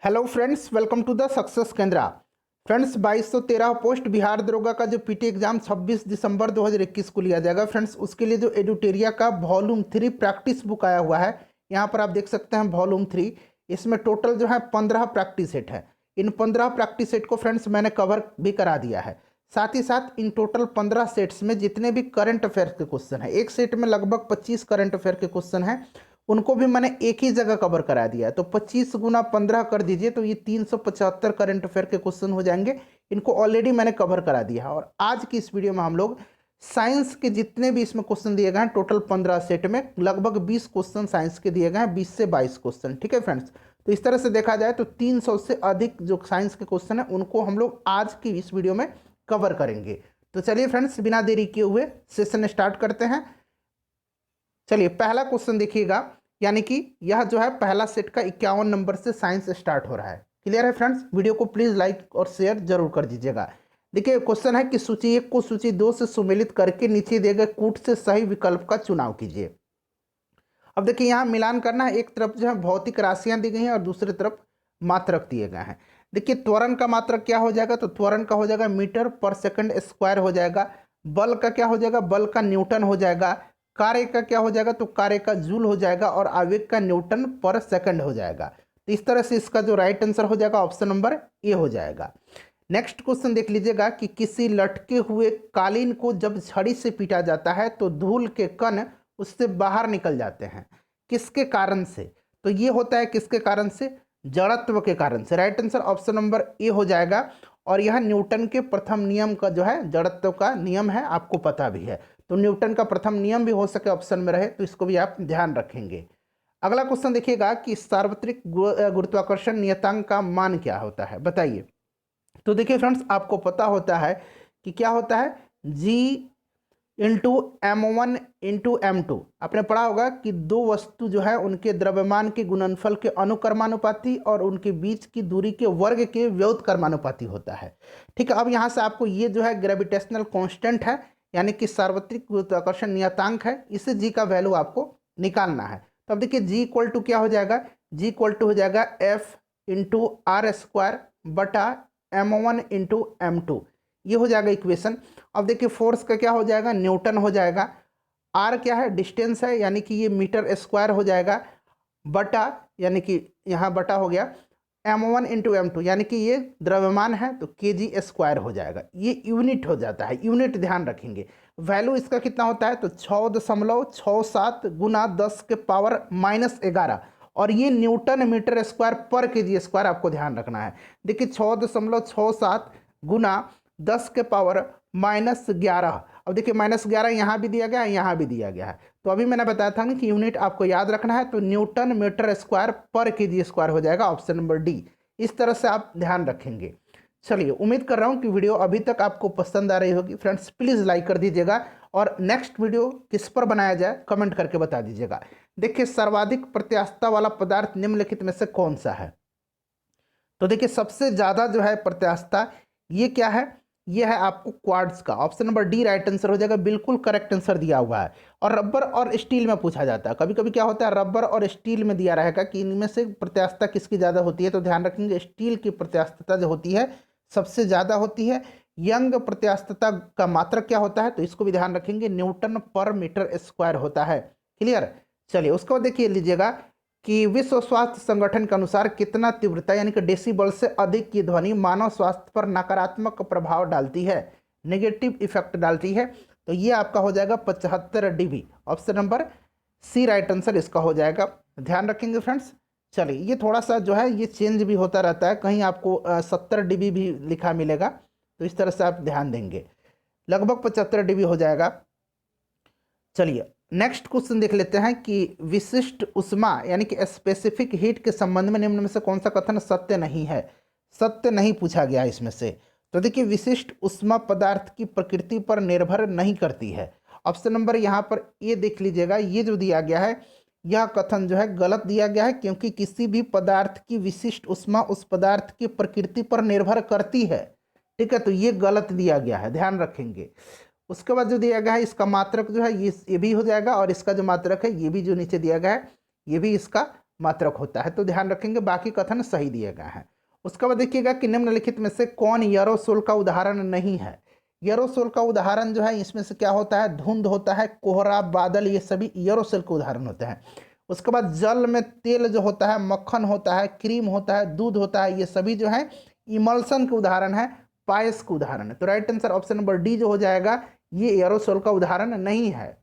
Hello friends, welcome to the success Kendra. Friends 2213 post Bihar दरोगा का जो पीटी एग्जाम 26 दिसंबर 2021 को लिया जाएगा। फ्रेंड्स उसके लिए जो एडुटेरिया का वॉल्यूम 3 प्रैक्टिस बुक आया हुआ है, यहाँ पर आप देख सकते हैं वॉल्यूम 3। इसमें टोटल जो है 15 प्रैक्टिस सेट है। इन 15 प्रैक्टिस सेट को फ्रेंड्स मैंने कवर भी करा दिया है। साथ ही साथ इन टोटल 15 सेट्स में जितने भी करंट अफेयर्स के क्वेश्चन है, एक सेट में लगभग 25 करंट अफेयर के क्वेश्चन है, उनको भी मैंने एक ही जगह कवर करा दिया है। तो 25 गुना 15 कर दीजिए तो ये 375 करंट अफेयर के क्वेश्चन हो जाएंगे। इनको ऑलरेडी मैंने कवर करा दिया है। और आज की इस वीडियो में हम लोग साइंस के जितने भी इसमें क्वेश्चन दिए गए हैं, टोटल 15 सेट में लगभग 20 क्वेश्चन साइंस के दिए गए हैं, 20 से 22 क्वेश्चन। ठीक है फ्रेंड्स, तो इस तरह से देखा जाए तो 300 से अधिक जो साइंस के क्वेश्चन है उनको हम लोग आज की इस वीडियो में कवर करेंगे। तो चलिए फ्रेंड्स, बिना देरी किए हुए सेशन स्टार्ट करते हैं। चलिए पहला क्वेश्चन देखिएगा, यानी कि यह जो है पहला सेट का 51 नंबर से साइंस स्टार्ट हो रहा है। क्लियर है फ्रेंड्स? वीडियो को प्लीज लाइक और शेयर जरूर कर दीजिएगा। देखिए क्वेश्चन है कि सूची 1 को सूची 2 से सुमेलित करके नीचे दिए गए कूट से सही विकल्प का चुनाव कीजिए। अब देखिए यहाँ मिलान करना है। एक तरफ जो है भौतिक राशियां दी गई हैं और दूसरी तरफ मात्रक दिए गए हैं। देखिए त्वरण का मात्रक क्या हो जाएगा, तो त्वरण का हो जाएगा मीटर पर सेकंड स्क्वायर हो जाएगा। बल का क्या हो जाएगा, बल का न्यूटन हो जाएगा। कार्य का क्या हो जाएगा, तो कार्य का जूल हो जाएगा। और आवेग का न्यूटन पर सेकंड हो जाएगा। तो इस तरह से इसका जो राइट आंसर हो जाएगा ऑप्शन नंबर ए हो जाएगा। नेक्स्ट क्वेश्चन देख लीजिएगा कि किसी लटके हुए कालीन को जब छड़ी से पीटा जाता है तो धूल के कण उससे बाहर निकल जाते हैं, किसके कारण से? तो ये होता है किसके कारण से? जड़त्व के कारण से। Right answer option number A हो जाएगा। और यह न्यूटन के प्रथम नियम का जो है जड़त्व का नियम है, आपको पता भी है। तो न्यूटन का प्रथम नियम भी हो सके ऑप्शन में रहे, तो इसको भी आप ध्यान रखेंगे। अगला क्वेश्चन देखिएगा कि सार्वत्रिक गुरुत्वाकर्षण नियतांक का मान क्या होता है, बताइए। तो देखिए फ्रेंड्स, आपको पता होता है कि क्या होता है, जी इंटू m1 इंटू m2। आपने पढ़ा होगा कि दो वस्तु जो है उनके द्रव्यमान के गुणनफल के अनुक्रमानुपाती और उनके बीच की दूरी के वर्ग के व्युत्क्रमानुपाती होता है। ठीक है, अब यहाँ से आपको ये जो है ग्रेविटेशनल कांस्टेंट है, यानी कि सार्वत्रिक गुरुत्वाकर्षण नियतांक है, इसे जी का वैल्यू आपको निकालना है। तो अब देखिए जी इक्वल टू क्या हो जाएगा, जी इक्वल टू हो जाएगा एफ इंटू आर स्क्वायर बटा m1 इंटू m2। ये हो जाएगा इक्वेशन। अब देखिए फोर्स का क्या हो जाएगा, न्यूटन हो जाएगा। आर क्या है, डिस्टेंस है, यानी कि ये मीटर स्क्वायर हो जाएगा बटा, यानी कि यहाँ बटा हो गया m1 इंटू m2, यानी कि ये द्रव्यमान है तो kg स्क्वायर हो जाएगा। ये यूनिट हो जाता है, यूनिट ध्यान रखेंगे। वैल्यू इसका कितना होता है, तो 6.67 गुना 10 के पावर -11। और ये न्यूटन मीटर स्क्वायर पर kg स्क्वायर आपको ध्यान रखना है। देखिए 6.67 गुना 10 के पावर -11। अब देखिए -11 यहाँ भी दिया गया है, यहाँ भी दिया गया है। तो अभी मैंने बताया था ना कि यूनिट आपको याद रखना है, तो न्यूटन मीटर स्क्वायर पर केजी स्क्वायर हो जाएगा ऑप्शन नंबर डी। इस तरह से आप ध्यान रखेंगे। चलिए, उम्मीद कर रहा हूँ कि वीडियो अभी तक आपको पसंद आ रही होगी। फ्रेंड्स प्लीज़ लाइक कर दीजिएगा और नेक्स्ट वीडियो किस पर बनाया जाए कमेंट करके बता दीजिएगा। देखिए सर्वाधिक प्रत्यास्थता वाला पदार्थ निम्नलिखित में से कौन सा है? तो देखिए सबसे ज़्यादा जो है प्रत्यास्थता ये क्या है, ये है आपको क्वार्ट्ज का। Option number D right answer हो जाएगा, बिल्कुल करेक्ट आंसर दिया हुआ है। और रबर और स्टील में पूछा जाता है। कभी कभी क्या होता है, रबर और स्टील में दिया रहेगा कि इनमें से प्रत्यास्थता किसकी ज़्यादा होती है। तो ध्यान रखेंगे स्टील की प्रत्यास्थता जो होती है सबसे ज़्यादा होती है। यंग प्रत्यास्थता का मात्रक क्या होता है, तो इसको भी ध्यान रखेंगे, न्यूटन पर मीटर स्क्वायर होता है। क्लियर? चलिए उसके बाद देखिए लीजिएगा कि विश्व स्वास्थ्य संगठन के अनुसार कितना तीव्रता यानी कि डेसिबल से अधिक की ध्वनि मानव स्वास्थ्य पर नकारात्मक प्रभाव डालती है, नेगेटिव इफेक्ट डालती है। तो ये आपका हो जाएगा 75 dB। Option number C right answer इसका हो जाएगा। ध्यान रखेंगे फ्रेंड्स। चलिए ये थोड़ा सा जो है ये चेंज भी होता रहता है, कहीं आपको 70 dB भी लिखा मिलेगा, तो इस तरह से आप ध्यान देंगे। लगभग 75 dB हो जाएगा। चलिए नेक्स्ट क्वेश्चन देख लेते हैं कि विशिष्ट उष्मा यानी कि स्पेसिफिक हीट के संबंध में निम्न में से कौन सा कथन सत्य नहीं है? सत्य नहीं पूछा गया इसमें से। तो देखिए विशिष्ट उष्मा पदार्थ की प्रकृति पर निर्भर नहीं करती है। ऑप्शन नंबर यहाँ पर ये देख लीजिएगा, ये जो दिया गया है यह कथन जो है गलत दिया गया है, क्योंकि किसी भी पदार्थ की विशिष्ट उष्मा उस पदार्थ की प्रकृति पर निर्भर करती है। ठीक है, तो ये गलत दिया गया है, ध्यान रखेंगे। उसके बाद जो दिया गया है इसका मात्रक जो है ये भी हो जाएगा, और इसका जो मात्रक है ये भी जो नीचे दिया गया है ये भी इसका मात्रक होता है। तो ध्यान रखेंगे, बाकी कथन सही दिए गए हैं। उसके बाद देखिएगा कि निम्नलिखित में से कौन एरोसोल का उदाहरण नहीं है। एरोसोल का उदाहरण जो है इसमें से क्या होता है, धुंध होता है, कोहरा, बादल, ये सभी एरोसोल के उदाहरण होते हैं। उसके बाद जल में तेल जो होता है, मक्खन होता है, क्रीम होता है, दूध होता है, ये सभी जो है इमल्सन के उदाहरण है, पायस के उदाहरण है। तो right answer option number D जो हो जाएगा, ये एरोसोल का उदाहरण नहीं है।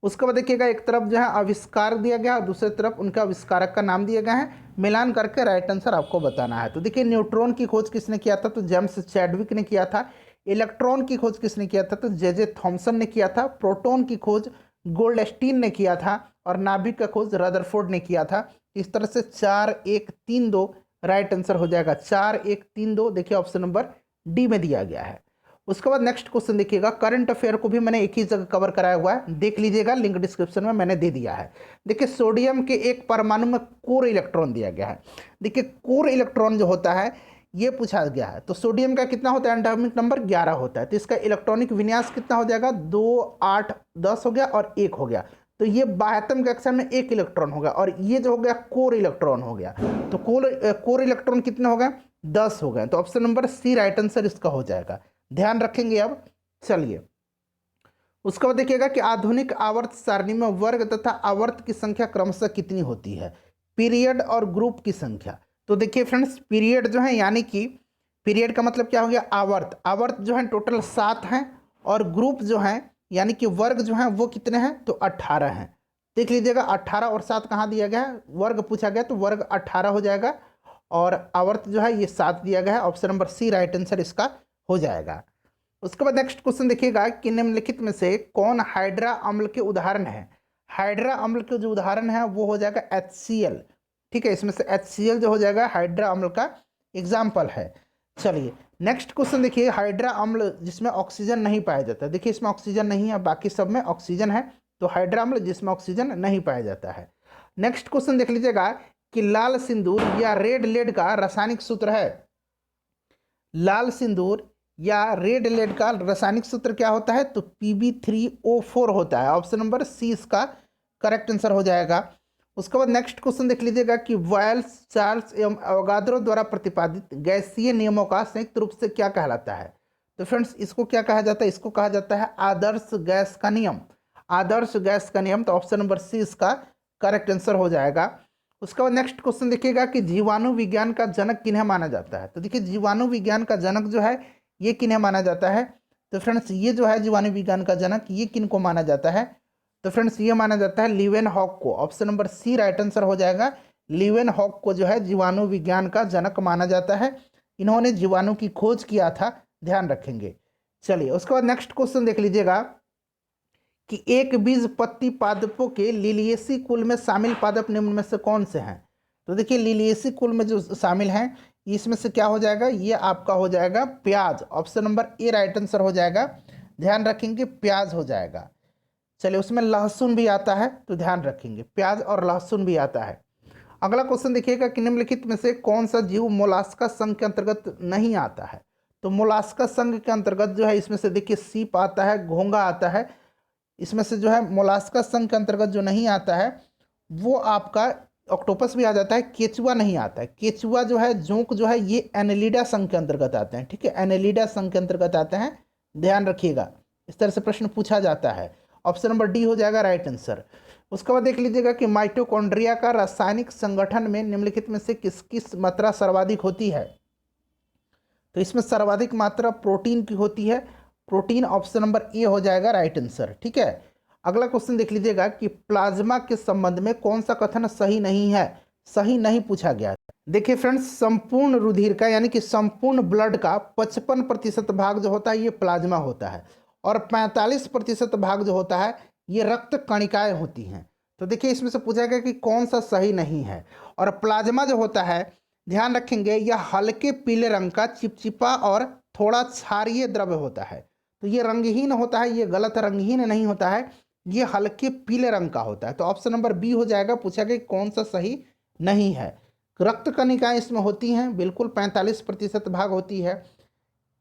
उसके बाद देखिएगा एक तरफ जो है आविष्कार दिया गया और दूसरी तरफ उनका आविष्कारक का नाम दिया गया है, मिलान करके राइट आंसर आपको बताना है। तो देखिए न्यूट्रॉन की खोज किसने किया था, तो जेम्स चैडविक ने किया था। इलेक्ट्रॉन की खोज किसने किया था, तो जे थॉमसन ने किया था। प्रोटॉन की खोज गोल्डस्टीन ने किया था और नाभिक का खोज रदरफोर्ड ने किया था। इस तरह से 4 1 3 2 राइट आंसर हो जाएगा। 4 1 3 2 देखिए ऑप्शन नंबर डी में दिया गया है। उसके बाद नेक्स्ट क्वेश्चन देखिएगा, करंट अफेयर को भी मैंने एक ही जगह कवर कराया हुआ है, देख लीजिएगा, लिंक डिस्क्रिप्शन में मैंने दे दिया है। देखिए सोडियम के एक परमाणु में कोर इलेक्ट्रॉन दिया गया है। देखिए कोर इलेक्ट्रॉन जो होता है ये पूछा गया है, तो सोडियम का कितना होता है, एटॉमिक नंबर 11 होता है। तो इसका इलेक्ट्रॉनिक विन्यास कितना हो जाएगा, 2 8 10 हो गया और 1 हो गया। तो ये बाह्यतम कक्षा में 1 इलेक्ट्रॉन होगा और ये जो हो गया कोर इलेक्ट्रॉन हो गया। तो कोर इलेक्ट्रॉन कितने हो गए, 10 हो गए। तो option number C right answer इसका हो जाएगा, ध्यान रखेंगे। अब चलिए उसके बाद देखिएगा कि आधुनिक आवर्त सारणी में वर्ग तथा आवर्त की संख्या क्रमशः कितनी होती है, पीरियड और ग्रुप की संख्या। तो देखिए फ्रेंड्स, पीरियड जो है यानी कि पीरियड का मतलब क्या हो गया, आवर्त। आवर्त जो है टोटल 7 हैं और ग्रुप जो है यानी कि वर्ग जो है वो कितने हैं, तो 18 हैं। देख लीजिएगा 18 और 7 कहाँ दिया गया है, वर्ग पूछा गया तो वर्ग 18 हो जाएगा और आवर्त जो है ये 7 दिया गया है। Option number C right answer इसका हो जाएगा। उसके बाद नेक्स्ट क्वेश्चन देखिएगा कि निम्नलिखित में से कौन हाइड्रा अम्ल के उदाहरण है। हाइड्रा अम्ल के जो उदाहरण है वो हो जाएगा HCl। ठीक है, इसमें से HCl जो हो जाएगा हाइड्रा अम्ल का एग्जाम्पल है। चलिए नेक्स्ट क्वेश्चन देखिए, हाइड्रा अम्ल जिसमें ऑक्सीजन नहीं पाया जाता। देखिए इसमें ऑक्सीजन नहीं है, बाकी सब में ऑक्सीजन है, तो हाइड्रा अम्ल जिसमें ऑक्सीजन नहीं पाया जाता है। नेक्स्ट क्वेश्चन देख लीजिएगा कि लाल सिंदूर या रेड लेड का रासायनिक सूत्र है। लाल सिंदूर या रेड लेड का रासायनिक सूत्र क्या होता है, तो Pb3O4 होता है। ऑप्शन नंबर सी इसका करेक्ट आंसर हो जाएगा। उसके बाद नेक्स्ट क्वेश्चन देख लीजिएगा कि वायल्स, चार्ल्स एवं अवोगाद्रो द्वारा प्रतिपादित गैसीय नियमों का संयुक्त रूप से क्या कहलाता है। तो फ्रेंड्स इसको क्या कहा जाता है, इसको कहा जाता है आदर्श गैस का नियम। आदर्श गैस का नियम, तो ऑप्शन नंबर सी इसका करेक्ट आंसर हो जाएगा। उसके बाद नेक्स्ट क्वेश्चन देखिएगा कि जीवाणु विज्ञान का जनक किन्हें माना जाता है। तो देखिए जीवाणु विज्ञान का जनक जो है ये किन्हें माना जाता है, तो फ्रेंड्स ये जो है जीवाणु विज्ञान का जनक ये किन को माना जाता है, तो फ्रेंड्स ये माना जाता है लीवेनहॉक को। Option number C right answer हो जाएगा। लीवेनहॉक को जो है जीवाणु विज्ञान का जनक माना जाता है। इन्होंने जीवाणु की खोज किया था, ध्यान रखेंगे। चलिए उसके बाद नेक्स्ट क्वेश्चन देख लीजिएगा कि एक बीज पत्ती पादपों के लिलिएसी कुल में शामिल पादप निम्न में से कौन से हैं। तो देखिए लिलिएसी कुल में जो शामिल हैं इसमें से क्या हो जाएगा, ये आपका हो जाएगा प्याज। Option number A right answer हो जाएगा, ध्यान रखेंगे प्याज हो जाएगा। चलिए उसमें लहसुन भी आता है, तो ध्यान रखेंगे प्याज और लहसुन भी आता है। अगला क्वेश्चन देखिएगा कि निम्नलिखित में से कौन सा जीव मोलास्का संघ के अंतर्गत नहीं आता है। तो मोलास्का संघ के अंतर्गत जो है इसमें से देखिए सीप आता है, घोंगा आता है। इसमें से जो है मोलास्का संघ के अंतर्गत जो नहीं आता है वो आपका ऑक्टोपस भी आ जाता है, केचुआ नहीं आता है। केचुआ जो है, जोंक जो है, ये एनेलिडा संघ के अंतर्गत आते हैं। ठीक है, एनेलिडा संघ के अंतर्गत आते हैं, ध्यान रखिएगा। इस तरह से प्रश्न पूछा जाता है। ऑप्शन नंबर डी हो जाएगा राइट आंसर। उसके बाद देख लीजिएगा कि माइटोकॉन्ड्रिया का रासायनिक संगठन में निम्नलिखित में से किस किस मात्रा सर्वाधिक होती है। तो इसमें सर्वाधिक मात्रा प्रोटीन की होती है, प्रोटीन। ऑप्शन नंबर ए हो जाएगा राइट आंसर। ठीक है, अगला क्वेश्चन देख लीजिएगा कि प्लाज्मा के संबंध में कौन सा कथन सही नहीं है, सही नहीं पूछा गया। देखिए फ्रेंड्स, संपूर्ण रुधिर का यानी कि संपूर्ण ब्लड का 55% भाग जो होता है ये प्लाज्मा होता है और 45% भाग जो होता है ये रक्त कणिकाएं होती हैं। तो देखिए इसमें से पूछा गया कि कौन सा सही नहीं है। और प्लाज्मा जो होता है, ध्यान रखेंगे, यह हल्के पीले रंग का चिपचिपा और थोड़ा क्षारीय द्रव्य होता है। तो ये रंगहीन होता है, ये गलत, रंगहीन नहीं होता है, ये हल्के पीले रंग का होता है। तो ऑप्शन नंबर बी हो जाएगा। पूछा गया कौन सा सही नहीं है। रक्त कणिकाएं इसमें होती हैं, बिल्कुल 45% भाग होती है।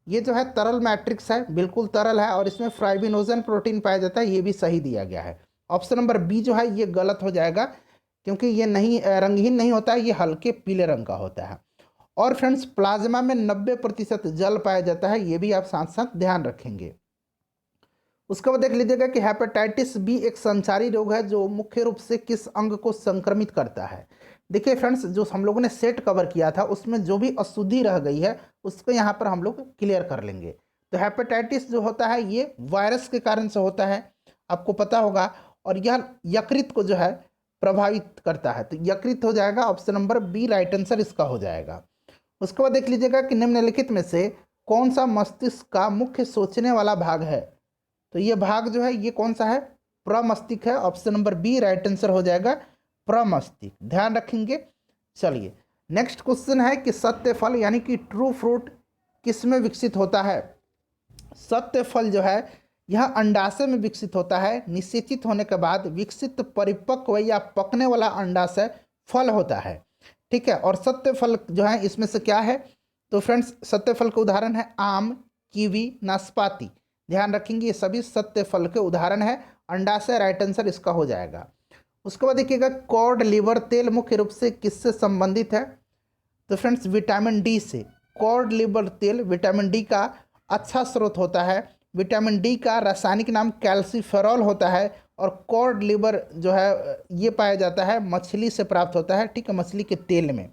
ये जो है तरल मैट्रिक्स है, बिल्कुल तरल है और इसमें फ्राइबिनोजन प्रोटीन पाया जाता है, ये भी सही दिया गया है। ऑप्शन नंबर बी जो है ये गलत हो जाएगा, क्योंकि ये नहीं रंगहीन नहीं होता है, ये हल्के पीले रंग का होता है। और फ्रेंड्स प्लाज्मा में 90% जल पाया जाता है, ये भी आप साथ साथ ध्यान रखेंगे। उसके बाद देख लीजिएगा कि हेपेटाइटिस बी एक संचारी रोग है जो मुख्य रूप से किस अंग को संक्रमित करता है। देखिए फ्रेंड्स, जो हम लोगों ने सेट कवर किया था उसमें जो भी अशुद्धि रह गई है उसको यहाँ पर हम लोग क्लियर कर लेंगे। तो हेपेटाइटिस जो होता है ये वायरस के कारण से होता है, आपको पता होगा, और यह यकृत को जो है प्रभावित करता है। तो यकृत हो जाएगा, option number B right answer इसका हो जाएगा। उसके बाद देख लीजिएगा कि निम्नलिखित में से कौन सा मस्तिष्क का मुख्य सोचने वाला भाग है। तो ये भाग जो है ये कौन सा है, प्रमस्तिष्क है, option number B right answer हो जाएगा प्रमस्तिष्क, ध्यान रखेंगे। चलिए नेक्स्ट क्वेश्चन है कि सत्य फल यानी कि ट्रू फ्रूट किस में विकसित होता है। सत्य फल जो है यह अंडाशय में विकसित होता है। निषेचित होने के बाद विकसित परिपक्व या पकने वाला अंडाशय फल होता है, ठीक है। और सत्य फल जो है इसमें से क्या है, तो फ्रेंड्स सत्य फल के उदाहरण है आम, कीवी, नाशपाती, ध्यान रखेंगे ये सभी सत्य फल के उदाहरण है। अंडाशय राइट आंसर इसका हो जाएगा। उसके बाद देखिएगा कॉड लिवर तेल मुख्य रूप से किससे संबंधित है। तो फ्रेंड्स विटामिन डी से। कॉड लिवर तेल विटामिन डी का अच्छा स्रोत होता है। विटामिन डी का रासायनिक नाम कैल्सीफेरॉल होता है। और कॉड लिवर जो है ये पाया जाता है मछली से प्राप्त होता है, ठीक है, मछली के तेल में।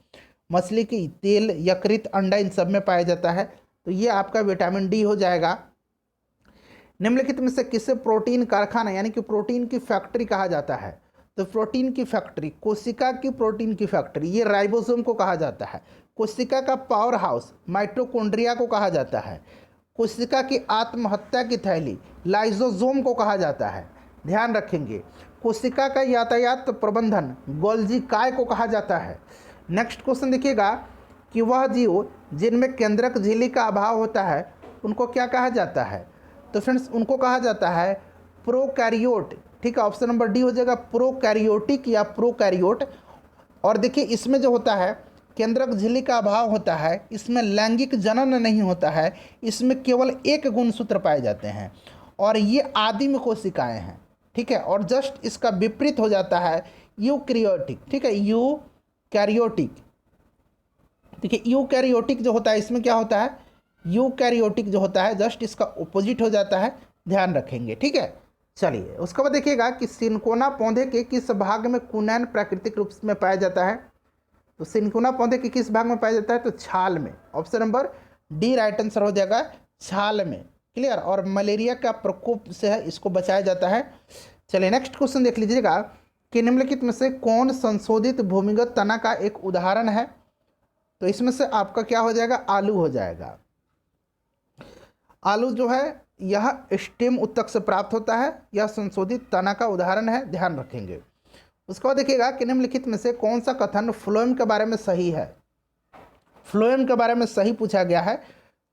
मछली की तेल, यकृत, अंडा इन सब में पाया जाता है। तो ये आपका विटामिन डी हो जाएगा। निम्नलिखित में से किसे प्रोटीन कारखाना यानी कि प्रोटीन की फैक्ट्री कहा जाता है। तो प्रोटीन की फैक्ट्री, कोशिका की प्रोटीन की फैक्ट्री, ये राइबोसोम को कहा जाता है। कोशिका का पावर हाउस माइटोकॉन्ड्रिया को कहा जाता है। कोशिका की आत्महत्या की थैली लाइसोसोम को कहा जाता है, ध्यान रखेंगे। कोशिका का यातायात प्रबंधन गोल्जी काय को कहा जाता है। नेक्स्ट क्वेश्चन देखिएगा कि वह जीव जिनमें केंद्रक झिल्ली का अभाव होता है उनको क्या कहा जाता है। तो फ्रेंड्स उनको कहा जाता है प्रोकैरियोट, ठीक है, ऑप्शन नंबर डी हो जाएगा प्रोकैरियोटिक या प्रोकैरियोट। और देखिए इसमें जो होता है केंद्रक झिल्ली का अभाव होता है, इसमें लैंगिक जनन नहीं होता है, इसमें केवल एक गुणसूत्र पाए जाते हैं और ये आदिम कोशिकाएं हैं, ठीक है। और जस्ट इसका विपरीत हो जाता है यूकैरियोटिक, ठीक है, यूकैरियोटिक। देखिए यूकैरियोटिक जो होता है इसमें क्या होता है, यूकैरियोटिक जो होता है जस्ट इसका ऑपोजिट हो जाता है, ध्यान रखेंगे, ठीक है। चलिए उसके बाद देखिएगा कि सिनकोना पौधे के किस भाग में कुनैन प्राकृतिक रूप में पाया जाता है। तो सिनकोना पौधे के किस भाग में पाया जाता है, तो छाल में, option number D right answer हो जाएगा छाल में, क्लियर। और मलेरिया का प्रकोप से है इसको बचाया जाता है। चलिए नेक्स्ट क्वेश्चन देख लीजिएगा कि निम्नलिखित में से कौन संशोधित भूमिगत तना का एक उदाहरण है। तो इसमें से आपका क्या हो जाएगा, आलू हो जाएगा। आलू जो है यह स्टेम उत्तक से प्राप्त होता है, यह संशोधित तना का उदाहरण है, ध्यान रखेंगे। उसके बाद देखिएगा कि निम्नलिखित में से कौन सा कथन फ्लोएम के बारे में सही है। फ्लोएम के बारे में सही पूछा गया है,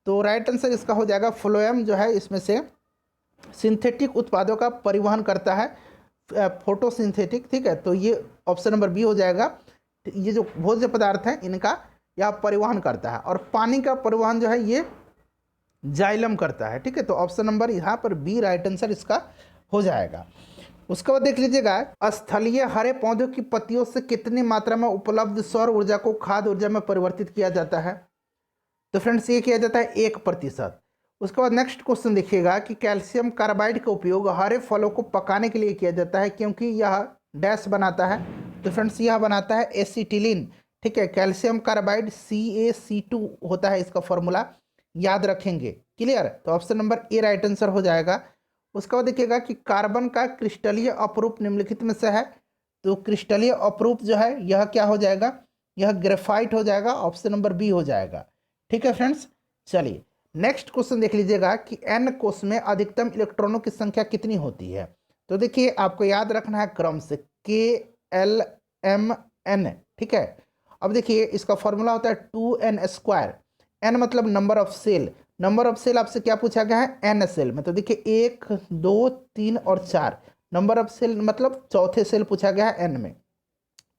तो राइट आंसर इसका हो जाएगा फ्लोएम जो है इसमें से सिंथेटिक उत्पादों का परिवहन करता है, फोटोसिंथेटिक, ठीक है। तो ये ऑप्शन नंबर बी हो जाएगा। ये जो भोज्य पदार्थ हैं इनका यह परिवहन करता है। और पानी का परिवहन जो है ये जाइलम करता है, ठीक है। तो ऑप्शन नंबर यहाँ पर बी राइट आंसर इसका हो जाएगा। उसके बाद देख लीजिएगा स्थलीय हरे पौधों की पत्तियों से कितनी मात्रा में उपलब्ध सौर ऊर्जा को खाद्य ऊर्जा में परिवर्तित किया जाता है। तो फ्रेंड्स ये किया जाता है 1%। उसके बाद नेक्स्ट क्वेश्चन देखिएगा कि कैल्शियम कार्बाइड का उपयोग हरे फलों को पकाने के लिए किया जाता है क्योंकि यह डैश बनाता है। तो फ्रेंड्स यह बनाता है एसिटिलीन, ठीक है। कैल्शियम कार्बाइड CaC2 होता है इसका फॉर्मूला, याद रखेंगे, क्लियर। तो option number A right answer हो जाएगा। उसके बाद देखिएगा कि कार्बन का क्रिस्टलीय अपरूप निम्नलिखित में से है। तो क्रिस्टलीय अपरूप जो है यह क्या हो जाएगा, यह ग्रेफाइट हो जाएगा, ऑप्शन नंबर बी हो जाएगा, ठीक है फ्रेंड्स। चलिए नेक्स्ट क्वेश्चन देख लीजिएगा कि एन कोष में अधिकतम इलेक्ट्रॉनों की संख्या कितनी होती है। तो देखिए आपको याद रखना है क्रम से KLMN, ठीक है। अब देखिए इसका फॉर्मूला होता है 2n²। n मतलब number of cell, number of cell आपसे क्या पूछा गया है, n सेल में। तो देखिए 1, 2, 3 और 4 नंबर ऑफ सेल मतलब चौथे सेल पूछा गया है n में।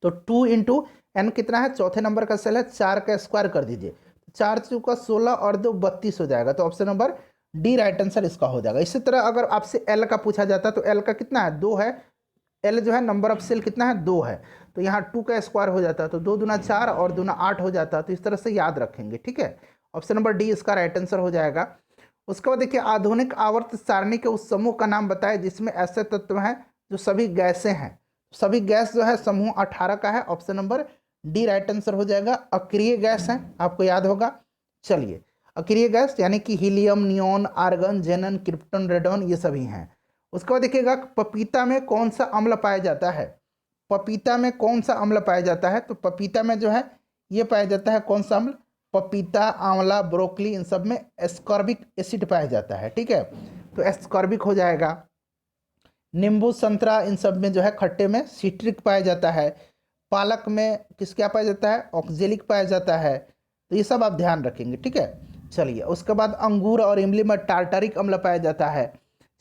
तो 2 × n कितना है, चौथे नंबर का सेल है, 4 का स्क्वायर कर दीजिए, 4 चौका 16 और 2 32 हो जाएगा। तो option number D right answer इसका हो जाएगा। इसी तरह अगर आपसे l का पूछा जाता तो l का कितना है, 2 है। l जो है नंबर ऑफ सेल कितना है, 2 है। तो यहाँ 2 का स्क्वायर हो जाता है, तो 2 दूना 4 और दूना 8 हो जाता है। तो इस तरह से याद रखेंगे, ठीक है। ऑप्शन नंबर डी इसका राइट आंसर हो जाएगा। उसके बाद देखिए, आधुनिक आवर्त सारणी के उस समूह का नाम बताए जिसमें ऐसे तत्व हैं जो सभी गैसें हैं। सभी गैस जो है समूह 18 का है। Option number D right answer हो जाएगा। अक्रिय गैस है, आपको याद होगा। चलिए, अक्रिय गैस यानी कि helium, neon, argon, जेनन, krypton, radon, ये सभी हैं। उसके बाद देखिएगा, पपीता में कौन सा अम्ल पाया जाता है। पपीता में कौन सा अम्ल पाया जाता है, तो पपीता में जो है ये पाया जाता है कौन सा अम्ल, पपीता, आंवला, ब्रोकली, इन सब में एस्कॉर्बिक एसिड पाया जाता है, ठीक है। तो एस्कॉर्बिक हो जाएगा। नींबू, संतरा, इन सब में जो है खट्टे में सिट्रिक पाया जाता है। पालक में किस क्या पाया जाता है, ऑक्जेलिक पाया जाता है। तो ये सब आप ध्यान रखेंगे, ठीक है। चलिए, उसके बाद अंगूर और इमली में टार्टारिक अम्ल पाया जाता है।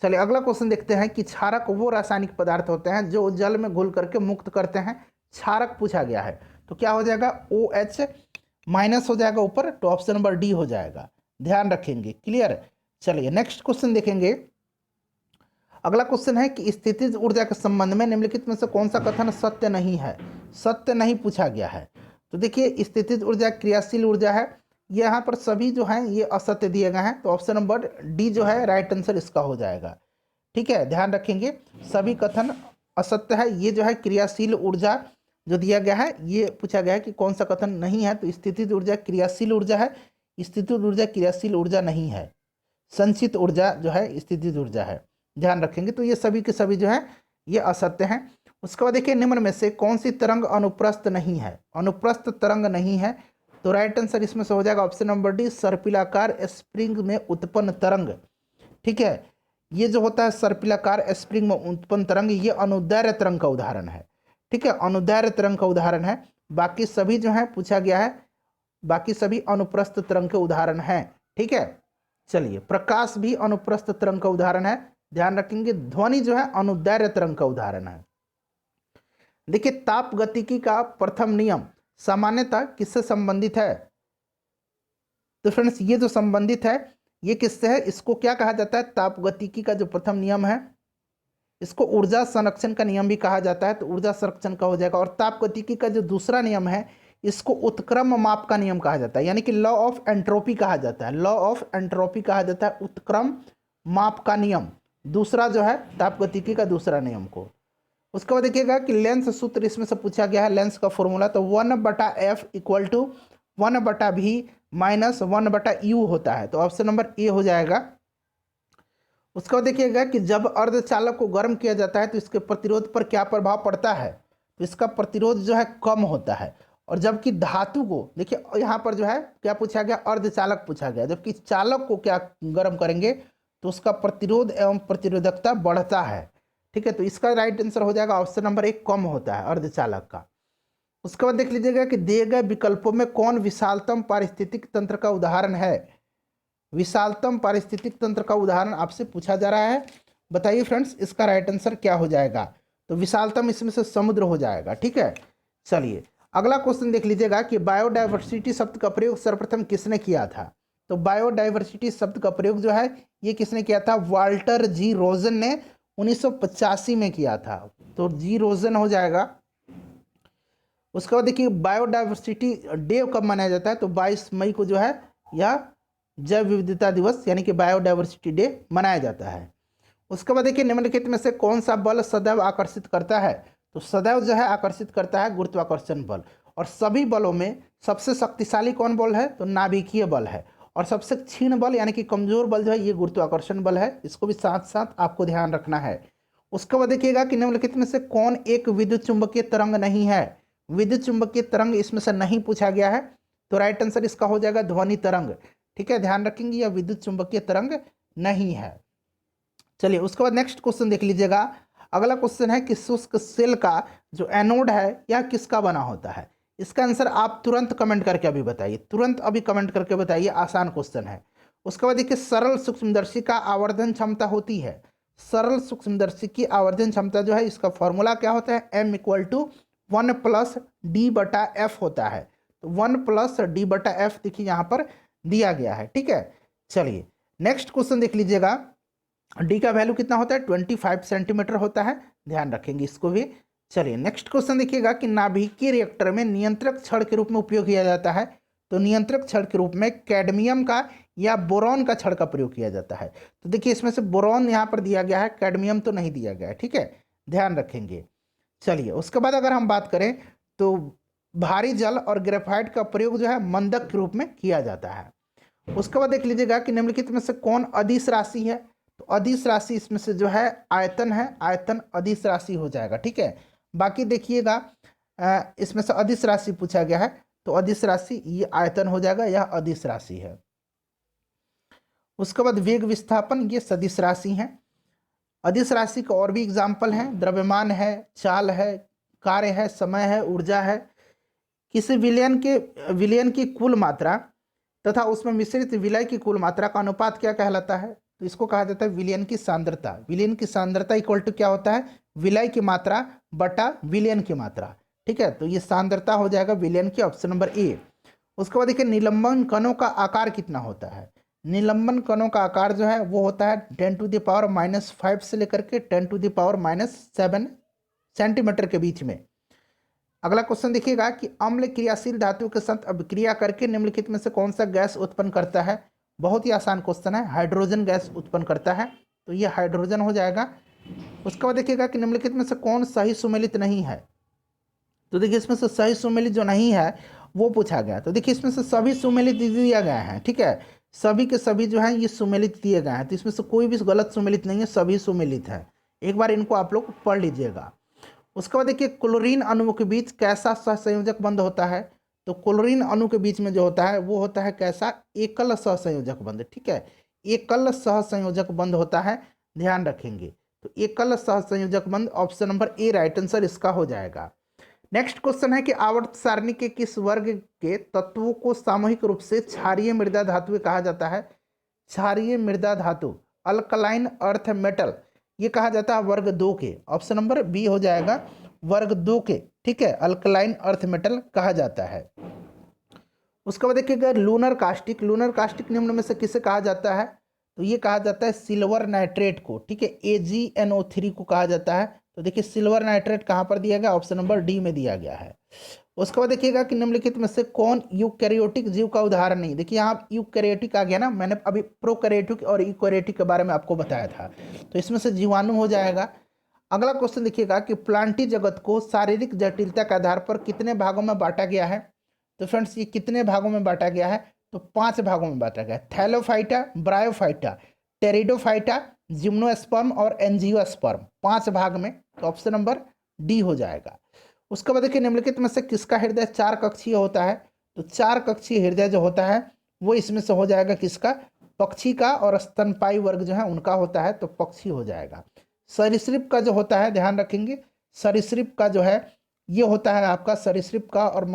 चलिए, अगला क्वेश्चन देखते हैं कि क्षारक वो रासायनिक पदार्थ होते हैं जो जल में घुल करके मुक्त करते हैं। क्षारक पूछा गया है, तो क्या हो जाएगा, OH माइनस हो जाएगा ऊपर, तो ऑप्शन नंबर डी हो जाएगा। ध्यान रखेंगे, क्लियर। चलिए, नेक्स्ट क्वेश्चन देखेंगे। अगला क्वेश्चन है कि स्थितिज ऊर्जा के संबंध में निम्नलिखित में से कौन सा कथन सत्य नहीं है। सत्य नहीं पूछा गया है। तो देखिए, स्थितिज ऊर्जा क्रियाशील ऊर्जा है, यहाँ पर सभी जो हैं ये असत्य दिए गए हैं। तो ऑप्शन नंबर डी जो है राइट आंसर इसका हो जाएगा, ठीक है। ध्यान रखेंगे, सभी कथन असत्य है। ये जो है क्रियाशील ऊर्जा जो दिया गया है, ये पूछा गया है कि कौन सा कथन नहीं है। तो स्थितिज ऊर्जा क्रियाशील ऊर्जा है, स्थितिज ऊर्जा क्रियाशील ऊर्जा नहीं है। संचित ऊर्जा जो है स्थितिज ऊर्जा है, ध्यान रखेंगे। तो ये सभी के सभी जो है ये असत्य हैं। उसके बाद देखिए, निम्न में से कौन सी तरंग अनुप्रस्थ नहीं है। अनुप्रस्थ तरंग नहीं है, तो राइट आंसर इसमें से हो जाएगा ऑप्शन नंबर डी, सर्पिलाकार स्प्रिंग में उत्पन्न तरंग, ठीक है। ये जो होता है सर्पिलाकार स्प्रिंग में उत्पन्न तरंग, ये अनुदैर्घ्य तरंग का उदाहरण है, ठीक है। अनुदैर्घ्य तरंग का उदाहरण है। बाकी सभी जो है पूछा गया है, बाकी सभी अनुप्रस्थ तरंग के उदाहरण हैं, ठीक है। चलिए, प्रकाश भी अनुप्रस्थ तरंग का उदाहरण है, ध्यान रखेंगे। ध्वनि जो है अनुदैर्घ्य तरंग का उदाहरण है। देखिए, ताप गतिकी का प्रथम नियम सामान्यतः किससे संबंधित है। तो फ्रेंड्स, ये जो संबंधित है ये किससे है, इसको क्या कहा जाता है, ताप गतिकी का जो प्रथम नियम है इसको ऊर्जा संरक्षण का नियम भी कहा जाता है। तो ऊर्जा संरक्षण का हो जाएगा। और ताप गतिकी का जो दूसरा नियम है इसको उत्क्रम माप का नियम कहा जाता है, यानी कि लॉ ऑफ एंट्रोपी कहा जाता है। लॉ ऑफ एंट्रोपी कहा जाता है उत्क्रम माप का नियम, दूसरा जो है ताप गतिकी का दूसरा नियम को। उसके बाद देखिएगा कि लेंस सूत्र इसमें से पूछा गया है, लेंस का फॉर्मूला। तो 1/f equal to 1/v minus 1/u होता है। तो ऑप्शन नंबर ए हो जाएगा। उसके बाद देखिएगा कि जब अर्धचालक को गर्म किया जाता है तो इसके प्रतिरोध पर क्या प्रभाव पड़ता है, तो इसका प्रतिरोध जो है कम होता है। और जबकि धातु को, देखिए यहाँ पर जो है क्या पूछा गया, अर्धचालक पूछा गया, जबकि चालक को क्या गर्म करेंगे तो उसका प्रतिरोध एवं प्रतिरोधकता बढ़ता है, ठीक है। तो इसका राइट आंसर हो जाएगा ऑप्शन नंबर ए, कम होता है अर्धचालक का। उसके बाद देख लीजिएगा कि दिए गए विकल्पों में कौन विशालतम पारिस्थितिक तंत्र का उदाहरण है। विशालतम पारिस्थितिक तंत्र का उदाहरण आपसे पूछा जा रहा है, बताइए फ्रेंड्स इसका राइट आंसर क्या हो जाएगा। तो विशालतम इसमें से समुद्र हो जाएगा, ठीक है। चलिए, अगला क्वेश्चन देख लीजिएगा कि बायोडाइवर्सिटी शब्द का प्रयोग सर्वप्रथम किसने किया था। तो बायोडाइवर्सिटी शब्द का प्रयोग जो है ये किसने किया था, वाल्टर जी रोजन ने 1985 में किया था। तो जी रोजन हो जाएगा। उसके बाद देखिए, बायोडाइवर्सिटी डे कब मनाया जाता है, तो 22 मई को जो है यह जैव विविधता दिवस यानी कि बायोडाइवर्सिटी डे मनाया जाता है। उसके बाद देखिए, निम्नलिखित में से कौन सा बल सदैव आकर्षित करता है, तो सदैव जो है आकर्षित करता है गुरुत्वाकर्षण बल। और सभी बलों में सबसे शक्तिशाली कौन बल है, तो नाभिकीय बल है। और सबसे क्षीण बल यानी कि कमजोर बल जो है ये गुरुत्वाकर्षण बल है, इसको भी साथ साथ आपको ध्यान रखना है। उसके बाद देखिएगा कि निम्नलिखित में से कौन एक विद्युत चुंबकीय तरंग नहीं है। विद्युत चुंबकीय तरंग इसमें से नहीं पूछा गया है, तो राइट आंसर इसका हो जाएगा ध्वनि तरंग, ठीक है। ध्यान रखेंगे यह विद्युत चुंबकीय तरंग नहीं है। चलिए, उसके बाद नेक्स्ट क्वेश्चन देख लीजिएगा। अगला क्वेश्चन है कि शुष्क सेल का जो एनोड है यह किसका बना होता है। इसका आंसर आप तुरंत कमेंट करके अभी बताइए, तुरंत अभी कमेंट करके बताइए, आसान क्वेश्चन है। उसके बाद देखिए, सरल सूक्ष्मदर्शी का आवर्धन क्षमता होती है। सरल सूक्ष्मदर्शी की आवर्धन क्षमता जो है इसका फॉर्मूला क्या होता है, m = 1 + d/f होता है। तो 1 + d/f देखिए यहाँ पर दिया गया है, ठीक है। चलिए, नेक्स्ट क्वेश्चन देख लीजिएगा। डी का वैल्यू कितना होता है, 25 सेंटीमीटर होता है, ध्यान रखेंगे इसको भी। चलिए नेक्स्ट क्वेश्चन देखिएगा कि नाभिकीय रिएक्टर में नियंत्रक छड़ के रूप में उपयोग किया जाता है। तो नियंत्रक छड़ के रूप में कैडमियम का या बोरॉन का छड़ का प्रयोग किया जाता है। तो देखिए इसमें से बोरॉन यहाँ पर दिया गया है, कैडमियम तो नहीं दिया गया है, ठीक है, ध्यान रखेंगे। चलिए उसके बाद अगर हम बात करें तो भारी जल और ग्रेफाइट का प्रयोग जो है मंदक के रूप में किया जाता है। उसके बाद देख लीजिएगा कि निम्नलिखित में से कौन अदिश राशि है। तो अदिश राशि इसमें से जो है आयतन है, आयतन अदिश राशि हो जाएगा, ठीक है। बाकी देखिएगा इसमें से अदिश राशि पूछा गया है, तो अदिश राशि ये आयतन हो जाएगा, यह अदिश राशि है। उसके बाद वेग विस्थापन, ये सदिश राशि है। अदिश राशि का और भी एग्जाम्पल है, द्रव्यमान है, चाल है, कार्य है, समय है, ऊर्जा है। किसी विलयन की कुल मात्रा तथा उसमें मिश्रित विलय की कुल मात्रा का अनुपात क्या कहलाता है। तो इसको कहा जाता है विलयन की सांद्रता। विलयन की सांद्रता इक्वल टू क्या होता है, विलय की मात्रा बटा विलयन की मात्रा, ठीक है। तो ये सांद्रता हो जाएगा विलयन की, ऑप्शन नंबर ए। उसके बाद देखिए निलंबन कणों का आकार कितना होता है। निलंबन कणों का आकार जो है वो होता है 10⁻⁻5 से लेकर के 10⁻7 सेंटीमीटर के बीच में। अगला क्वेश्चन देखिएगा कि अम्ल क्रियाशील धातु के साथ अभिक्रिया करके निम्नलिखित में से कौन सा गैस उत्पन्न करता है। बहुत ही आसान क्वेश्चन है, हाइड्रोजन गैस उत्पन्न करता है, तो ये हाइड्रोजन हो जाएगा। उसके बाद देखिएगा कि निम्नलिखित में से कौन सही सुमेलित नहीं है। तो देखिए इसमें से सही सुमेलित जो नहीं है वो पूछा गया। तो देखिए इसमें से सभी सुमेलित दिया गया है, ठीक है, सभी के सभी जो है ये सुमेलित दिए गए हैं। तो इसमें से कोई भी गलत सुमेलित नहीं है, सभी सुमेलित है। एक बार इनको आप लोग पढ़ लीजिएगा। उसके बाद देखिए क्लोरीन अणु के बीच कैसा सहसंयोजक बंध होता है। तो क्लोरीन अणु के बीच में जो होता है वो होता है कैसा, एकल सहसंयोजक बंध, ठीक है, एकल सहसंयोजक बंध होता है, ध्यान रखेंगे। तो एकल सहसंयोजक बंध, option number A right answer इसका हो जाएगा। नेक्स्ट क्वेश्चन है कि आवर्त सारणी के किस वर्ग के तत्वों को सामूहिक रूप से क्षारीय मृदा धातु कहा जाता है। क्षारीय मृदा धातु, अल्कलाइन अर्थ मेटल, ये कहा जाता है वर्ग 2 के, ऑप्शन नंबर बी हो जाएगा, वर्ग 2 के, ठीक है, अल्कलाइन अर्थ मेटल कहा जाता है। उसके बाद देखिएगा लूनर कास्टिक, लूनर कास्टिक निम्न में से किसे कहा जाता है। तो ये कहा जाता है सिल्वर नाइट्रेट को, ठीक है, AgNO3 को कहा जाता है। तो देखिए सिल्वर नाइट्रेट कहाँ पर दिया गया, ऑप्शन नंबर डी में दिया गया है। उसके बाद देखिएगा कि निम्नलिखित में से कौन यूकैरियोटिक जीव का उदाहरण नहीं। देखिए यहाँ यूकैरियोटिक आ गया ना, मैंने अभी प्रोकैरियोटिक और यूकैरियोटिक के बारे में आपको बताया था, तो इसमें से जीवाणु हो जाएगा। अगला क्वेश्चन देखिएगा कि प्लांटी जगत को शारीरिक जटिलता के आधार पर कितने भागों में बांटा गया है। तो फ्रेंड्स ये कितने भागों में बांटा गया है, तो 5 भागों में बांटा गया है। थैलोफाइटा, ब्रायोफाइटा, टेरिडोफाइटा, जिम्नोस्पर्म और एंजियोस्पर्म, 5 भाग में, तो ऑप्शन नंबर डी हो जाएगा। उसके बाद देखिए निम्नलिखित में से किसका हृदय 4 कक्षीय होता है। तो 4 कक्षीय हृदय जो होता है वो इसमें से हो जाएगा किसका, पक्षी का, और स्तनपायी वर्ग जो है उनका होता है, तो पक्षी हो जाएगा। सरीसृप का जो होता है, ध्यान रखेंगे, सरीसृप का जो है ये होता है आपका सरीसृप का, और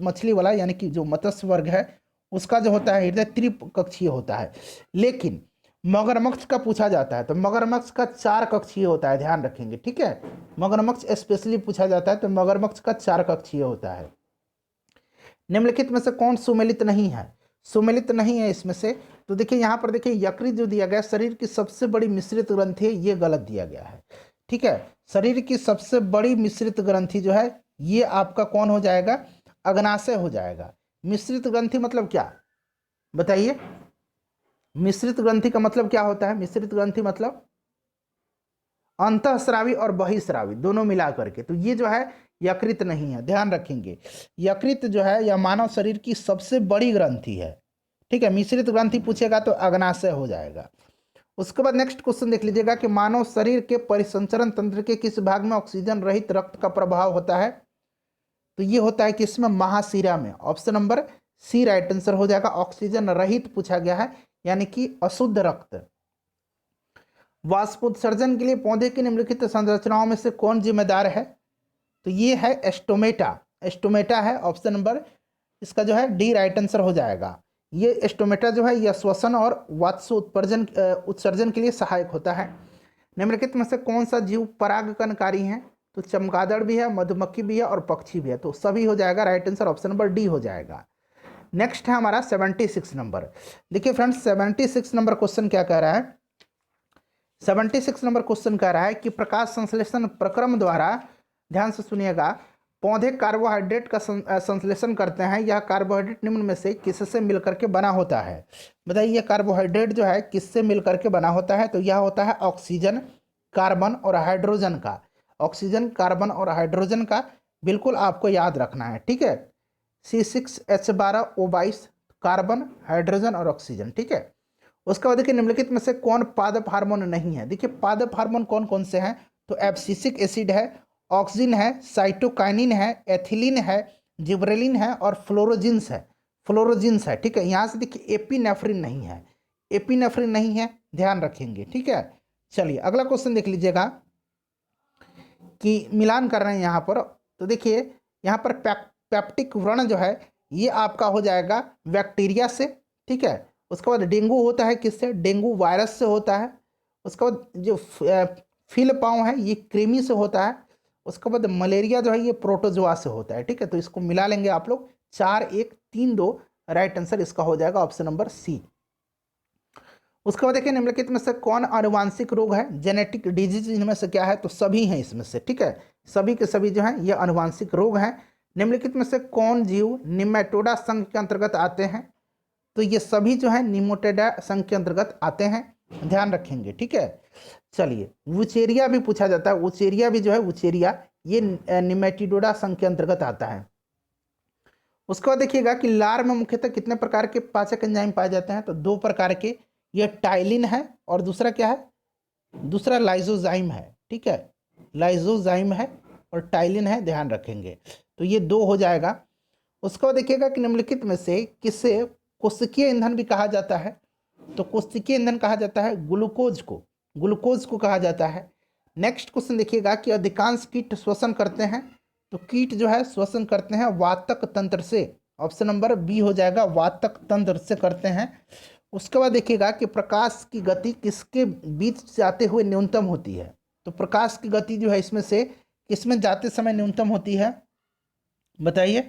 मछली वाला यानी कि जो मत्स्य वर्ग है उसका जो होता है हृदय त्रिकक्षीय होता है। लेकिन मगरमच्छ का पूछा जाता है तो मगरमच्छ का 4 कक्षीय होता है, ध्यान रखेंगे, ठीक है, मगरमच्छ स्पेशली पूछा जाता है तो मगरमच्छ का 4 कक्षीय होता है। निम्नलिखित में से कौन सुमेलित नहीं है, सुमेलित नहीं है इसमें से। तो देखिए यहाँ पर देखिए यकृत जो दिया गया, शरीर की सबसे बड़ी मिश्रित ग्रंथि है, ये गलत दिया गया है, ठीक है। शरीर की सबसे बड़ी मिश्रित ग्रंथि जो है ये आपका कौन हो जाएगा, अग्नाशय हो जाएगा। मिश्रित ग्रंथि मतलब क्या बताइए, मिश्रित ग्रंथि का मतलब क्या होता है। मिश्रित ग्रंथि मतलब अंतःस्रावी और बहिःस्रावी दोनों मिला करके, तो ये जो है यकृत नहीं है, ध्यान रखेंगे। यकृत जो है यह मानव शरीर की सबसे बड़ी ग्रंथि है, ठीक है। मिश्रित ग्रंथि पूछेगा तो अग्नाशय हो जाएगा। उसके बाद नेक्स्ट क्वेश्चन देख लीजिएगा कि मानव शरीर के परिसंचरण तंत्र के किस भाग में ऑक्सीजन रहित रक्त का प्रभाव होता है। तो ये होता है किसमें, महाशिरा में, option number C right answer हो जाएगा। ऑक्सीजन रहित पूछा गया है यानी कि अशुद्ध रक्त। वाष्पोत्सर्जन के लिए पौधे की निम्नलिखित संरचनाओं में से कौन जिम्मेदार है। तो ये है एस्टोमेटा, एस्टोमेटा है, ऑप्शन नंबर इसका जो है डी राइट आंसर हो जाएगा। ये एस्टोमेटा जो है यह श्वसन और उत्सर्जन के लिए सहायक होता है। निम्नलिखित में से कौन सा जीव परागकणकारी है। तो चमगादड़ भी है, मधुमक्खी भी है और पक्षी भी है, तो सभी हो जाएगा, right answer option number D हो जाएगा। नेक्स्ट है हमारा 76 नंबर। देखिए फ्रेंड्स 76 नंबर क्वेश्चन क्या कह रहा है, 76 नंबर क्वेश्चन कह रहा है कि प्रकाश संश्लेषण प्रक्रम द्वारा ध्यान से सुनिएगा। पौधे कार्बोहाइड्रेट का संश्लेषण करते हैं। यह कार्बोहाइड्रेट निम्न में से किससे मिलकर के बना होता है? बताइए, कार्बोहाइड्रेट जो है किससे मिलकर के बना होता है? तो यह होता है ऑक्सीजन, कार्बन और हाइड्रोजन का। ऑक्सीजन, कार्बन और हाइड्रोजन का बिल्कुल आपको याद रखना है, ठीक है। C6H12O22, कार्बन, हाइड्रोजन और ऑक्सीजन, ठीक है। उसके बाद देखिए, निम्नलिखित में से कौन पादप हार्मोन नहीं है? देखिए, पादप हार्मोन कौन कौन से हैं? तो एब्सिसिक एसिड है, ऑक्सिन है, साइटोकाइनिन है, एथिलीन है, जिब्रेलिन है और फ्लोरोजिन्स है। फ्लोरोजिन्स है, ठीक है। यहाँ से देखिए एपिनेफ्रिन नहीं है, एपिनेफ्रिन नहीं है, ध्यान रखेंगे, ठीक है। चलिए अगला क्वेश्चन देख लीजिएगा कि मिलान कर रहे हैं यहाँ पर। तो देखिए यहाँ पर पेप्टिक व्रण जो है ये आपका हो जाएगा बैक्टीरिया से, ठीक है। उसके बाद डेंगू होता है किससे? डेंगू वायरस से होता है। उसके बाद जो फील पाँव है ये कृमि से होता है। उसके बाद मलेरिया जो है ये प्रोटोजोआ से होता है, ठीक है। तो इसको मिला लेंगे आप लोग, 4-1-3-2, राइट आंसर इसका हो जाएगा ऑप्शन नंबर सी। उसके बाद देखिए, निम्नलिखित में से कौन आनुवांशिक रोग है? जेनेटिक डिजीज इनमें से क्या है? तो सभी हैं इसमें से, ठीक है। सभी के सभी जो हैं ये आनुवांशिक रोग हैं। निम्नलिखित में से कौन जीव निमेटोडा संघ के अंतर्गत आते हैं? तो ये सभी जो है निमोटेडा संघ के अंतर्गत आते हैं, ध्यान रखेंगे, ठीक है। चलिए, वुचेरिया भी पूछा जाता है। वुचेरिया भी जो है, वुचेरिया ये निमेटिडोडा संघ के अंतर्गत आता है। उसके बाद देखिएगा कि लार में मुख्यतः कितने प्रकार के पाचक एंजाइम पाए जाते हैं? तो 2 प्रकार के। ये टाइलिन है और दूसरा क्या है? दूसरा लाइजोजाइम है, ठीक है। लाइजोजाइम है और टाइलिन है, ध्यान रखेंगे। तो ये 2 हो जाएगा। उसके बाद देखिएगा कि निम्नलिखित में से किसे कोशिकीय ईंधन भी कहा जाता है? तो कोशिकीय ईंधन कहा जाता है ग्लूकोज को, ग्लूकोज को कहा जाता है। नेक्स्ट क्वेश्चन देखिएगा कि अधिकांश कीट श्वसन करते हैं। तो कीट जो है श्वसन करते हैं वातक तंत्र से, ऑप्शन नंबर बी हो जाएगा, वातक तंत्र से करते हैं। उसके बाद देखिएगा कि प्रकाश की गति किसके बीच जाते हुए न्यूनतम होती है? तो प्रकाश की गति जो है इसमें से किसमें जाते समय न्यूनतम होती है, बताइए।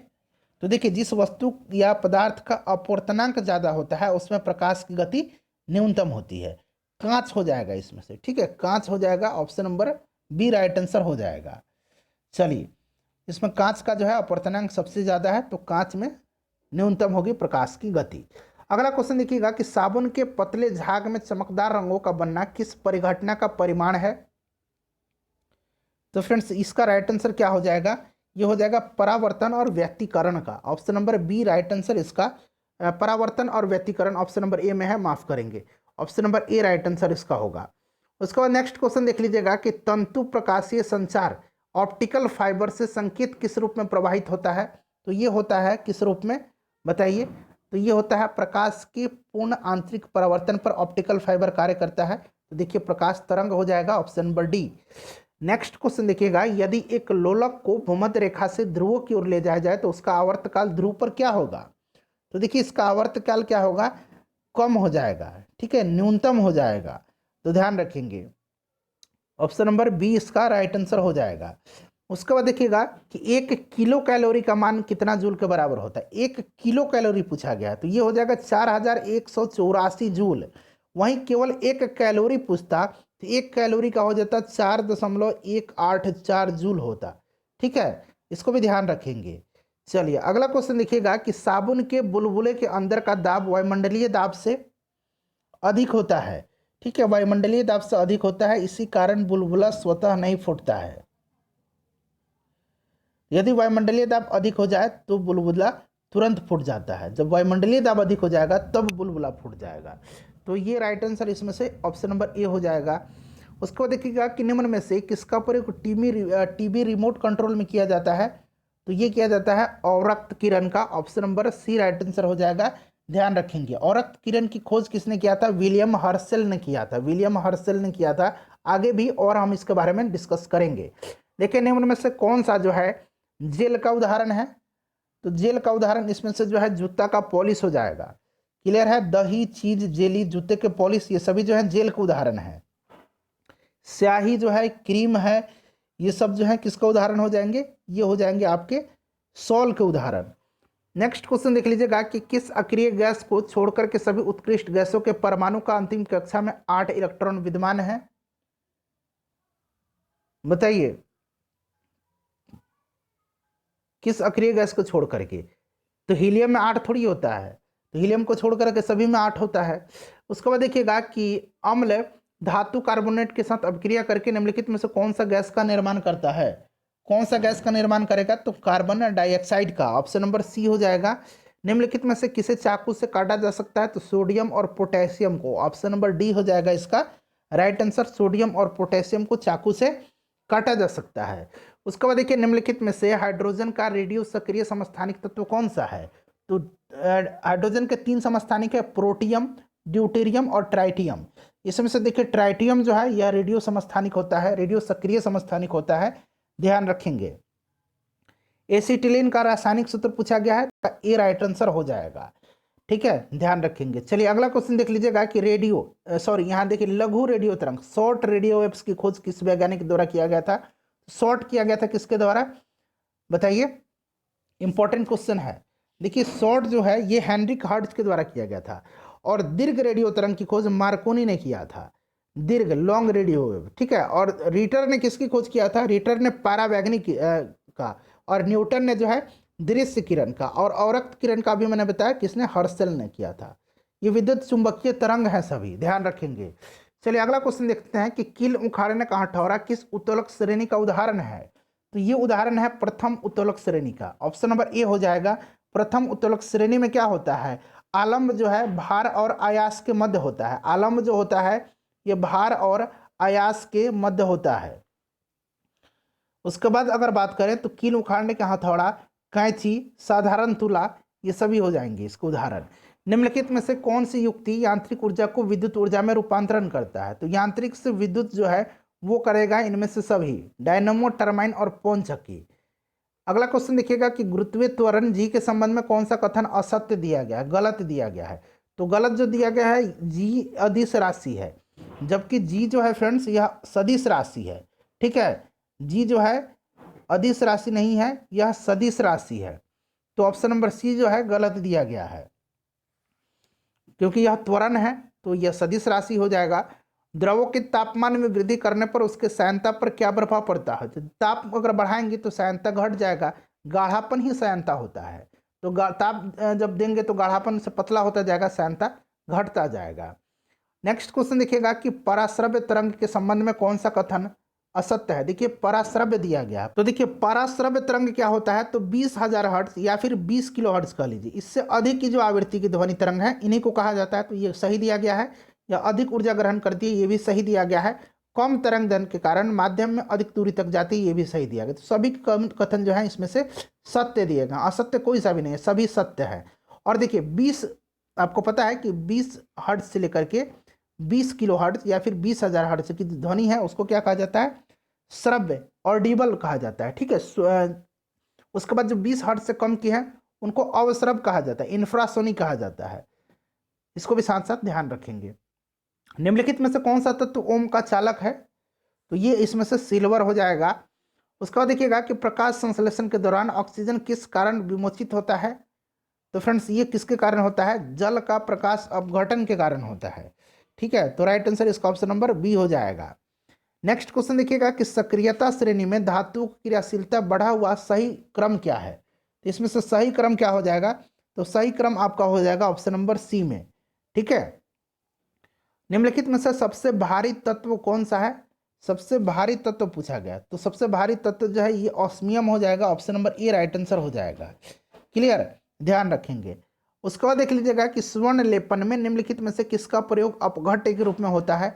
तो देखिए, जिस वस्तु या पदार्थ का अपवर्तनांक ज़्यादा होता है उसमें प्रकाश की गति न्यूनतम होती है। कांच हो जाएगा इसमें से, ठीक है। कांच हो जाएगा, option number B right answer हो जाएगा। चलिए, इसमें कांच का जो है अपवर्तनांक सबसे ज़्यादा है, तो कांच में न्यूनतम होगी प्रकाश की गति। अगला क्वेश्चन देखिएगा कि साबुन के पतले झाग में चमकदार रंगों का बनना किस परिघटना का परिमाण है? तो फ्रेंड्स इसका राइट आंसर क्या हो जाएगा? ये हो जाएगा परावर्तन और व्यतिकरण का, option number B right answer इसका। परावर्तन और व्यतिकरण ऑप्शन नंबर ए में है, माफ करेंगे, option number A right answer इसका होगा। उसके बाद नेक्स्ट क्वेश्चन देख लीजिएगा कि तंतु प्रकाशीय संचार ऑप्टिकल फाइबर से संकेत किस रूप में प्रवाहित होता है? तो ये होता है किस रूप में, बताइए। तो ये होता है प्रकाश के पूर्ण आंतरिक परावर्तन पर ऑप्टिकल फाइबर कार्य करता है। तो देखिए प्रकाश तरंग हो जाएगा, option number D. Next question देखिएगा, यदि एक लोलक को भूमध्य रेखा से ध्रुवों की ओर ले जाया जाए तो उसका आवर्तकाल ध्रुव पर क्या होगा? तो देखिए इसका आवर्तकाल क्या होगा? कम हो जाएगा, ठीक है, न्यूनतम हो जाएगा। तो ध्यान रखेंगे, ऑप्शन नंबर बी इसका राइट आंसर हो जाएगा। उसके बाद देखिएगा कि 1 किलो कैलोरी का मान कितना जूल के बराबर होता है? 1 किलो कैलोरी पूछा गया, तो ये हो जाएगा 4184 जूल। वहीं केवल 1 कैलोरी पूछता तो 1 कैलोरी का हो जाता 4.184 जूल होता, ठीक है। इसको भी ध्यान रखेंगे। चलिए अगला क्वेश्चन देखिएगा कि साबुन के बुलबुले के अंदर का दाब वायुमंडलीय दाब से अधिक होता है, ठीक है, वायुमंडलीय दाब से अधिक होता है, इसी कारण बुलबुला स्वतः नहीं फूटता है। यदि वायुमंडलीय दाब अधिक हो जाए तो बुलबुला तुरंत फूट जाता है, जब वायुमंडलीय दाब अधिक हो जाएगा तब बुलबुला फूट जाएगा। तो ये राइट आंसर इसमें से ऑप्शन नंबर ए हो जाएगा। उसको देखिएगा कि निम्न में से किसका प्रयोग टीबी रिमोट कंट्रोल में किया जाता है? तो ये किया जाता है अवरक्त किरण का, option number C right answer हो जाएगा। ध्यान रखेंगे, अवरक्त किरण की खोज किसने किया था? विलियम हर्शेल ने किया था, विलियम हर्शेल ने किया था। आगे भी और हम इसके बारे में डिस्कस करेंगे। देखिए निम्न में से कौन सा जो है जेल का उदाहरण है? तो जेल का उदाहरण इसमें से जो है जूता का पॉलिश हो जाएगा। क्लियर है, दही, चीज, जेली, जूते के पॉलिश, ये सभी जो है जेल का उदाहरण है। स्याही जो है, क्रीम है, ये सब जो है किसका उदाहरण हो जाएंगे? ये हो जाएंगे आपके सॉल के उदाहरण। नेक्स्ट क्वेश्चन देख लीजिएगा कि किस अक्रिय गैस को छोड़कर के सभी उत्कृष्ट गैसों के परमाणु का अंतिम कक्षा में 8 इलेक्ट्रॉन विद्यमान है, बताइए। किस अक्रिय गैस को छोड़ करके? तो हीलियम में 8 थोड़ी होता है, तो हीलियम को छोड़ करके सभी में 8 होता है। उसके बाद देखिएगा कि अम्ल धातु कार्बोनेट के साथ अभिक्रिया करके निम्नलिखित में से कौन सा गैस का निर्माण करता है? कौन सा गैस का निर्माण करेगा? तो कार्बन डाइऑक्साइड का। ऑप्शन नंबर सी हो जाएगा। निम्नलिखित में से किसे चाकू से काटा जा सकता है? तो सोडियम और पोटेशियम को। ऑप्शन नंबर डी हो जाएगा इसका राइट आंसर। सोडियम और पोटेशियम को चाकू से काटा जा सकता है। उसके बाद देखिए निम्नलिखित में से हाइड्रोजन का रेडियो सक्रिय समस्थानिक तत्व कौन सा है? तो हाइड्रोजन के 3 समस्थानिक है, प्रोटियम, ड्यूटेरियम और ट्राइटियम। इसमें से देखिए ट्राइटियम जो है यह रेडियो समस्थानिक होता है, रेडियो सक्रिय समस्थानिक होता है, ध्यान रखेंगे। एसिटिलीन का रासायनिक सूत्र पूछा गया है, तो ए राइट आंसर हो जाएगा। ठीक है, ध्यान रखेंगे। चलिए अगला क्वेश्चन देख लीजिएगा कि यहाँ देखिए लघु रेडियो तरंग, शॉर्ट रेडियो वेव्स की खोज किस वैज्ञानिक के द्वारा किया गया था? शॉर्ट किया गया था किसके द्वारा बताइए? इंपॉर्टेंट क्वेश्चन है। देखिए शॉर्ट जो है ये हेनरिक हर्ट्ज के द्वारा किया गया था, और दीर्घ रेडियो तरंग की खोज मार्कोनी ने किया था, दीर्घ लॉन्ग रेडियो वेव। ठीक है, और रीटर ने किसकी खोज किया था? रीटर ने परावैंगनिक का, और न्यूटन ने जो है दृश्य किरण का, और अवरक्त किरण का भी मैंने बताया किसने? हर्शल ने किया था। ये विद्युत चुंबकीय तरंग है सभी, ध्यान रखेंगे। चलिए अगला क्वेश्चन देखते हैं कि कील उखाड़ने का हथौड़ा किस उत्तोलक श्रेणी का उदाहरण है? तो ये उदाहरण है प्रथम उत्तोलक श्रेणी का। ऑप्शन नंबर ए हो जाएगा। प्रथम उत्तोलक श्रेणी में क्या होता है? आलम्ब जो है भार और आयास के मध्य होता है। आलम्ब जो होता है ये भार और आयास के मध्य होता है। उसके बाद अगर बात करें तो कील उखाड़ने का हथौड़ा, कैंची, साधारण तुला, ये सभी हो जाएंगे इसके उदाहरण। निम्नलिखित में से कौन सी युक्ति यांत्रिक ऊर्जा को विद्युत ऊर्जा में रूपांतरण करता है? तो यांत्रिक से विद्युत जो है वो करेगा इनमें से सभी, डायनमो, टरबाइन और पवन चक्की। अगला क्वेश्चन देखिएगा कि गुरुत्वीय त्वरण जी के संबंध में कौन सा कथन असत्य दिया गया है, गलत दिया गया है? तो गलत जो दिया गया है जी अदिश राशि है, जबकि जी जो है फ्रेंड्स यह सदिश राशि है। ठीक है, जी जो है अदिश राशि नहीं है, यह सदिश राशि है। तो ऑप्शन नंबर सी जो है गलत दिया गया है, क्योंकि यह त्वरण है तो यह सदिश राशि हो जाएगा। द्रवों के तापमान में वृद्धि करने पर उसके श्यानता पर क्या प्रभाव पड़ता है? तो ताप अगर बढ़ाएंगे तो श्यानता घट जाएगा, गाढ़ापन ही श्यानता होता है। तो ताप जब देंगे तो गाढ़ापन से पतला होता जाएगा, श्यानता घटता जाएगा। नेक्स्ट क्वेश्चन देखिएगा कि पराश्रव्य तरंग के संबंध में कौन सा कथन असत्य है? देखिए पराश्रव्य दिया गया, तो देखिए पराश्रव्य तरंग क्या होता है? तो 20,000 हर्ट्ज या फिर 20 किलो हर्ट्ज कह लीजिए, इससे अधिक की जो आवृत्ति की ध्वनि तरंग है इन्हीं को कहा जाता है। तो ये सही दिया गया है। या अधिक ऊर्जा ग्रहण करती है, ये भी सही दिया गया है। कम तरंग दैर्ध्य के कारण माध्यम में अधिक दूरी तक जाती है, ये भी सही दिया गया। तो सभी कथन जो है इसमें से सत्य दिए गए, असत्य कोई सा भी नहीं है, सभी सत्य है। और देखिए 20, आपको पता है कि 20 हर्ट्ज से लेकर के 20 किलो हर्ट्ज या फिर 20,000 हर्ट्ज की ध्वनि है उसको क्या कहा जाता है? श्रव्य, ऑडिबल कहा जाता है। ठीक है, उसके बाद जो 20 हर्ट्ज से कम की है उनको अवश्रव कहा जाता है, इंफ्रासोनिक कहा जाता है। इसको भी साथ साथ ध्यान रखेंगे। निम्नलिखित में से कौन सा तत्व ओम का चालक है? तो ये इसमें से सिल्वर हो जाएगा। उसके बाद देखिएगा कि प्रकाश संश्लेषण के दौरान ऑक्सीजन किस कारण विमोचित होता है? तो फ्रेंड्स ये किसके कारण होता है? जल का प्रकाश अपघटन के कारण होता है। ठीक है, तो राइट आंसर इसका ऑप्शन नंबर बी हो जाएगा। नेक्स्ट क्वेश्चन देखिएगा कि सक्रियता श्रेणी में धातु की क्रियाशीलता बढ़ा हुआ सही क्रम क्या है? तो इसमें से सही क्रम क्या हो जाएगा? तो सही क्रम आपका हो जाएगा ऑप्शन नंबर सी में। ठीक है, निम्नलिखित में से सबसे भारी तत्व कौन सा है? सबसे भारी तत्व पूछा गया, तो सबसे भारी तत्व जो है ये ऑस्मियम हो जाएगा। Option number A right answer हो जाएगा। क्लियर, ध्यान रखेंगे। उसके बाद देख लीजिएगा कि स्वर्ण लेपन में निम्नलिखित में से किसका प्रयोग अपघट्य के रूप में होता है?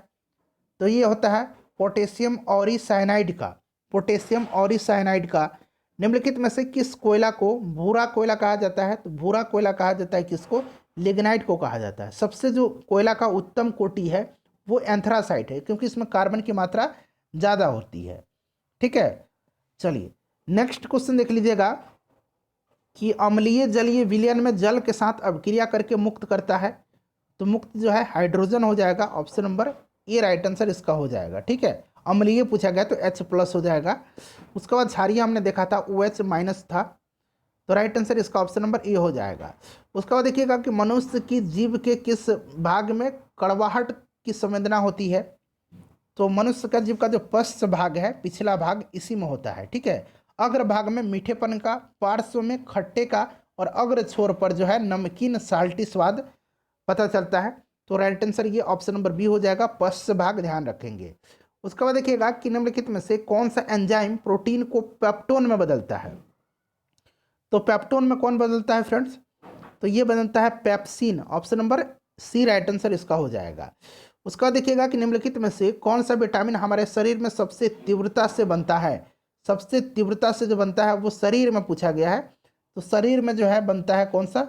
तो ये होता है पोटेशियम ऑरीसाइनाइड का। पोटेशियम ऑरीसाइनाइड का निम्नलिखित में से किस कोयला को भूरा कोयला कहा जाता है? तो भूरा कोयला कहा जाता है किसको? लिग्नाइट को कहा जाता है। सबसे जो कोयला का उत्तम कोटि है वो एंथ्रासाइट है, क्योंकि इसमें कार्बन की मात्रा ज़्यादा होती है। ठीक है, चलिए नेक्स्ट क्वेश्चन देख लीजिएगा कि अम्लीय जलीय विलयन में जल के साथ अभिक्रिया करके मुक्त करता है। तो मुक्त जो है हाइड्रोजन हो जाएगा। Option number A right answer इसका हो जाएगा। ठीक है, अम्लीय पूछा गया तो H+ हो जाएगा। उसके बाद क्षारीय हमने देखा था OH- था, तो राइट आंसर इसका ऑप्शन नंबर ए हो जाएगा। उसके बाद देखिएगा कि मनुष्य की जीभ के किस भाग में कड़वाहट की संवेदना होती है? तो मनुष्य का जीभ का जो पश्च भाग है, पिछला भाग, इसी में होता है। ठीक है, अग्रभाग में मीठेपन का, पार्श्व में खट्टे का और अग्र छोर पर जो है नमकीन साल्टी स्वाद पता चलता है। तो राइट आंसर ये ऑप्शन नंबर बी हो जाएगा, पश्च भाग, ध्यान रखेंगे। उसके बाद देखिएगा कि निम्नलिखित में से कौन सा एंजाइम प्रोटीन को पेप्टोन में बदलता है। तो पेप्टोन में कौन बदलता है फ्रेंड्स, तो ये बदलता है pepsin, option number C right answer इसका हो जाएगा। उसके बाद देखिएगा कि निम्नलिखित में से कौन सा विटामिन हमारे शरीर में सबसे तीव्रता से बनता है। सबसे तीव्रता से जो बनता है वो शरीर में पूछा गया है, तो शरीर में जो है बनता है कौन सा,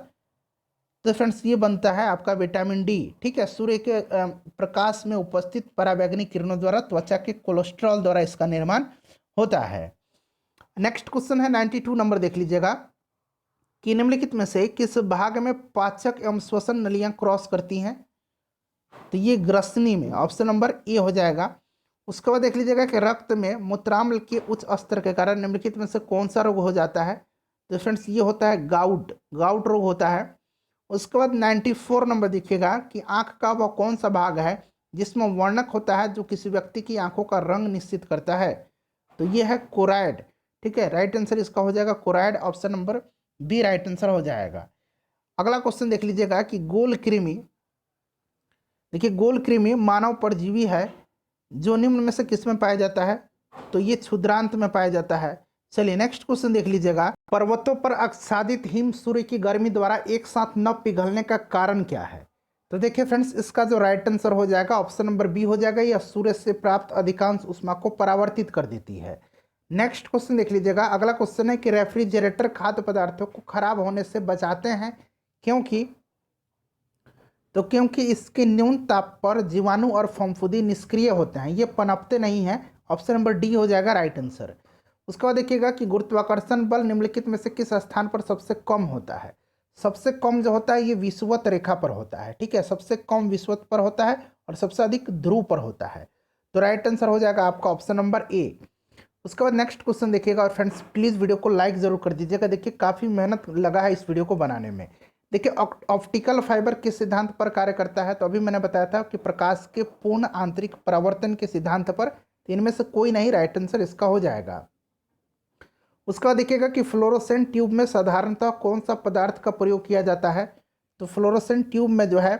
तो फ्रेंड्स ये बनता है आपका विटामिन डी। ठीक है, सूर्य के प्रकाश में उपस्थित पराबैंगनी किरणों द्वारा त्वचा के कोलेस्ट्रॉल द्वारा इसका निर्माण होता है। नेक्स्ट क्वेश्चन है 92 नंबर, देख लीजिएगा कि निम्नलिखित में से किस भाग में पाचक एवं श्वसन नलियां क्रॉस करती हैं। तो ये ग्रसनी में, ऑप्शन नंबर ए हो जाएगा। उसके बाद देख लीजिएगा कि रक्त में मूत्राम्ल के उच्च स्तर के कारण निम्नलिखित में से कौन सा रोग हो जाता है। तो फ्रेंड्स ये होता है गाउट, गाउट रोग होता है। उसके बाद 94 नंबर देखिएगा कि आंख का वह कौन सा भाग है जिसमें वर्णक होता है जो किसी व्यक्ति की आंखों का रंग निश्चित करता है। तो ये है कोराइड। ठीक है, राइट आंसर इसका हो जाएगा choroid, option number B right answer हो जाएगा। अगला क्वेश्चन देख लीजिएगा कि गोल कृमि, देखिए गोल कृमि मानव परजीवी है जो निम्न में से किस में पाया जाता है। तो ये क्षुद्रांत में पाया जाता है। चलिए नेक्स्ट क्वेश्चन देख लीजिएगा, पर्वतों पर आच्छादित हिम सूर्य की गर्मी द्वारा एक साथ न पिघलने का कारण क्या है। तो देखिए फ्रेंड्स इसका जो राइट आंसर हो जाएगा ऑप्शन नंबर बी हो जाएगा, यह सूर्य से प्राप्त अधिकांश ऊष्मा को परावर्तित कर देती है। नेक्स्ट क्वेश्चन देख लीजिएगा, अगला क्वेश्चन है कि रेफ्रिजरेटर खाद्य पदार्थों को खराब होने से बचाते हैं क्योंकि, तो क्योंकि इसके न्यून ताप पर जीवाणु और फफूंदी निष्क्रिय होते हैं, ये पनपते नहीं हैं, ऑप्शन नंबर डी हो जाएगा राइट आंसर। उसके बाद देखिएगा कि गुरुत्वाकर्षण बल निम्नलिखित में से किस स्थान पर सबसे कम होता है। सबसे कम जो होता है ये विषुवत रेखा पर होता है। ठीक है, सबसे कम विषुवत पर होता है और सबसे अधिक ध्रुव पर होता है। तो राइट आंसर हो जाएगा आपका ऑप्शन नंबर ए। उसके बाद नेक्स्ट क्वेश्चन देखिएगा, और फ्रेंड्स प्लीज़ वीडियो को लाइक ज़रूर कर दीजिएगा। देखिए काफ़ी मेहनत लगा है इस वीडियो को बनाने में। देखिए ऑप्टिकल फाइबर किस सिद्धांत पर कार्य करता है। तो अभी मैंने बताया था कि प्रकाश के पूर्ण आंतरिक परावर्तन के सिद्धांत पर। इनमें से कोई नहीं, राइट आंसर इसका हो जाएगा। उसके बाद देखिएगा कि फ्लोरोसेंट ट्यूब में साधारणतः कौन सा पदार्थ का प्रयोग किया जाता है। तो फ्लोरोसेंट ट्यूब में जो है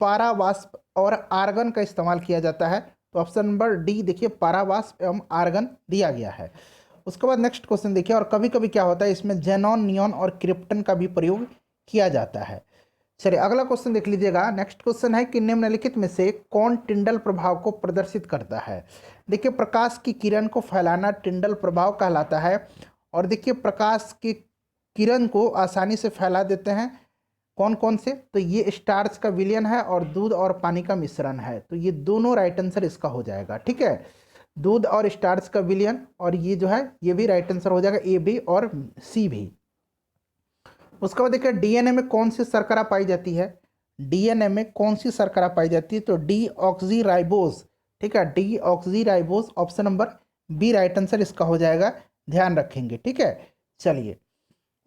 पारावास्प और आर्गन का इस्तेमाल किया जाता है। तो ऑप्शन नंबर डी देखिए पारावास्प एवं आर्गन दिया गया है। उसके बाद नेक्स्ट क्वेश्चन देखिए, और कभी कभी क्या होता है इसमें जेनॉन, नियॉन और क्रिप्टन का भी प्रयोग किया जाता है। चलिए अगला क्वेश्चन देख लीजिएगा। नेक्स्ट क्वेश्चन है कि निम्नलिखित में से कौन टिंडल प्रभाव को प्रदर्शित करता है। देखिए प्रकाश की किरण को फैलाना टिंडल प्रभाव कहलाता है। और देखिए प्रकाश की किरण को आसानी से फैला देते हैं कौन कौन से, तो ये स्टार्च का विलयन है और दूध और पानी का मिश्रण है। तो ये दोनों राइट आंसर इसका हो जाएगा। ठीक है, दूध और स्टार्च का विलयन, और ये जो है ये भी राइट आंसर हो जाएगा, ए भी और सी भी। उसके बाद देखिए डीएनए में कौन सी शर्करा पाई जाती है। डीएनए में कौन सी शर्करा पाई जाती है, तो डीऑक्सीराइबोस। ठीक है, deoxyribose, option number B right answer इसका हो जाएगा, ध्यान रखेंगे। ठीक है, चलिए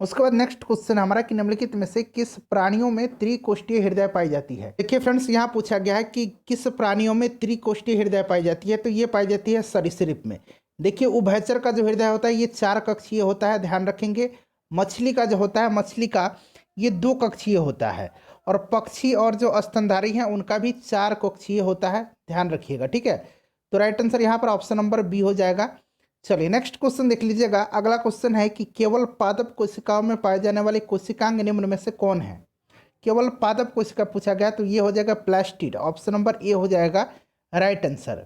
उसके बाद नेक्स्ट क्वेश्चन हमारा कि निम्नलिखित में से किस प्राणियों में त्रिकोष्ठीय हृदय पाई जाती है। देखिए फ्रेंड्स यहाँ पूछा गया है कि किस प्राणियों में त्रिकोष्ठीय हृदय पाई जाती है। तो ये पाई जाती है सरीसृप में। देखिए उभयचर का जो हृदय होता है ये 4 कक्षीय होता है, ध्यान रखेंगे। मछली का जो होता है, मछली का ये 2 कक्षीय होता है। और पक्षी और जो स्तनधारी हैं उनका भी 4 कक्षीय होता है, ध्यान रखिएगा। ठीक है, तो राइट आंसर यहाँ पर ऑप्शन नंबर बी हो जाएगा। चलिए नेक्स्ट क्वेश्चन देख लीजिएगा। अगला क्वेश्चन है कि केवल पादप कोशिकाओं में पाए जाने वाले कोशिकांग निम्न में से कौन है। केवल पादप कोशिका पूछा गया, तो ये हो जाएगा प्लास्टिड, ऑप्शन नंबर ए हो जाएगा राइट आंसर।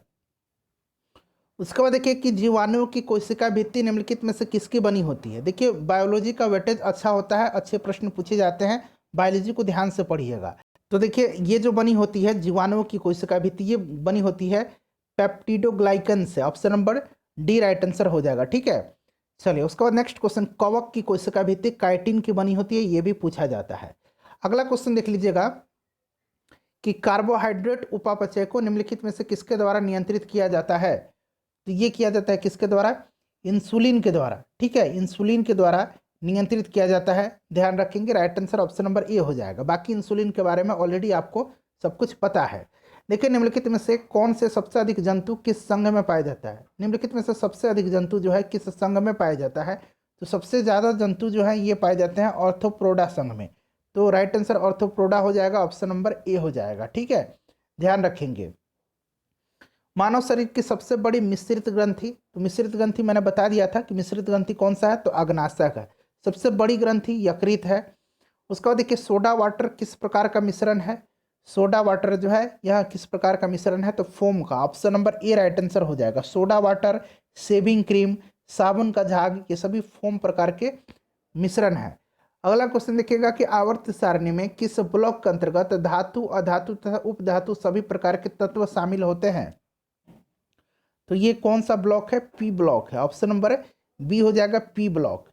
उसके बाद देखिए कि जीवाणुओं की कोशिका भित्ति निम्नलिखित में से किसकी बनी होती है। देखिए बायोलॉजी का वेटेज अच्छा होता है, अच्छे प्रश्न पूछे जाते हैं, बायोलॉजी को ध्यान से पढ़िएगा। तो देखिए ये जो बनी होती है जीवाणुओं की कोशिका भित्ति, ये बनी होती है पेप्टिडोग्लाइकन से, option number D right answer हो जाएगा। ठीक है, चलिए उसके बाद नेक्स्ट क्वेश्चन, कवक की कोशिका भित्ति काइटिन की बनी होती है, ये भी पूछा जाता है। अगला क्वेश्चन देख लीजिएगा कि कार्बोहाइड्रेट उपापचय को निम्नलिखित में से किसके द्वारा नियंत्रित किया जाता है। तो ये किया जाता है किसके द्वारा, इंसुलिन के द्वारा। ठीक है, इंसुलिन के द्वारा नियंत्रित किया जाता है, ध्यान रखेंगे। Right answer option number A हो जाएगा। बाकी इंसुलिन के बारे में ऑलरेडी आपको सब कुछ पता है। देखिए निम्नलिखित में से कौन से सबसे अधिक जंतु किस संघ में पाया जाता है। निम्नलिखित में से सबसे अधिक जंतु जो है किस संघ में पाया जाता है। तो सबसे ज़्यादा जंतु जो है ये पाए जाते हैं ऑर्थोप्रोडा संघ में। तो राइट आंसर ऑर्थोप्रोडा हो जाएगा, ऑप्शन नंबर ए हो जाएगा। ठीक है, ध्यान रखेंगे। मानव शरीर की सबसे बड़ी मिश्रित ग्रंथि, तो मिश्रित ग्रंथि मैंने बता दिया था कि मिश्रित ग्रंथि कौन सा है, तो अग्नाशय है। सबसे बड़ी ग्रंथि यकृत है। उसके बाद देखिए सोडा वाटर किस प्रकार का मिश्रण है। सोडा वाटर जो है यह किस प्रकार का मिश्रण है, तो फोम का। Option number A right answer हो जाएगा। सोडा वाटर, शेविंग क्रीम, साबुन का झाग, ये सभी फोम प्रकार के मिश्रण है। अगला क्वेश्चन देखिएगा कि आवर्त सारणी में किस ब्लॉक के अंतर्गत धातु, अधातु तथा उपधातु सभी प्रकार के तत्व शामिल होते हैं। तो ये कौन सा ब्लॉक है, पी ब्लॉक है। ऑप्शन नंबर बी हो जाएगा, पी ब्लॉक।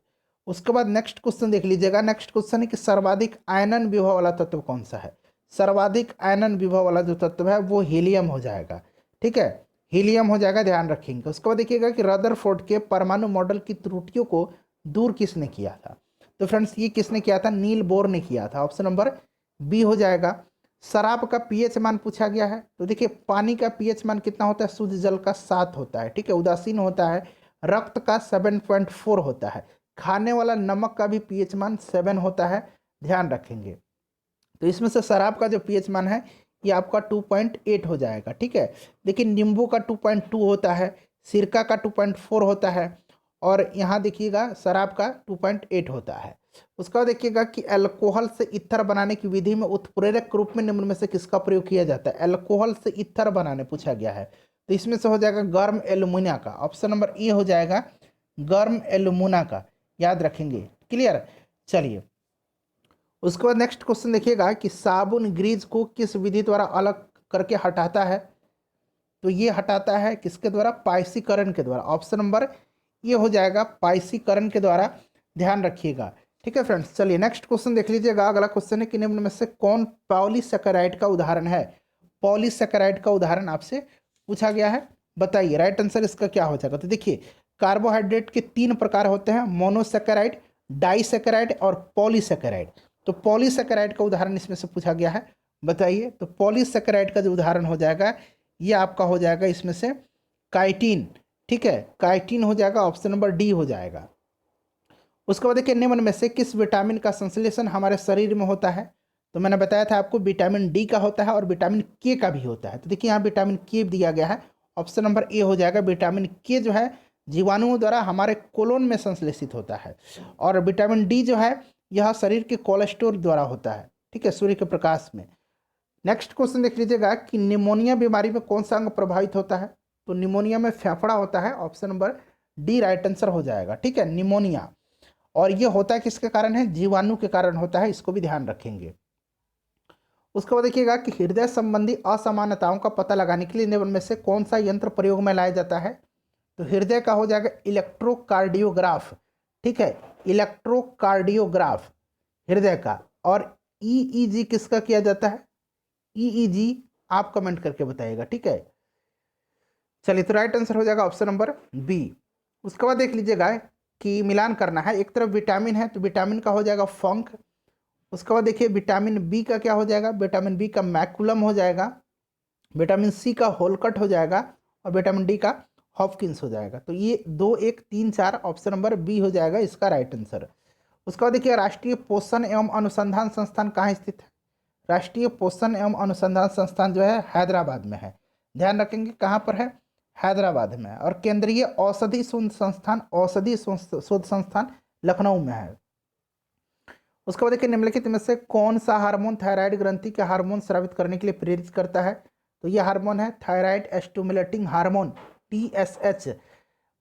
उसके बाद नेक्स्ट क्वेश्चन देख लीजिएगा। नेक्स्ट क्वेश्चन है कि सर्वाधिक आयनन विभव वाला तत्व कौन सा है। सर्वाधिक आयनन विभव वाला जो तत्व है वो हीलियम हो जाएगा। ठीक है, हीलियम हो जाएगा, ध्यान रखेंगे। उसके बाद देखिएगा कि रदरफोर्ड के परमाणु मॉडल की त्रुटियों को दूर किसने किया था। तो फ्रेंड्स ये किसने किया था, नील बोर ने किया था। ऑप्शन नंबर बी हो जाएगा। शराब का पीएच मान पूछा गया है। तो देखिए पानी का पीएच मान कितना होता है, शुद्ध जल का 7 होता है। ठीक है, उदासीन होता है। रक्त का 7.4 होता है। खाने वाला नमक का भी पीएच मान 7 होता है, ध्यान रखेंगे। तो इसमें से शराब का जो पीएच मान है ये आपका 2.8 हो जाएगा। ठीक है, लेकिन नींबू का 2.2 होता है, सिरका का 2.4 होता है, और यहाँ देखिएगा शराब का 2.8 होता है। उसका बाद देखिएगा कि अल्कोहल से इथर बनाने की विधि में उत्प्रेरक रूप में निम्न में से किसका प्रयोग किया जाता है। अल्कोहल से इथर बनाने पूछा गया है, तो इसमें से हो जाएगा गर्म एल्युमिनिया का। ऑप्शन नंबर ए हो जाएगा, गर्म एल्युमिना का, याद रखेंगे। क्लियर, चलिए। उसके बाद नेक्स्ट क्वेश्चन देखिएगा कि साबुन ग्रीज को किस विधि द्वारा अलग करके हटाता है। तो ये हटाता है किसके द्वारा, पाइसीकरण के द्वारा। ऑप्शन नंबर ये हो जाएगा, पाइसीकरण के द्वारा, ध्यान रखिएगा। ठीक है फ्रेंड्स, चलिए नेक्स्ट क्वेश्चन देख लीजिएगा। अगला क्वेश्चन है कि निम्न में से कौन पॉलीसैकेराइड का उदाहरण है। पॉलीसैकेराइड का उदाहरण आपसे पूछा गया है, बताइए। राइट आंसर इसका क्या हो जाएगा। तो देखिए कार्बोहाइड्रेट के 3 प्रकार होते हैं, मोनोसैकेराइड, डाइसैकेराइड और पॉलीसैकेराइड। तो पॉलीसैकेराइड का उदाहरण इसमें से पूछा गया है, बताइए। तो पॉलीसैकेराइड का जो उदाहरण हो जाएगा ये आपका हो जाएगा इसमें से काइटिन। ठीक है, काइटिन हो जाएगा, ऑप्शन नंबर डी हो जाएगा। उसके बाद देखिए निम्न में से किस विटामिन का संश्लेषण हमारे शरीर में होता है। तो मैंने बताया था आपको विटामिन डी का होता है और विटामिन के का भी होता है। तो देखिए यहाँ विटामिन के दिया गया है, ऑप्शन नंबर ए हो जाएगा। विटामिन के जो है जीवाणुओं द्वारा हमारे कोलोन में संश्लेषित होता है, और विटामिन डी जो है यह शरीर के कोलेस्ट्रॉल द्वारा होता है। ठीक है, सूर्य के प्रकाश में। नेक्स्ट क्वेश्चन देख लीजिएगा कि निमोनिया बीमारी में कौन सा अंग प्रभावित होता है। तो निमोनिया में फेफड़ा होता है, option number D right answer हो जाएगा। ठीक है, निमोनिया, और ये होता है किसके कारण है, जीवाणु के कारण होता है, इसको भी ध्यान रखेंगे। उसके बाद देखिएगा कि हृदय संबंधी असामान्यताओं का पता लगाने के लिए निम्न में से कौन सा यंत्र प्रयोग में लाया जाता है। तो हृदय का हो जाएगा इलेक्ट्रोकार्डियोग्राफ। ठीक है, इलेक्ट्रोकार्डियोग्राफ हृदय का। और ईईजी किसका किया जाता है, ईईजी आप कमेंट करके बताइएगा। ठीक है, चलिए तो राइट आंसर हो जाएगा ऑप्शन नंबर बी। उसके बाद देख लीजिएगा कि मिलान करना है। एक तरफ विटामिन है तो विटामिन का हो जाएगा फंक। उसके बाद देखिए विटामिन बी का क्या हो जाएगा, विटामिन बी का मैकुलम हो जाएगा। विटामिन सी का होलकट हो जाएगा, और विटामिन डी का हॉपकिंस हो जाएगा। तो ये 2, 1, 3, 4 ऑप्शन नंबर बी हो जाएगा इसका राइट आंसर। उसके बाद देखिए राष्ट्रीय पोषण एवं अनुसंधान संस्थान कहाँ स्थित है। राष्ट्रीय पोषण एवं अनुसंधान संस्थान जो है हैदराबाद में है, ध्यान रखेंगे। कहाँ पर है, हैदराबाद में है। और केंद्रीय औषधि शोध संस्थान, औषधि शोध संस्थान लखनऊ में है। उसके बाद देखिए निम्नलिखित में से कौन सा हार्मोन थायराइड ग्रंथि के हार्मोन स्रावित करने के लिए प्रेरित करता है। तो यह हार्मोन है थायराइड स्टिमुलेटिंग हार्मोन, TSH।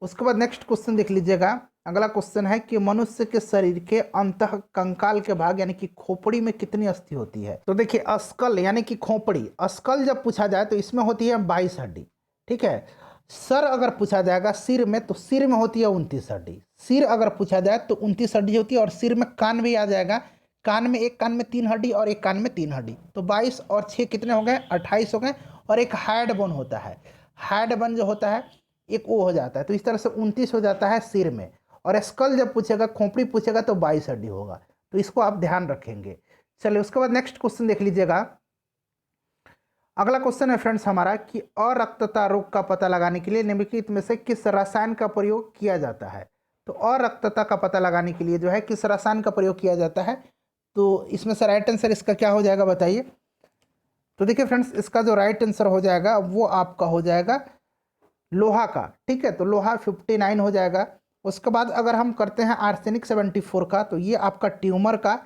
उसके बाद नेक्स्ट क्वेश्चन देख लीजिएगा। अगला क्वेश्चन है कि मनुष्य के शरीर के अंतः कंकाल के भाग यानी कि खोपड़ी में कितनी अस्थि होती है। तो देखिए अस्कल यानी कि खोपड़ी, अस्कल जब पूछा जाए तो इसमें होती है 22 हड्डी। ठीक है, सर अगर पूछा जाएगा सिर में तो सिर में होती है 29 हड्डी। सिर अगर पूछा जाए तो 29 हड्डी होती है, और सिर में कान भी आ जाएगा। कान में, एक कान में 3 हड्डी और एक कान में 3 हड्डी। तो 22 और 6 कितने हो गए, 28 हो गए। और एक हाइड बोन होता है, हाइड बोन जो होता है एक वो हो जाता है। तो इस तरह से 29 हो जाता है सिर में। और स्कल जब पूछेगा, खोपड़ी पूछेगा तो 22 हड्डी होगा। तो इसको आप ध्यान रखेंगे। चलिए उसके बाद नेक्स्ट क्वेश्चन देख लीजिएगा। अगला क्वेश्चन है फ्रेंड्स हमारा कि अरक्तता रोग का पता लगाने के लिए निम्नलिखित में से किस रसायन का प्रयोग किया जाता है। तो अरक्तता का पता लगाने के लिए जो है किस रसायन का प्रयोग किया जाता है। तो इसमें से राइट आंसर इसका क्या हो जाएगा बताइए। तो देखिए फ्रेंड्स, इसका जो राइट आंसर हो जाएगा वो आपका हो जाएगा लोहा का। ठीक है, तो लोहा 59 हो जाएगा। उसके बाद अगर हम करते हैं आर्सेनिक 74 का, तो ये आपका ट्यूमर का,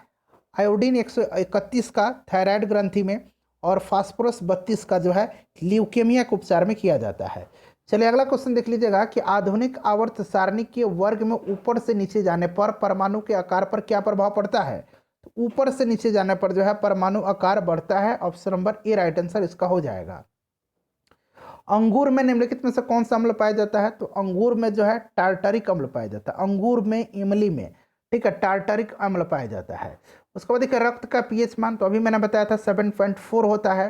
आयोडीन 131 का थायराइड ग्रंथि में, और फास्फोरस 32 का जो है ल्यूकेमिया के उपचार में किया जाता है। चलिए अगला क्वेश्चन देख लीजिएगा कि आधुनिक आवर्त सारणी के वर्ग में ऊपर से नीचे जाने पर परमाणु के आकार पर क्या प्रभाव पड़ता है। तो ऊपर से नीचे जाने पर जो है परमाणु आकार बढ़ता है। Option number A right answer इसका हो जाएगा। अंगूर में निम्नलिखित में से कौन सा अम्ल पाया जाता है। तो अंगूर में जो है टार्टरिक अम्ल पाया जाता है। अंगूर में, इमली में, ठीक है, टार्टरिक अम्ल पाया जाता है। उसके बाद देखिए रक्त का पीएच मान, तो अभी मैंने बताया था 7.4 होता है।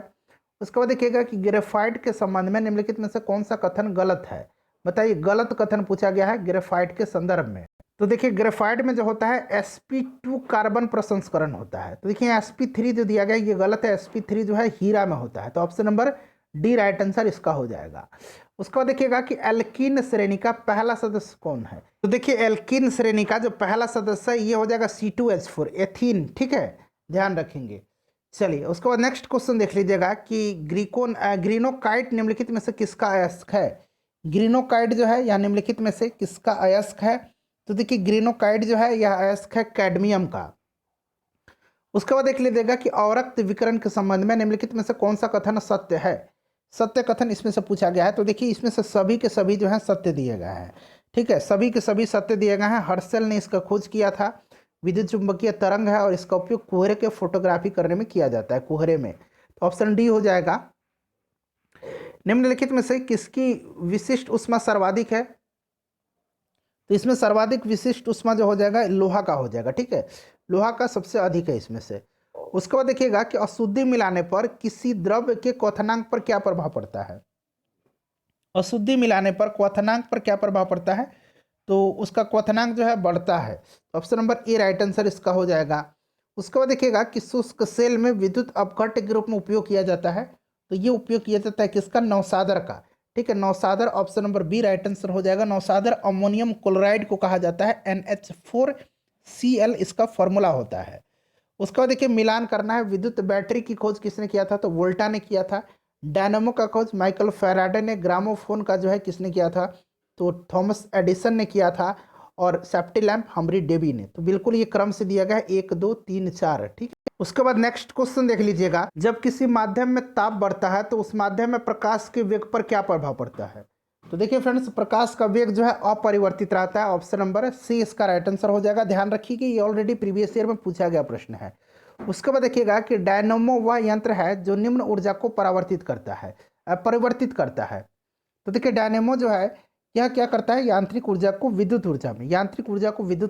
उसके बाद देखिएगा कि ग्रेफाइट के संबंध में निम्नलिखित में से कौन सा कथन गलत है। बताइए, गलत कथन पूछा गया है ग्रेफाइट के संदर्भ में। तो देखिए ग्रेफाइट में जो होता है sp2 कार्बन प्रसंस्करण होता है। तो देखिए sp3 जो दिया गया है ये गलत है। sp3 जो है हीरा में होता है। तो option number D right answer इसका हो जाएगा। उसके बाद देखिएगा कि एल्कीन श्रेणी का पहला सदस्य कौन है। तो देखिए एल्कीन श्रेणी का जो पहला सदस्य है ये हो जाएगा C2H4 एथीन। ठीक है, ध्यान रखेंगे। चलिए उसके बाद नेक्स्ट क्वेश्चन देख लीजिएगा कि ग्रीनोकाइट निम्नलिखित में से किसका अयस्क है। ग्रीनोकाइट जो है या निम्नलिखित में से किसका अयस्क है। तो देखिए ग्रीनोकाइट जो है यह अयस्क है कैडमियम का। उसके बाद देख लीजिएगा कि अवरक्त विकिरण के संबंध में निम्नलिखित में से कौन सा कथन सत्य है। सत्य कथन इसमें से पूछा गया है। तो देखिए इसमें से सभी के सभी जो है सत्य दिए गए हैं। ठीक है, सभी के सभी सत्य दिए गए हैं। हर्शल ने इसका खोज किया था। विद्युत चुंबकीय तरंग है और इसका उपयोग कुहरे के फोटोग्राफी करने में किया जाता है, कुहरे में। तो ऑप्शन डी हो जाएगा। निम्नलिखित में से किसकी विशिष्ट ऊष्मा सर्वाधिक है। तो इसमें सर्वाधिक विशिष्ट ऊष्मा जो हो जाएगा लोहा का हो जाएगा। ठीक है, लोहा का सबसे अधिक है इसमें से। उसके बाद देखिएगा कि अशुद्धि मिलाने पर किसी द्रव्य के क्वथनांक पर क्या प्रभाव पड़ता है। अशुद्धि मिलाने पर क्वथनांक पर क्या प्रभाव पड़ता है। तो उसका क्वथनांक जो है बढ़ता है। Option number A right answer इसका हो जाएगा। उसके बाद देखिएगा कि शुष्क सेल में विद्युत अपघट्य के रूप में उपयोग किया जाता है। तो ये उपयोग किया जाता है किसका, नौसादर का। ठीक है, नौसादर option number B right answer हो जाएगा। नौसादर अमोनियम क्लोराइड को कहा जाता है, NH4Cl इसका फॉर्मूला होता है। उसके बाद देखिए मिलान करना है। विद्युत बैटरी की खोज किसने किया था। तो वोल्टा ने किया था। डायनामो का खोज माइकल फैराडे ने। ग्रामोफोन का जो है किसने किया था। तो थॉमस एडिसन ने किया था। और सेफ्टी लैम्प हमरी डेवी ने। तो बिल्कुल ये क्रम से दिया गया है 1 2 3 4। ठीक है, उसके बाद नेक्स्ट क्वेश्चन देख लीजिएगा। जब किसी माध्यम में ताप बढ़ता है तो उस माध्यम में प्रकाश के वेग पर क्या प्रभाव पड़ता है। तो देखिए फ्रेंड्स, प्रकाश का वेग जो है अपरिवर्तित रहता है। ऑप्शन नंबर सी इसका राइट आंसर हो जाएगा। ध्यान रखिए कि ये ऑलरेडी प्रीवियस ईयर में पूछा गया प्रश्न है। उसके बाद देखिएगा कि डायनामो वह यंत्र है जो निम्न ऊर्जा को परिवर्तित करता है। तो देखिए डायनेमो जो है यह क्या करता है, यांत्रिक ऊर्जा को विद्युत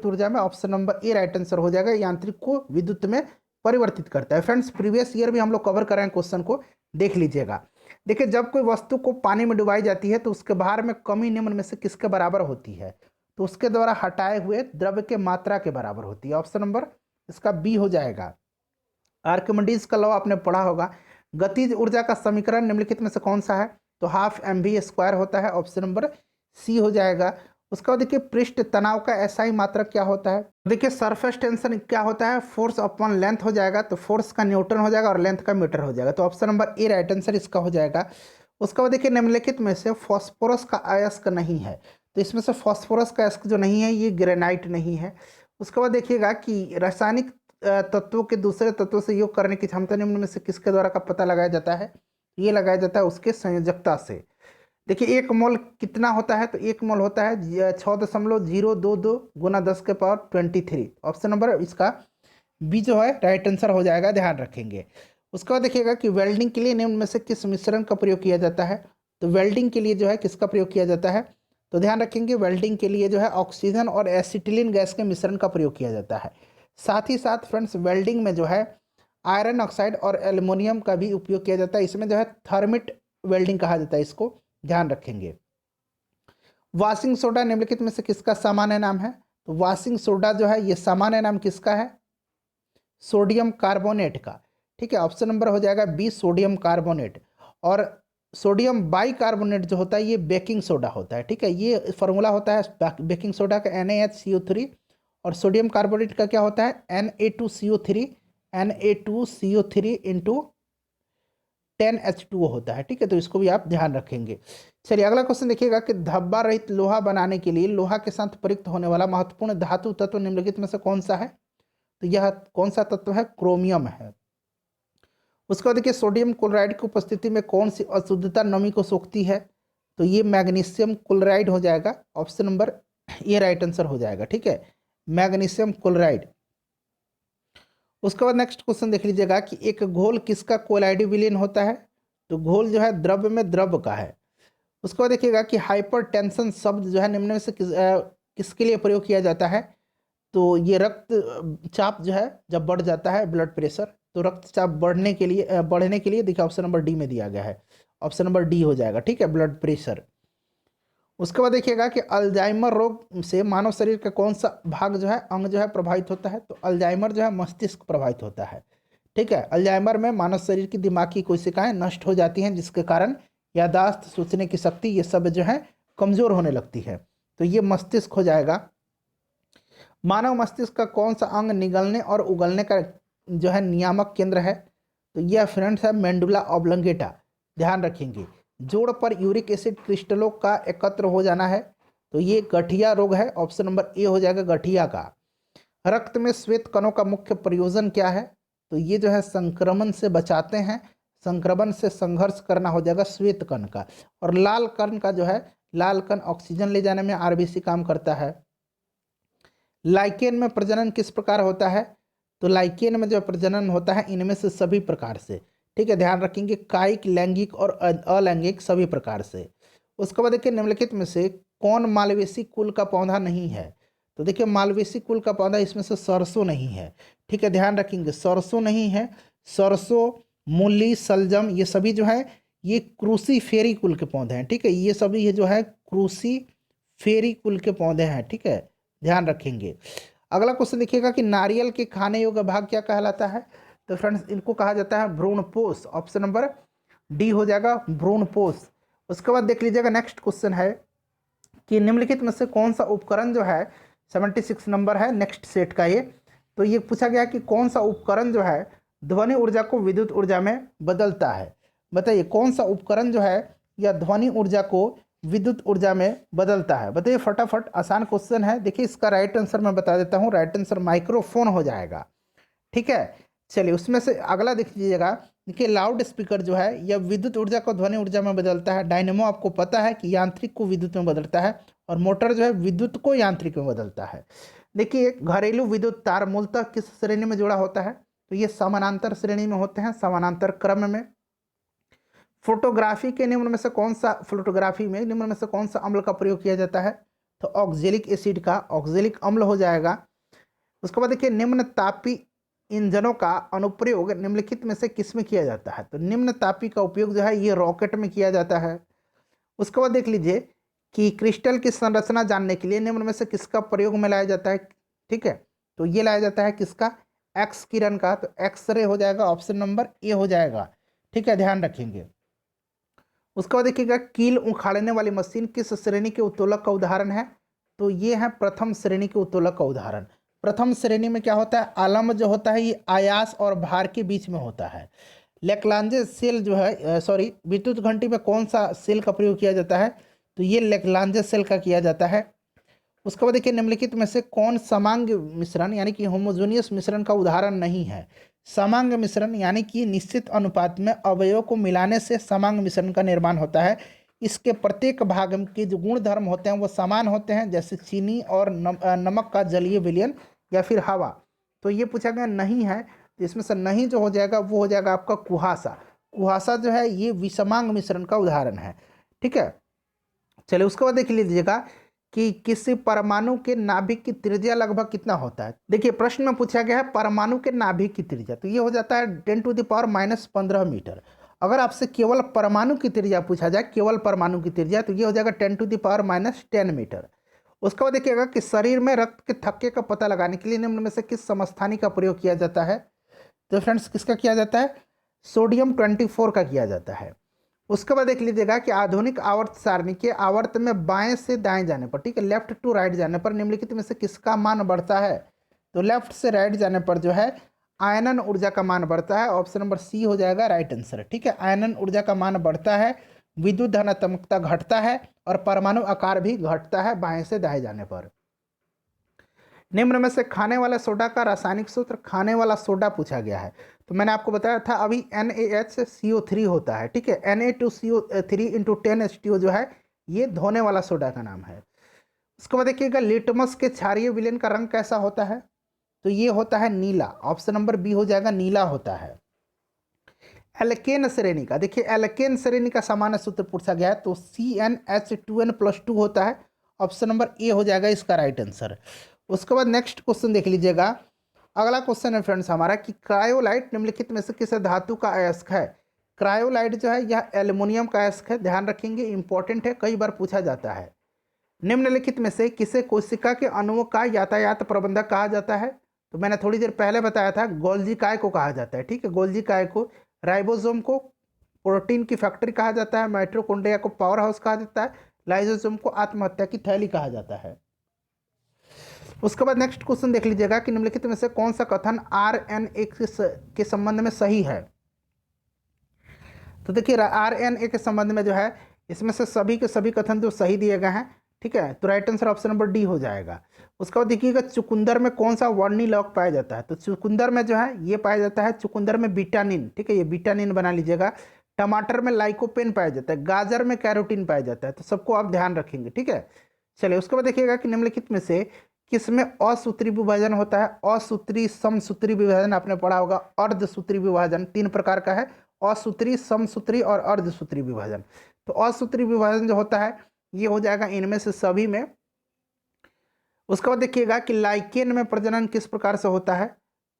ऊर्जा में। Option number A right answer हो जाएगा। यांत्रिक को विद्युत में परिवर्तित करता है। फ्रेंड्स प्रीवियस ईयर भी हम लोग कवर कर रहे हैं, क्वेश्चन को देख लीजिएगा। देखिए जब कोई वस्तु को पानी में डुबाई जाती है तो उसके भार में कमी निम्न में से किसके बराबर होती है। तो उसके द्वारा हटाए हुए द्रव्य के मात्रा के बराबर होती है। ऑप्शन नंबर इसका बी हो जाएगा। आर्किमिडीज का लॉ आपने पढ़ा होगा। गतिज ऊर्जा का समीकरण निम्नलिखित में से कौन सा है। तो हाफ mv² होता है। ऑप्शन नंबर सी हो जाएगा। उसके बाद देखिए पृष्ठ तनाव का एसआई मात्रक क्या होता है। देखिए सरफेस टेंशन क्या होता है, फोर्स अपॉन लेंथ हो जाएगा। तो फोर्स का न्यूटन हो जाएगा और लेंथ का मीटर हो जाएगा। तो option number A right answer इसका हो जाएगा। उसके बाद देखिए निम्नलिखित में से फॉस्फोरस का अयस्क नहीं है। तो इसमें से फॉस्फोरस का अयस्क जो नहीं है ये ग्रेनाइट नहीं है। उसके बाद देखिएगा कि रासायनिक तत्वों के दूसरे तत्वों से योग करने की क्षमता निम्न में से किसके द्वारा का पता लगाया जाता है। ये लगाया जाता है उसके संयोजकता से। देखिए 1 मोल कितना होता है। तो 1 मोल होता है 6.022 गुना 10⁻23। ऑप्शन नंबर इसका बी जो है राइट आंसर हो जाएगा। ध्यान रखेंगे। उसके बाद देखिएगा कि वेल्डिंग के लिए निम्न में से किस मिश्रण का प्रयोग किया जाता है। तो वेल्डिंग के लिए जो है किसका प्रयोग किया जाता है। तो ध्यान रखेंगे वेल्डिंग के लिए जो है ऑक्सीजन और एसिटिलीन गैस के मिश्रण का प्रयोग किया जाता है। साथ ही साथ फ्रेंड्स वेल्डिंग में जो है आयरन ऑक्साइड और एल्युमिनियम का भी उपयोग किया जाता है। इसमें जो है थर्मिट वेल्डिंग कहा जाता है, इसको ध्यान रखेंगे। वाशिंग सोडा निम्नलिखित में से किसका सामान्य नाम है। तो वाशिंग सोडा जो है ये सामान्य नाम किसका है, सोडियम कार्बोनेट का। ठीक है, ऑप्शन नंबर हो जाएगा बी सोडियम कार्बोनेट। और सोडियम बाइकार्बोनेट जो होता है ये बेकिंग सोडा होता है, ठीक है। ये फार्मूला होता है बेकिंग सोडा का NaHCO3, और सोडियम कार्बोनेट का क्या होता है Na2CO3, Na2CO3 इंटू 10H2O होता है, ठीक है। तो इसको भी आप ध्यान रखेंगे। चलिए अगला क्वेश्चन देखिएगा कि धब्बा रहित लोहा बनाने के लिए लोहा के साथ प्रयुक्त होने वाला महत्वपूर्ण धातु तत्व निम्नलिखित में से कौन सा है? तो यह कौन सा तत्व है? क्रोमियम है। उसके बाद देखिए सोडियम क्लोराइड की उपस्थिति में कौन सी अशुद्धता नमी को सोखती है? तो ये मैग्नीशियम क्लोराइड हो जाएगा, option number A right answer हो जाएगा, ठीक है, मैग्नीशियम क्लोराइड। उसके बाद नेक्स्ट क्वेश्चन देख लीजिएगा कि एक घोल किसका कोलाइडी विलीन होता है? तो घोल जो है द्रव्य में द्रव का है। उसके बाद देखिएगा कि हाइपरटेंशन शब्द जो है निम्न में से किसके लिए प्रयोग किया जाता है? तो ये रक्तचाप जो है जब बढ़ जाता है, ब्लड प्रेशर, तो रक्तचाप बढ़ने के लिए देखिए ऑप्शन नंबर डी में दिया गया है, ऑप्शन नंबर डी हो जाएगा, ठीक है, ब्लड प्रेशर। उसके बाद देखिएगा कि अल्जाइमर रोग से मानव शरीर का कौन सा भाग जो है अंग जो है प्रभावित होता है? तो अल्जाइमर जो है मस्तिष्क प्रभावित होता है, ठीक है। अल्जाइमर में मानव शरीर की दिमागी कोशिकाएं नष्ट हो जाती हैं, जिसके कारण यादाश्त, सोचने की शक्ति, ये सब जो है कमजोर होने लगती है, तो ये मस्तिष्क हो जाएगा। मानव मस्तिष्क का कौन सा अंग निगलने और उगलने का जो है नियामक केंद्र है? तो यह फ्रेंड्स है मेंडुला ऑब्लंगेटा, ध्यान रखेंगे। जोड़ पर यूरिक एसिड क्रिस्टलों का एकत्र हो जाना है, तो ये गठिया रोग है, ऑप्शन नंबर ए हो जाएगा गठिया का। रक्त में श्वेत कणों का मुख्य प्रयोजन क्या है? तो ये जो है संक्रमण से बचाते हैं, संक्रमण से संघर्ष करना हो जाएगा श्वेत कण का। और लाल कण का जो है, लाल कण ऑक्सीजन ले जाने में आरबीसी काम करता है। लाइकेन में प्रजनन किस प्रकार होता है? तो लाइकेन में जो प्रजनन होता है इनमें से सभी प्रकार से, ठीक है, ध्यान रखेंगे, कायिक, लैंगिक और अलैंगिक सभी प्रकार से। उसके बाद देखिए निम्नलिखित में से कौन मालवेसी कुल का पौधा नहीं है? तो देखिए मालवेसी कुल का पौधा इसमें से सरसों नहीं है, ठीक है, ध्यान रखेंगे, सरसों नहीं है। सरसों, मूली, सलजम, ये सभी जो है ये क्रूसीफेरी कुल के पौधे हैं, ठीक है, ये सभी ये जो है क्रूसीफेरी कुल के पौधे हैं, ठीक है, ध्यान रखेंगे। अगला क्वेश्चन देखिएगा कि नारियल के खाने योग्य भाग क्या कहलाता है? तो फ्रेंड्स इनको कहा जाता है भ्रूणपोष, ऑप्शन नंबर डी हो जाएगा भ्रूणपोष। उसके बाद देख लीजिएगा नेक्स्ट क्वेश्चन है कि निम्नलिखित में से कौन सा उपकरण जो है 76 नंबर है नेक्स्ट सेट का ये, तो ये पूछा गया कि कौन सा उपकरण जो है ध्वनि ऊर्जा को विद्युत ऊर्जा में बदलता है? बताइए कौन सा उपकरण जो है या ध्वनि ऊर्जा को विद्युत ऊर्जा में बदलता है? बताइए फटाफट, आसान क्वेश्चन है। देखिए इसका राइट आंसर मैं बता देता हूँ, राइट आंसर माइक्रोफोन हो जाएगा, ठीक है। चलिए उसमें से अगला देख लीजिएगा, देखिए लाउड स्पीकर जो है यह विद्युत ऊर्जा को ध्वनि ऊर्जा में बदलता है। डायनेमो आपको पता है कि यांत्रिक को विद्युत में बदलता है, और मोटर जो है विद्युत को यांत्रिक में बदलता है। देखिए घरेलू विद्युत तार मूलतः किस श्रेणी में जुड़ा होता है? तो ये समानांतर श्रेणी में होते हैं, समानांतर क्रम में। फोटोग्राफी के निम्न में से कौन सा अम्ल का प्रयोग किया जाता है? तो ऑक्जेलिक एसिड का, ऑक्जेलिक अम्ल हो जाएगा। उसके बाद देखिए निम्न तापी इंजनों का अनुप्रयोग निम्नलिखित में से किस में किया जाता है? तो निम्न तापी का उपयोग जो है ये रॉकेट में किया जाता है। उसके बाद देख लीजिए कि क्रिस्टल की संरचना जानने के लिए निम्न में से किसका प्रयोग में लाया जाता है? ठीक है, तो ये लाया जाता है किसका? एक्स किरण का, तो एक्सरे हो जाएगा, ऑप्शन नंबर ए हो जाएगा, ठीक है, ध्यान रखेंगे। उसके बाद देखिएगा कील उखाड़ने वाली मशीन किस श्रेणी के उत्तोलक का उदाहरण है? तो ये है प्रथम श्रेणी के उत्तोलक का उदाहरण। प्रथम श्रेणी में क्या होता है? आलम्ब जो होता है ये आयास और भार के बीच में होता है। लेक्लांजे सेल जो है विद्युत घंटी में कौन सा सेल का प्रयोग किया जाता है? तो ये लेक्लांजे सेल का किया जाता है। उसके बाद देखिए निम्नलिखित में से कौन समांग मिश्रण यानी कि होमोजेनियस मिश्रण का उदाहरण नहीं है? समांग मिश्रण यानी कि निश्चित अनुपात में अवयवों को मिलाने से समांग मिश्रण का निर्माण होता है। इसके प्रत्येक भाग के जो गुण धर्म होते हैं वो समान होते हैं, जैसे चीनी और नमक का जलीय विलयन या फिर हवा। तो ये पूछा गया नहीं है, तो इसमें से नहीं जो हो जाएगा वो हो जाएगा आपका कुहासा। कुहासा जो है ये विषमांग मिश्रण का उदाहरण है, ठीक है। चलिए उसके बाद देख लीजिएगा कि किसी परमाणु के नाभिक की त्रिज्या लगभग कितना होता है? देखिए प्रश्न में पूछा गया है परमाणु के नाभिक की त्रिज्या, तो ये हो जाता है 10⁻⁻15 मीटर। अगर आपसे केवल परमाणु की त्रिज्या पूछा जाए, केवल परमाणु की त्रिज्या, तो ये हो जाएगा 10⁻10 मीटर। उसके बाद देखिएगा कि शरीर में रक्त के थक्के का पता लगाने के लिए निम्न में से किस समस्थानी का प्रयोग किया जाता है? तो फ्रेंड्स किसका किया जाता है? सोडियम 24 का किया जाता है। उसके बाद देख लीजिएगा कि आधुनिक आवर्त सारणी के आवर्त में बाएं से दाएं जाने पर, ठीक है, लेफ्ट टू राइट जाने पर निम्नलिखित में से किसका मान बढ़ता है? तो लेफ्ट से राइट जाने पर जो है आयनन ऊर्जा का मान बढ़ता है। ऑप्शन नंबर सी हो जाएगा राइट आंसर, ठीक है। आयनन ऊर्जा का मान बढ़ता है, विद्युत धनात्मकता घटता है और परमाणु आकार भी घटता है बाएं से दाएं जाने पर। निम्न में से खाने वाला सोडा का रासायनिक सूत्र, खाने वाला सोडा पूछा गया है। तो मैंने आपको बताया था अभी NaHCO3 होता है, ठीक है। Na2CO3 × 10H2O जो है ये धोने वाला सोडा का नाम है। उसके बाद देखिएगा लिटमस के क्षारीय विलयन का रंग कैसा होता है? तो ये होता है नीला। ऑप्शन नंबर बी हो जाएगा, नीला होता है। एल्केन श्रेणी का, देखिए एल्केन श्रेणी का सामान्य सूत्र पूछा गया है, तो CnH2n+2 होता है। ऑप्शन नंबर ए हो जाएगा इसका राइट आंसर। उसके बाद नेक्स्ट क्वेश्चन देख लीजिएगा। अगला क्वेश्चन है फ्रेंड्स हमारा कि क्रायोलाइट निम्नलिखित में से किस धातु का अयस्क है? क्रायोलाइट जो है यह एल्युमिनियम का अयस्क है, ध्यान रखेंगे, इंपॉर्टेंट है, कई बार पूछा जाता है। निम्नलिखित में से किसे कोशिका के अणुओं का यातायात प्रबंधक कहा जाता है? तो मैंने थोड़ी देर पहले बताया था गोल्जी काय को कहा जाता है, ठीक है। गोल्जी काय को, राइबोसोम को प्रोटीन की फैक्ट्री कहा जाता है, माइटोकॉन्ड्रिया को पावर हाउस कहा जाता है, लाइसोसोम को आत्महत्या की थैली कहा जाता है। उसके बाद नेक्स्ट क्वेश्चन देख लीजिएगा कि निम्नलिखित में से कौन सा कथन RNA के संबंध में सही है? तो देखिए RNA के संबंध में जो है इसमें से सभी के सभी कथन जो सही दिए गए हैं, ठीक है। तो right answer option number D हो जाएगा। उसके बाद देखिएगा चुकंदर में कौन सा वर्णी लौक पाया जाता है? तो चुकंदर में जो है ये पाया जाता है, चुकंदर में बिटानिन, ठीक है, ये बिटानिन बना लीजिएगा। टमाटर में लाइकोपेन पाया जाता है, गाजर में कैरोटीन पाया जाता है, तो सबको आप ध्यान रखेंगे, ठीक है। चलिए उसके बाद देखिएगा कि निम्नलिखित में से किसमें असूत्री विभाजन होता है? असूत्री, समसूत्री विभाजन आपने पढ़ा होगा। अर्धसूत्री विभाजन 3 प्रकार का है, असूत्री, समसूत्री और अर्धसूत्री विभाजन। तो असूत्री विभाजन जो होता है ये हो जाएगा इनमें से सभी में। उसके बाद देखिएगा कि लाइकेन में प्रजनन किस प्रकार से होता है?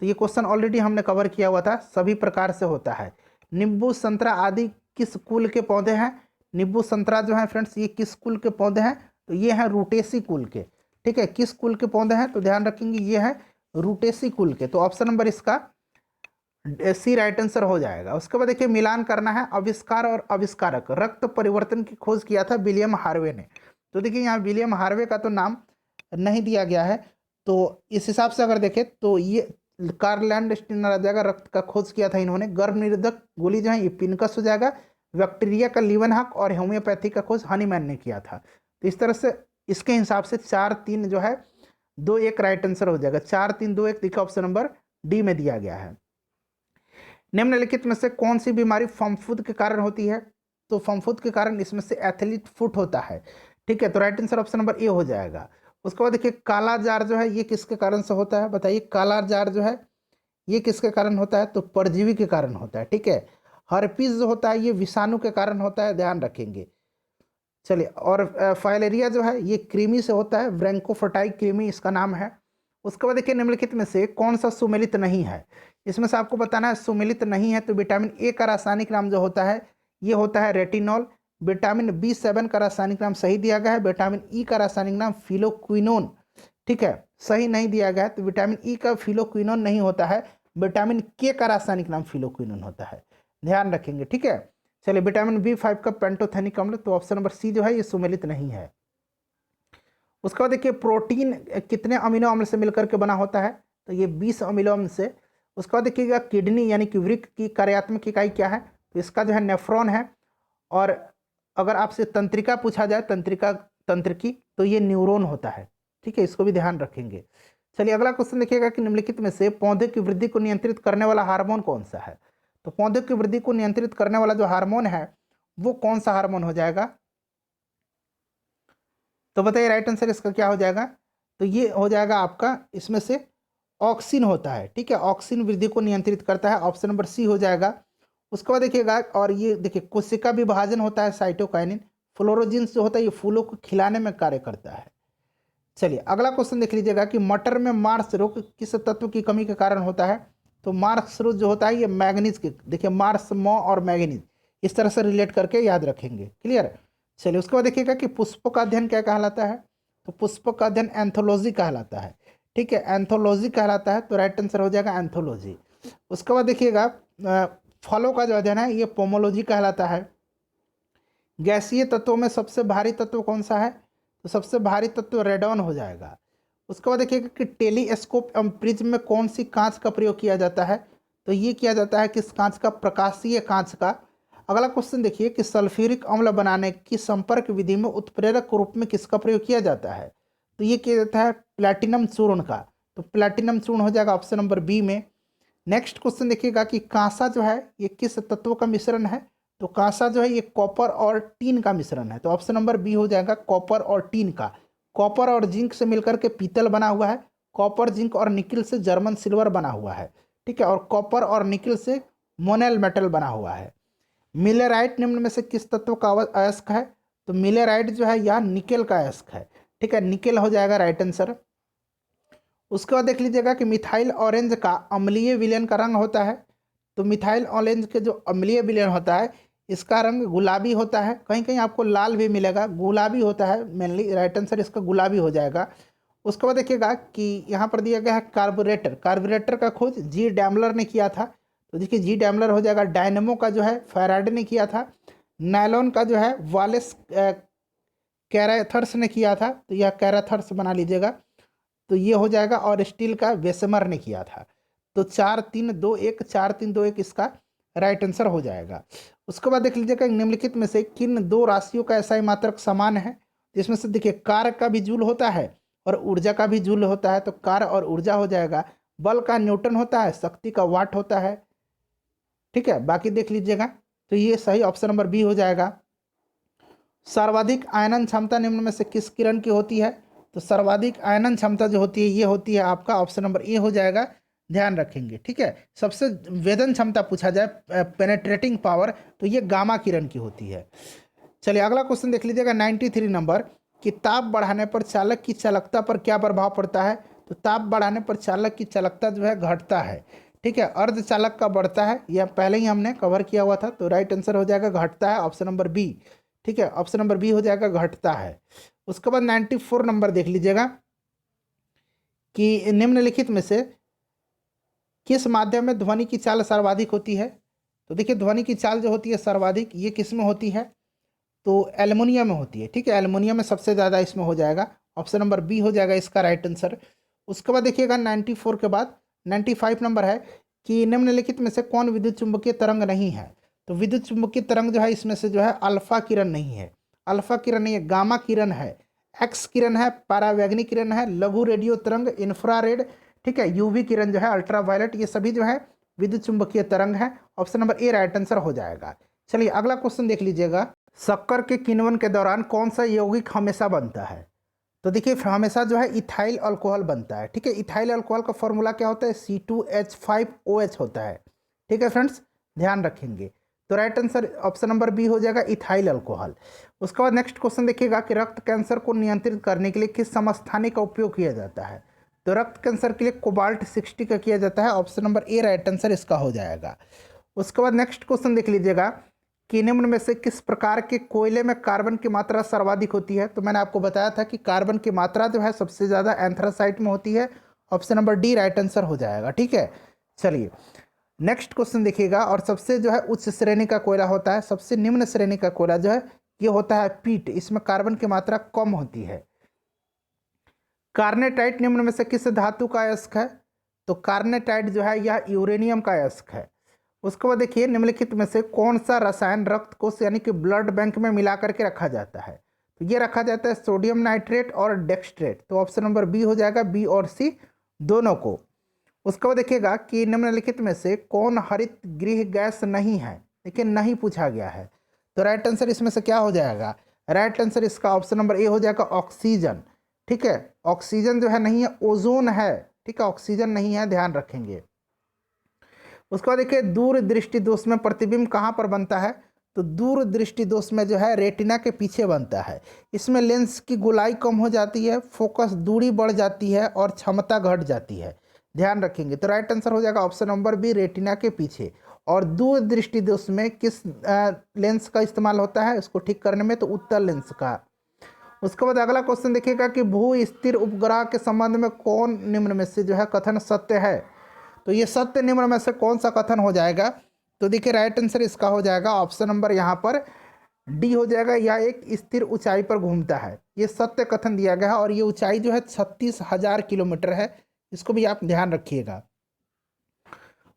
तो ये क्वेश्चन ऑलरेडी हमने कवर किया हुआ था, सभी प्रकार से होता है। नींबू, संतरा आदि किस कुल के पौधे हैं? नींबू, संतरा जो है फ्रेंड्स ये किस कुल के पौधे हैं? तो ये हैं रूटेसी कुल के, ठीक है। किस कुल के पौधे हैं? तो ध्यान रखेंगे ये है रूटेसी कुल के। तो ऑप्शन नंबर इसका सी राइट आंसर हो जाएगा। उसके बाद देखिए मिलान करना है आविष्कार और आविष्कारक। रक्त परिवर्तन की खोज किया था विलियम हार्वे ने। तो देखिए यहाँ विलियम हार्वे का तो नाम नहीं दिया गया है, तो इस हिसाब से अगर देखें तो ये कार्ल लैंडस्टीनर आ जाएगा। रक्त का खोज किया था इन्होंने। गर्भ निरोधक गोली जो है ये पिनकस हो जाएगा। बैक्टीरिया का लीवनहॉक और होम्योपैथी का खोज हनीमैन ने किया था। तो इस तरह से इसके हिसाब से 4-3 जो है 2-1 राइट आंसर हो जाएगा। 4-3-2-1 देखिए ऑप्शन नंबर डी में दिया गया है। निम्नलिखित में से कौन सी बीमारी फम्फूद के कारण होती है? तो फम्फूद के कारण इसमें से एथलीट फुट होता है, ठीक है। तो right answer option number A हो जाएगा। उसके बाद देखिए काला जार जो है ये किसके कारण से होता है? बताइए काला जार जो है ये किसके कारण होता है? तो परजीवी के कारण होता है, ठीक है। हर्पीज जो होता है ये विषाणु के कारण होता है, ध्यान रखेंगे। चलिए, और फाइलेरिया जो है ये कृमि से होता है, ब्रैंकोफोटाई कृमि इसका नाम है। उसके बाद देखिए निम्नलिखित में से कौन सा सुमेलित नहीं है? इसमें से आपको बताना है सुमेलित नहीं है। तो विटामिन ए का रासायनिक नाम जो होता है ये होता है रेटिनॉल। विटामिन B7 का रासायनिक नाम सही दिया गया है। विटामिन ई का रासायनिक नाम फिलोक्विनोन, ठीक है, सही नहीं दिया गया है। तो विटामिन ई का फिलोक्विनोन नहीं होता है, विटामिन के का रासायनिक नाम फिलोक्विनोन होता है, ध्यान रखेंगे, ठीक है। चलिए विटामिन B5 का पेंटोथेनिक अम्ल, तो ऑप्शन नंबर सी जो है ये सुमेलित नहीं है। उसके बाद देखिए प्रोटीन कितने अमीनो अम्ल से मिलकर के बना होता है? तो ये 20 अमीनो अम्ल से। उसके बाद देखिएगा किडनी यानी कि वृक्क की कार्यात्मक इकाई क्या है? तो इसका जो है नेफ्रॉन है। और अगर आपसे तंत्रिका पूछा जाए, तंत्रिकी, तो ये न्यूरॉन होता है, ठीक है, इसको भी ध्यान रखेंगे। चलिए अगला क्वेश्चन देखिएगा कि निम्नलिखित में से पौधे की वृद्धि को नियंत्रित करने वाला हार्मोन कौन सा है? तो पौधे की वृद्धि को नियंत्रित करने वाला जो हार्मोन है वो कौन सा हार्मोन हो जाएगा? तो बताइए राइट आंसर इसका क्या हो जाएगा? तो ये हो जाएगा आपका इसमें से ऑक्सिन होता है, ठीक है। ऑक्सिन वृद्धि को नियंत्रित करता है, ऑप्शन नंबर सी हो जाएगा। उसके बाद देखिएगा, और ये देखिए कोशिका विभाजन होता है साइटोकाइनिन। फ्लोरोजिन्स जो होता है ये फूलों को खिलाने में कार्य करता है। चलिए अगला क्वेश्चन देख लीजिएगा कि मटर में मार्स रोग किस तत्व की कमी के कारण होता है? तो मार्स रोग जो होता है ये मैग्नीज के, देखिए मार्स, मॉ और मैग्नीज इस तरह से रिलेट करके याद रखेंगे, क्लियर। चलिए उसके बाद देखिएगा कि पुष्पों का अध्ययन क्या कहलाता है? तो पुष्पों का अध्ययन एंथोलॉजी कहलाता है, ठीक है, एंथोलॉजी कहलाता है। तो राइट आंसर हो जाएगा एंथोलॉजी। उसके बाद देखिएगा फलों का जो अध्ययन है ये पोमोलॉजी कहलाता है। गैसीय तत्वों में सबसे भारी तत्व कौन सा है? तो सबसे भारी तत्व रेडॉन हो जाएगा। उसके बाद देखिएगा कि टेलीस्कोप एवं प्रिज्म में कौन सी कांच का प्रयोग किया जाता है? तो ये किया जाता है किस कांच का? प्रकाशीय कांच का। अगला क्वेश्चन देखिए कि सल्फ्यूरिक अम्ल बनाने की संपर्क विधि में उत्प्रेरक रूप में किसका प्रयोग किया जाता है? तो ये किया जाता है प्लैटिनम चूर्ण का। तो प्लैटिनम चूर्ण हो जाएगा ऑप्शन नंबर बी में। नेक्स्ट क्वेश्चन देखिएगा कि कांसा जो है ये किस तत्व का मिश्रण है? तो कांसा जो है ये कॉपर और टीन का मिश्रण है। तो ऑप्शन नंबर बी हो जाएगा कॉपर और टीन का। कॉपर और जिंक से मिलकर के पीतल बना हुआ है। कॉपर जिंक और निकिल से जर्मन सिल्वर बना हुआ है। ठीक है, और कॉपर और निकिल से मोनेल मेटल बना हुआ है। मिलेराइट निम्न में से किस तत्व का अयस्क है? तो मिलेराइट जो है यह निकेल का अयस्क है। ठीक है, निकेल हो जाएगा राइट आंसर। उसके बाद देख लीजिएगा कि मिथाइल ऑरेंज का अम्लीय विलयन का रंग होता है। तो मिथाइल ऑरेंज के जो अम्लीय विलयन होता है इसका रंग गुलाबी होता है, कहीं कहीं आपको लाल भी मिलेगा, गुलाबी होता है मेनली। राइट आंसर इसका गुलाबी हो जाएगा। उसके बाद देखिएगा कि यहाँ पर दिया गया है कार्बोरेटर। कार्बोरेटर का खोज जी डैमलर ने किया था। तो देखिए जी डैमलर हो जाएगा। डायनेमो का जो है फैराडे ने किया था। नायलॉन का जो है वालेस कैराथर्स ने किया था। तो यह कैराथर्स बना लीजिएगा। तो ये हो जाएगा। और स्टील का वेसमर ने किया था। तो 4-3-2-1 4-3-2-1 इसका राइट आंसर हो जाएगा। उसके बाद देख लीजिएगा निम्नलिखित में से किन दो राशियों का एसआई मात्रक समान है? जिसमें से देखिए कार्य का भी जूल होता है और ऊर्जा का भी जूल होता है। तो कार्य और ऊर्जा हो जाएगा। बल का न्यूटन होता है, शक्ति का वाट होता है। ठीक है, बाकी देख लीजिएगा। तो ये सही ऑप्शन नंबर बी हो जाएगा। सर्वाधिक आयनन क्षमता निम्न में से किस किरण की होती है? तो सर्वाधिक आयनन क्षमता जो होती है ये होती है आपका ऑप्शन नंबर ए हो जाएगा। ध्यान रखेंगे। ठीक है, सबसे वेदन क्षमता पूछा जाए पेनेट्रेटिंग पावर तो ये गामा किरण की होती है। चलिए अगला क्वेश्चन देख लीजिएगा 93 नंबर कि ताप बढ़ाने पर चालक की चालकता पर क्या प्रभाव पड़ता है? तो ताप बढ़ाने पर चालक की चालकता जो है घटता है। ठीक है, अर्धचालक का बढ़ता है, यह पहले ही हमने कवर किया हुआ था। तो राइट आंसर हो जाएगा घटता है, ऑप्शन नंबर बी। ठीक है, ऑप्शन नंबर बी हो जाएगा घटता है। उसके बाद 94 नंबर देख लीजिएगा कि निम्नलिखित में से किस माध्यम में ध्वनि की चाल सर्वाधिक होती है? तो देखिए ध्वनि की चाल जो होती है सर्वाधिक ये किस में होती है? तो एल्युमिनियम में होती है। ठीक है, एल्युमिनियम में सबसे ज़्यादा इसमें हो जाएगा। ऑप्शन नंबर बी हो जाएगा इसका राइट आंसर। उसके बाद देखिएगा 94 के बाद 95 नंबर है कि निम्नलिखित में से कौन विद्युत चुंबकीय तरंग नहीं है? तो विद्युत चुंबकीय तरंग जो है इसमें से जो है अल्फा किरण नहीं है। अल्फा किरण नहीं है, गामा किरण है, एक्स किरण है, परावैंगनिक किरण है, लघु रेडियो तरंग, इंफ्रारेड। ठीक है, यूवी किरण जो है अल्ट्रावायलेट, ये सभी जो है विद्युत चुंबकीय तरंग है। Option number A right answer हो जाएगा। चलिए अगला क्वेश्चन देख लीजिएगा। शक्कर के किण्वन के दौरान कौन सा यौगिक हमेशा बनता है? तो देखिए हमेशा जो है इथाइल अल्कोहल बनता है। ठीक है, इथाइल अल्कोहल का फॉर्मूला क्या होता है? C2H5OH होता है। ठीक है फ्रेंड्स, ध्यान रखेंगे। तो right answer option number B हो जाएगा इथाइल अल्कोहल। उसके बाद नेक्स्ट क्वेश्चन देखिएगा कि रक्त कैंसर को नियंत्रित करने के लिए किस समस्थानिक का उपयोग किया जाता है? तो रक्त कैंसर के लिए कोबाल्ट 60 का किया जाता है। Option number A right answer इसका हो जाएगा। उसके बाद नेक्स्ट क्वेश्चन देख लीजिएगा कि निम्न में से किस प्रकार के कोयले में कार्बन की मात्रा सर्वाधिक होती है? तो मैंने आपको बताया था कि कार्बन की मात्रा जो है सबसे ज़्यादा एंथ्रासाइट में होती है। Option number D right answer हो जाएगा। ठीक है, चलिए नेक्स्ट क्वेश्चन देखिएगा। और सबसे जो है उच्च श्रेणी का कोयला होता है, सबसे निम्न श्रेणी का कोयला जो है ये होता है पीट, इसमें कार्बन की मात्रा कम होती है। कार्नेटाइट निम्न में से किस धातु का अयस्क है? तो कार्नेटाइट जो है यह यूरेनियम का अयस्क है। उसके बाद देखिए निम्नलिखित में से कौन सा रसायन रक्त कोष यानी कि ब्लड बैंक में मिला करके रखा जाता है? तो ये रखा जाता है सोडियम नाइट्रेट और डेक्सट्रेट। तो ऑप्शन नंबर बी हो जाएगा, बी और सी दोनों को। उसके बाद देखिएगा कि निम्नलिखित में से कौन हरित गृह गैस नहीं है? देखिए नहीं पूछा गया है। तो राइट आंसर इसमें से क्या हो जाएगा? राइट आंसर इसका ऑप्शन नंबर ए हो जाएगा ऑक्सीजन। ठीक है, ऑक्सीजन जो है नहीं है, ओजोन है। ठीक है, ऑक्सीजन नहीं है, ध्यान रखेंगे। उसके बाद देखिए दूर दृष्टि दोष में प्रतिबिंब कहाँ पर बनता है? तो दूर दृष्टि दोष में जो है रेटिना के पीछे बनता है। इसमें लेंस की गोलाई कम हो जाती है, फोकस दूरी बढ़ जाती है और क्षमता घट जाती है। ध्यान रखेंगे। तो राइट आंसर हो जाएगा ऑप्शन नंबर बी रेटिना के पीछे। और दूर दृष्टि दोष में किस लेंस का इस्तेमाल होता है इसको ठीक करने में? तो उत्तल लेंस का। उसके बाद अगला क्वेश्चन देखिएगा कि भू स्थिर उपग्रह के संबंध में कौन निम्न में से जो है कथन सत्य है? तो ये सत्य निम्न में से कौन सा कथन हो जाएगा? तो देखिए राइट आंसर इसका हो जाएगा ऑप्शन नंबर यहाँ पर डी हो जाएगा, यह एक स्थिर ऊंचाई पर घूमता है। ये सत्य कथन दिया गया है और ये ऊंचाई जो है 36,000 किलोमीटर है, इसको भी आप ध्यान रखिएगा।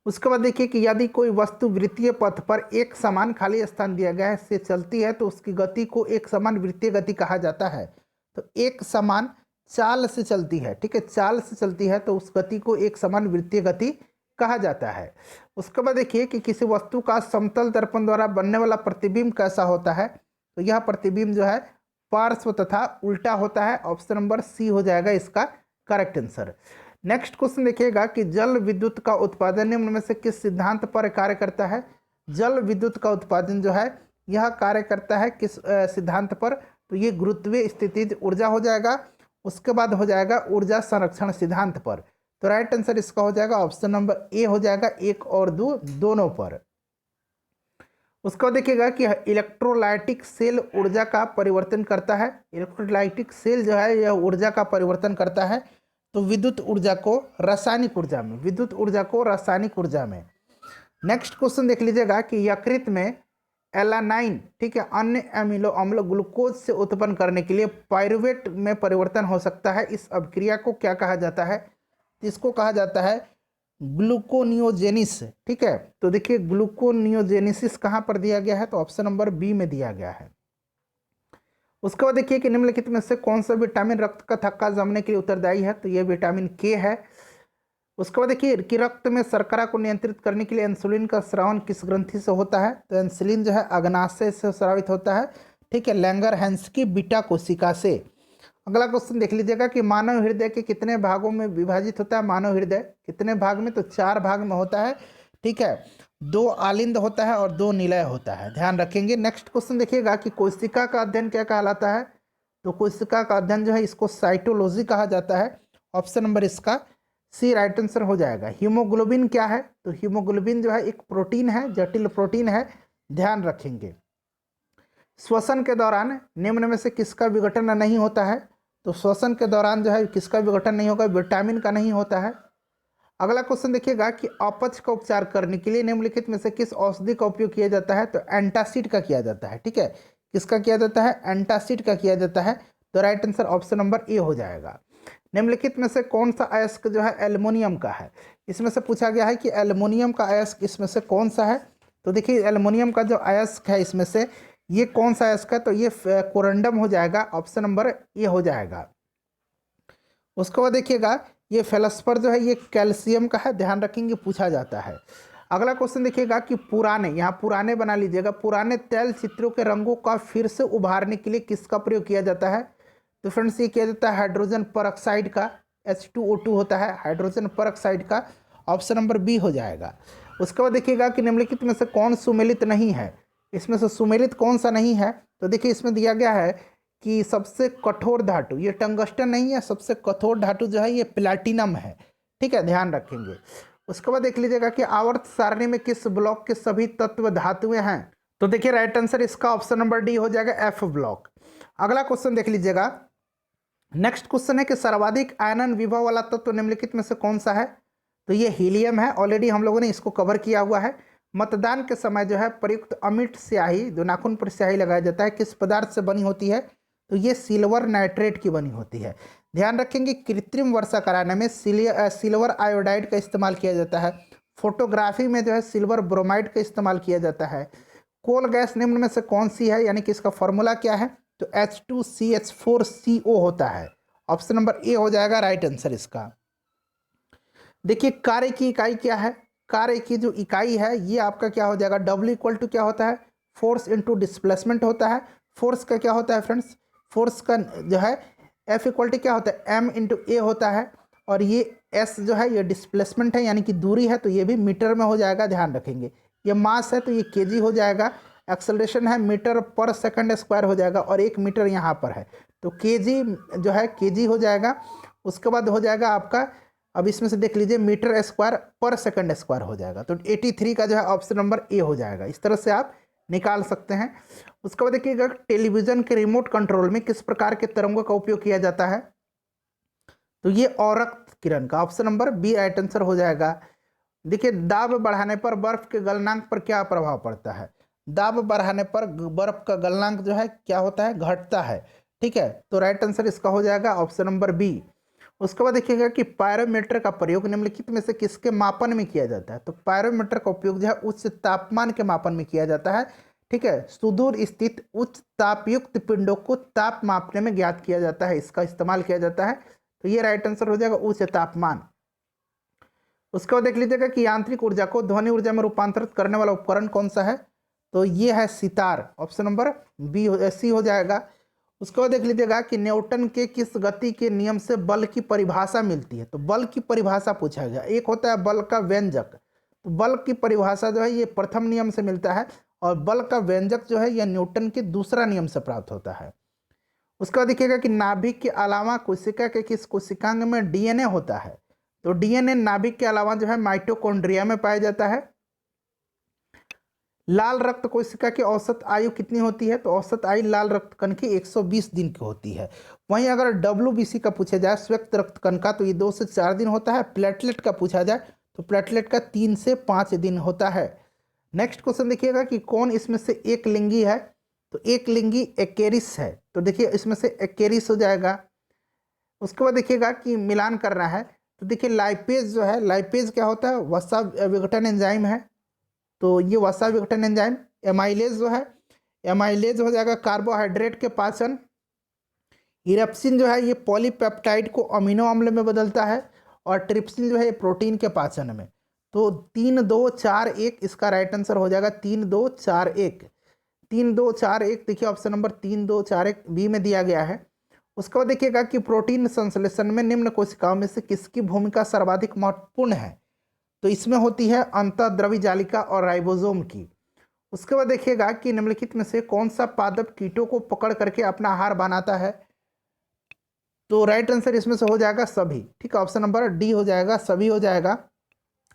उसके बाद देखिए कि यदि कोई वस्तु वृत्तीय पथ पर एक समान खाली स्थान दिया गया है से चलती है तो उसकी गति को एक समान वृत्तीय गति कहा जाता है। तो एक समान चाल से चलती है, ठीक है, चाल से चलती है तो उस गति को एक समान वृत्तीय गति कहा जाता है। उसके बाद देखिए कि किसी वस्तु का समतल दर्पण द्वारा बनने वाला प्रतिबिंब कैसा होता है, तो यह प्रतिबिंब जो है पार्श्व तथा उल्टा होता है। ऑप्शन नंबर सी हो जाएगा इसका करेक्ट आंसर। नेक्स्ट क्वेश्चन देखिएगा कि जल विद्युत का उत्पादन निम्न में से किस सिद्धांत पर कार्य करता है। जल विद्युत का उत्पादन जो है यह कार्य करता है किस सिद्धांत पर, तो ये गुरुत्वीय स्थितिज ऊर्जा हो जाएगा। उसके बाद हो जाएगा ऊर्जा संरक्षण सिद्धांत पर। तो राइट आंसर इसका हो जाएगा ऑप्शन नंबर ए हो जाएगा, 1 और 2 दोनों पर। उसके बाद देखिएगा कि इलेक्ट्रोलाइटिक सेल ऊर्जा का परिवर्तन करता है। इलेक्ट्रोलाइटिक सेल जो है यह ऊर्जा का परिवर्तन करता है तो विद्युत ऊर्जा को रासायनिक ऊर्जा में, विद्युत ऊर्जा को रासायनिक ऊर्जा में। नेक्स्ट क्वेश्चन देख लीजिएगा कि यकृत में एलानाइन, ठीक है, अन्य एमिनो अम्ल ग्लूकोज से उत्पन्न करने के लिए पायरुवेट में परिवर्तन हो सकता है। इस अभिक्रिया को क्या कहा जाता है, इसको कहा जाता है ग्लूकोनियोजेनिस, ठीक है। तो देखिए ग्लूकोनियोजेनेसिस कहाँ पर दिया गया है, तो ऑप्शन नंबर बी में दिया गया है। उसके बाद देखिए कि निम्नलिखित में से कौन सा विटामिन रक्त का थक्का जमने के लिए उत्तरदायी है, तो यह विटामिन के है। उसके बाद देखिए कि रक्त में शर्करा को नियंत्रित करने के लिए इंसुलिन का स्रावन किस ग्रंथि से होता है, तो इंसुलिन जो है अग्नाशय से स्रावित होता है, ठीक है, लैंगर-हैंस की बीटा कोशिका से। अगला क्वेश्चन देख लीजिएगा कि मानव हृदय के कितने भागों में विभाजित होता है। मानव हृदय कितने भाग में, तो 4 भाग में होता है, ठीक है। 2 आलिंद होता है और 2 निलय होता है, ध्यान रखेंगे। नेक्स्ट क्वेश्चन देखिएगा कि कोशिका का अध्ययन क्या कहलाता है, तो कोशिका का अध्ययन जो है इसको साइटोलॉजी कहा जाता है। ऑप्शन नंबर इसका सी राइट आंसर हो जाएगा। हीमोग्लोबिन क्या है, तो हीमोग्लोबिन जो है एक प्रोटीन है, जटिल प्रोटीन है, ध्यान रखेंगे। श्वसन के दौरान निम्न में से किसका विघटन नहीं होता है, तो श्वसन के दौरान जो है किसका विघटन नहीं होगा, विटामिन का नहीं होता है। अगला क्वेश्चन देखिएगा कि अपच का उपचार करने के लिए निम्नलिखित में से किस औषधि का उपयोग किया जाता है, तो एंटासिड का किया जाता है, ठीक है। किसका किया जाता है, एंटासिड का किया जाता है। तो right answer option number A हो जाएगा। निम्नलिखित में से कौन सा अयस्क जो है एल्युमिनियम का है, इसमें से पूछा गया है कि एल्युमिनियम का अयस्क इसमें से कौन सा है। तो देखिए एल्युमिनियम का जो अयस्क है इसमें से ये कौन सा अयस्क है, तो ये कोरंडम हो जाएगा, ऑप्शन नंबर ए हो जाएगा। उसके बाद देखिएगा ये फेलस्पर जो है ये कैल्शियम का है, ध्यान रखेंगे, पूछा जाता है। अगला क्वेश्चन देखिएगा कि पुराने, यहाँ पुराने बना लीजिएगा, पुराने तैल चित्रों के रंगों का फिर से उभारने के लिए किसका प्रयोग किया जाता है, तो फ्रेंड्स ये किया जाता है हाइड्रोजन परऑक्साइड का, H2O2 होता है हाइड्रोजन परऑक्साइड का, ऑप्शन नंबर बी हो जाएगा। उसके बाद देखिएगा कि निम्नलिखित में से कौन सुमेलित नहीं है, इसमें से सुमेलित कौन सा नहीं है, तो देखिए इसमें दिया गया है कि सबसे कठोर धातु ये टंगस्टन नहीं है, सबसे कठोर धातु जो है ये प्लैटिनम है, ठीक है, ध्यान रखेंगे। उसके बाद देख लीजिएगा कि आवर्त सारणी में किस ब्लॉक के सभी तत्व धातुएं हैं, तो देखिए राइट आंसर इसका ऑप्शन नंबर डी हो जाएगा, एफ ब्लॉक। अगला क्वेश्चन देख लीजिएगा। नेक्स्ट क्वेश्चन है कि सर्वाधिक आयनन विभव वाला तत्व निम्नलिखित में से कौन सा है, तो ये हीलियम है। ऑलरेडी हम लोगों ने इसको कवर किया हुआ है। मतदान के समय जो है प्रयुक्त अमिट स्याही, जो नाखून पर स्याही लगाया जाता है, किस पदार्थ से बनी होती है, तो ये सिल्वर नाइट्रेट की बनी होती है। ध्यान रखेंगे कृत्रिम वर्षा कराने में सिल्वर आयोडाइड का इस्तेमाल किया जाता है। फोटोग्राफी में जो है सिल्वर ब्रोमाइड का इस्तेमाल किया जाता है। कोल गैस निम्न में से कौन सी है, यानी कि इसका फॉर्मूला क्या है, तो H2CH4CO होता है, ऑप्शन नंबर ए हो जाएगा राइट आंसर इसका। देखिए कार्य की इकाई क्या है, कार्य की जो इकाई है ये आपका क्या हो जाएगा, W इक्वल टू क्या होता है, फोर्स इनटू डिस्प्लेसमेंट होता है। फोर्स का क्या होता है फ्रेंड्स, फोर्स का जो है F इक्वल टू क्या होता है, M इंटू ए होता है, और ये S जो है ये डिस्प्लेसमेंट है यानी कि दूरी है, तो ये भी मीटर में हो जाएगा, ध्यान रखेंगे। ये मास है तो ये केजी हो जाएगा, एक्सेलरेशन है मीटर पर सेकंड स्क्वायर हो जाएगा, और 1 मीटर यहाँ पर है तो केजी जो है केजी हो जाएगा। उसके बाद हो जाएगा आपका, अब इसमें से देख लीजिए मीटर स्क्वायर पर सेकंड स्क्वायर हो जाएगा, तो 83 का जो है ऑप्शन नंबर ए हो जाएगा। इस तरह से आप निकाल सकते हैं। उसके बाद देखिएगा टेलीविजन के रिमोट कंट्रोल में किस प्रकार के तरंगों का उपयोग किया जाता है, तो ये औरक्त किरण का, option number B right answer हो जाएगा। देखिए दाब बढ़ाने पर बर्फ के गलनांक पर क्या प्रभाव पड़ता है, दाब बढ़ाने पर बर्फ का गलनांक जो है क्या होता है, घटता है। ठीक है, तो राइट आंसर इसका हो जाएगा ऑप्शन नंबर बी। उसके बाद देखिएगा कि पायरोमीटर का प्रयोग निम्नलिखित में से किसके मापन में किया जाता है। तो पायरोमीटर का उपयोग जो है उच्च तापमान के मापन में किया जाता है। ठीक है, सुदूर स्थित उच्च तापयुक्त पिंडों को ताप मापने में ज्ञात किया जाता है, इसका इस्तेमाल किया जाता है। तो ये राइट आंसर हो जाएगा उच्च तापमान। उसके बाद देख लीजिएगा कि यांत्रिक ऊर्जा को ध्वनि ऊर्जा में रूपांतरित करने वाला उपकरण कौन सा है। तो ये है सितार, ऑप्शन नंबर बी सी हो जाएगा। उसके बाद देख लीजिएगा कि न्यूटन के किस गति के नियम से बल की परिभाषा मिलती है। तो बल की परिभाषा पूछा गया। एक होता है बल का व्यंजक, तो बल की परिभाषा जो है ये प्रथम नियम से मिलता है, और बल का व्यंजक जो है यह न्यूटन के दूसरा नियम से प्राप्त होता है। उसके बाद देखिएगा कि नाभिक के अलावा कोशिका के किस कोशिकांग में डीएनए होता है। तो डीएनए नाभिक के अलावा जो है माइटोकॉन्ड्रिया में पाया जाता है। लाल रक्त कोशिका की औसत आयु कितनी होती है। तो औसत आयु लाल रक्त कण की 120 दिन की होती है। वहीं अगर डब्ल्यूबीसी का पूछा जाए, श्वेत रक्त कण का, तो ये 2 से 4 दिन होता है। प्लेटलेट का पूछा जाए तो प्लेटलेट का 3 से 5 दिन होता है। नेक्स्ट क्वेश्चन देखिएगा कि कौन इसमें से एक लिंगी है। तो एक लिंगी एक्केरिस है, तो देखिए इसमें से एक्केरिस हो जाएगा। उसके बाद देखिएगा कि मिलान करना है। तो देखिए लाइपेज जो है, लाइपेज क्या होता है, वसा विघटन एंजाइम है। तो ये वसा विघटन एंजाइम। एमाइलेज जो है, एमाइलेज हो जाएगा कार्बोहाइड्रेट के पाचन। इरेप्सिन जो है ये पॉलीपेप्टाइड को अमीनो अम्ल में बदलता है, और ट्रिप्सिन जो है ये प्रोटीन के पाचन में। तो 3 2 4 1 इसका राइट आंसर हो जाएगा 3 2 4 1। 3 2 4 1 देखिए ऑप्शन नंबर 3 2 4 1 बी में दिया गया है। उसके बाद देखिएगा कि प्रोटीन संश्लेषण में निम्न कोशिकाओं में से किसकी भूमिका सर्वाधिक महत्वपूर्ण है। तो इसमें होती है अंतःद्रवी जालिका और राइबोसोम की। उसके बाद देखिएगा कि निम्नलिखित में से कौन सा पादप कीटों को पकड़ करके अपना आहार बनाता है। तो राइट आंसर इसमें से हो जाएगा सभी। ठीक है, ऑप्शन नंबर डी हो जाएगा, सभी हो जाएगा।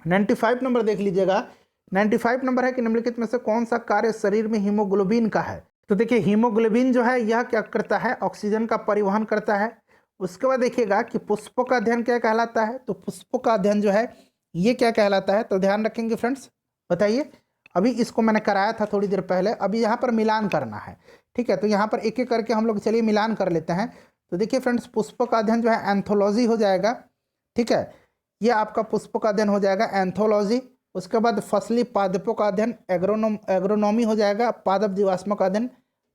95 नंबर देख लीजिएगा। 95 नंबर है कि निम्नलिखित में से कौन सा कार्य शरीर में हीमोग्लोबिन का है। तो देखिए हीमोग्लोबिन जो है यह क्या करता है, ऑक्सीजन का परिवहन करता है। उसके बाद देखिएगा कि पुष्पों का अध्ययन क्या कहलाता है। तो पुष्पों का अध्ययन जो है ये क्या कहलाता है। तो ध्यान रखेंगे फ्रेंड्स, बताइए। अभी इसको मैंने कराया था थोड़ी देर पहले, अभी यहाँ पर मिलान करना है। ठीक है, तो यहाँ पर एक एक करके हम लोग चलिए मिलान कर लेते हैं। तो देखिए फ्रेंड्स, पुष्पों का अध्ययन जो है एंथोलॉजी हो जाएगा। ठीक है, ये आपका पुष्पों का अध्ययन हो जाएगा एंथोलॉजी। उसके बाद फसली पादपों का अध्ययन एग्रोनॉमी हो जाएगा, पादप जीवाश्मों का अध्ययन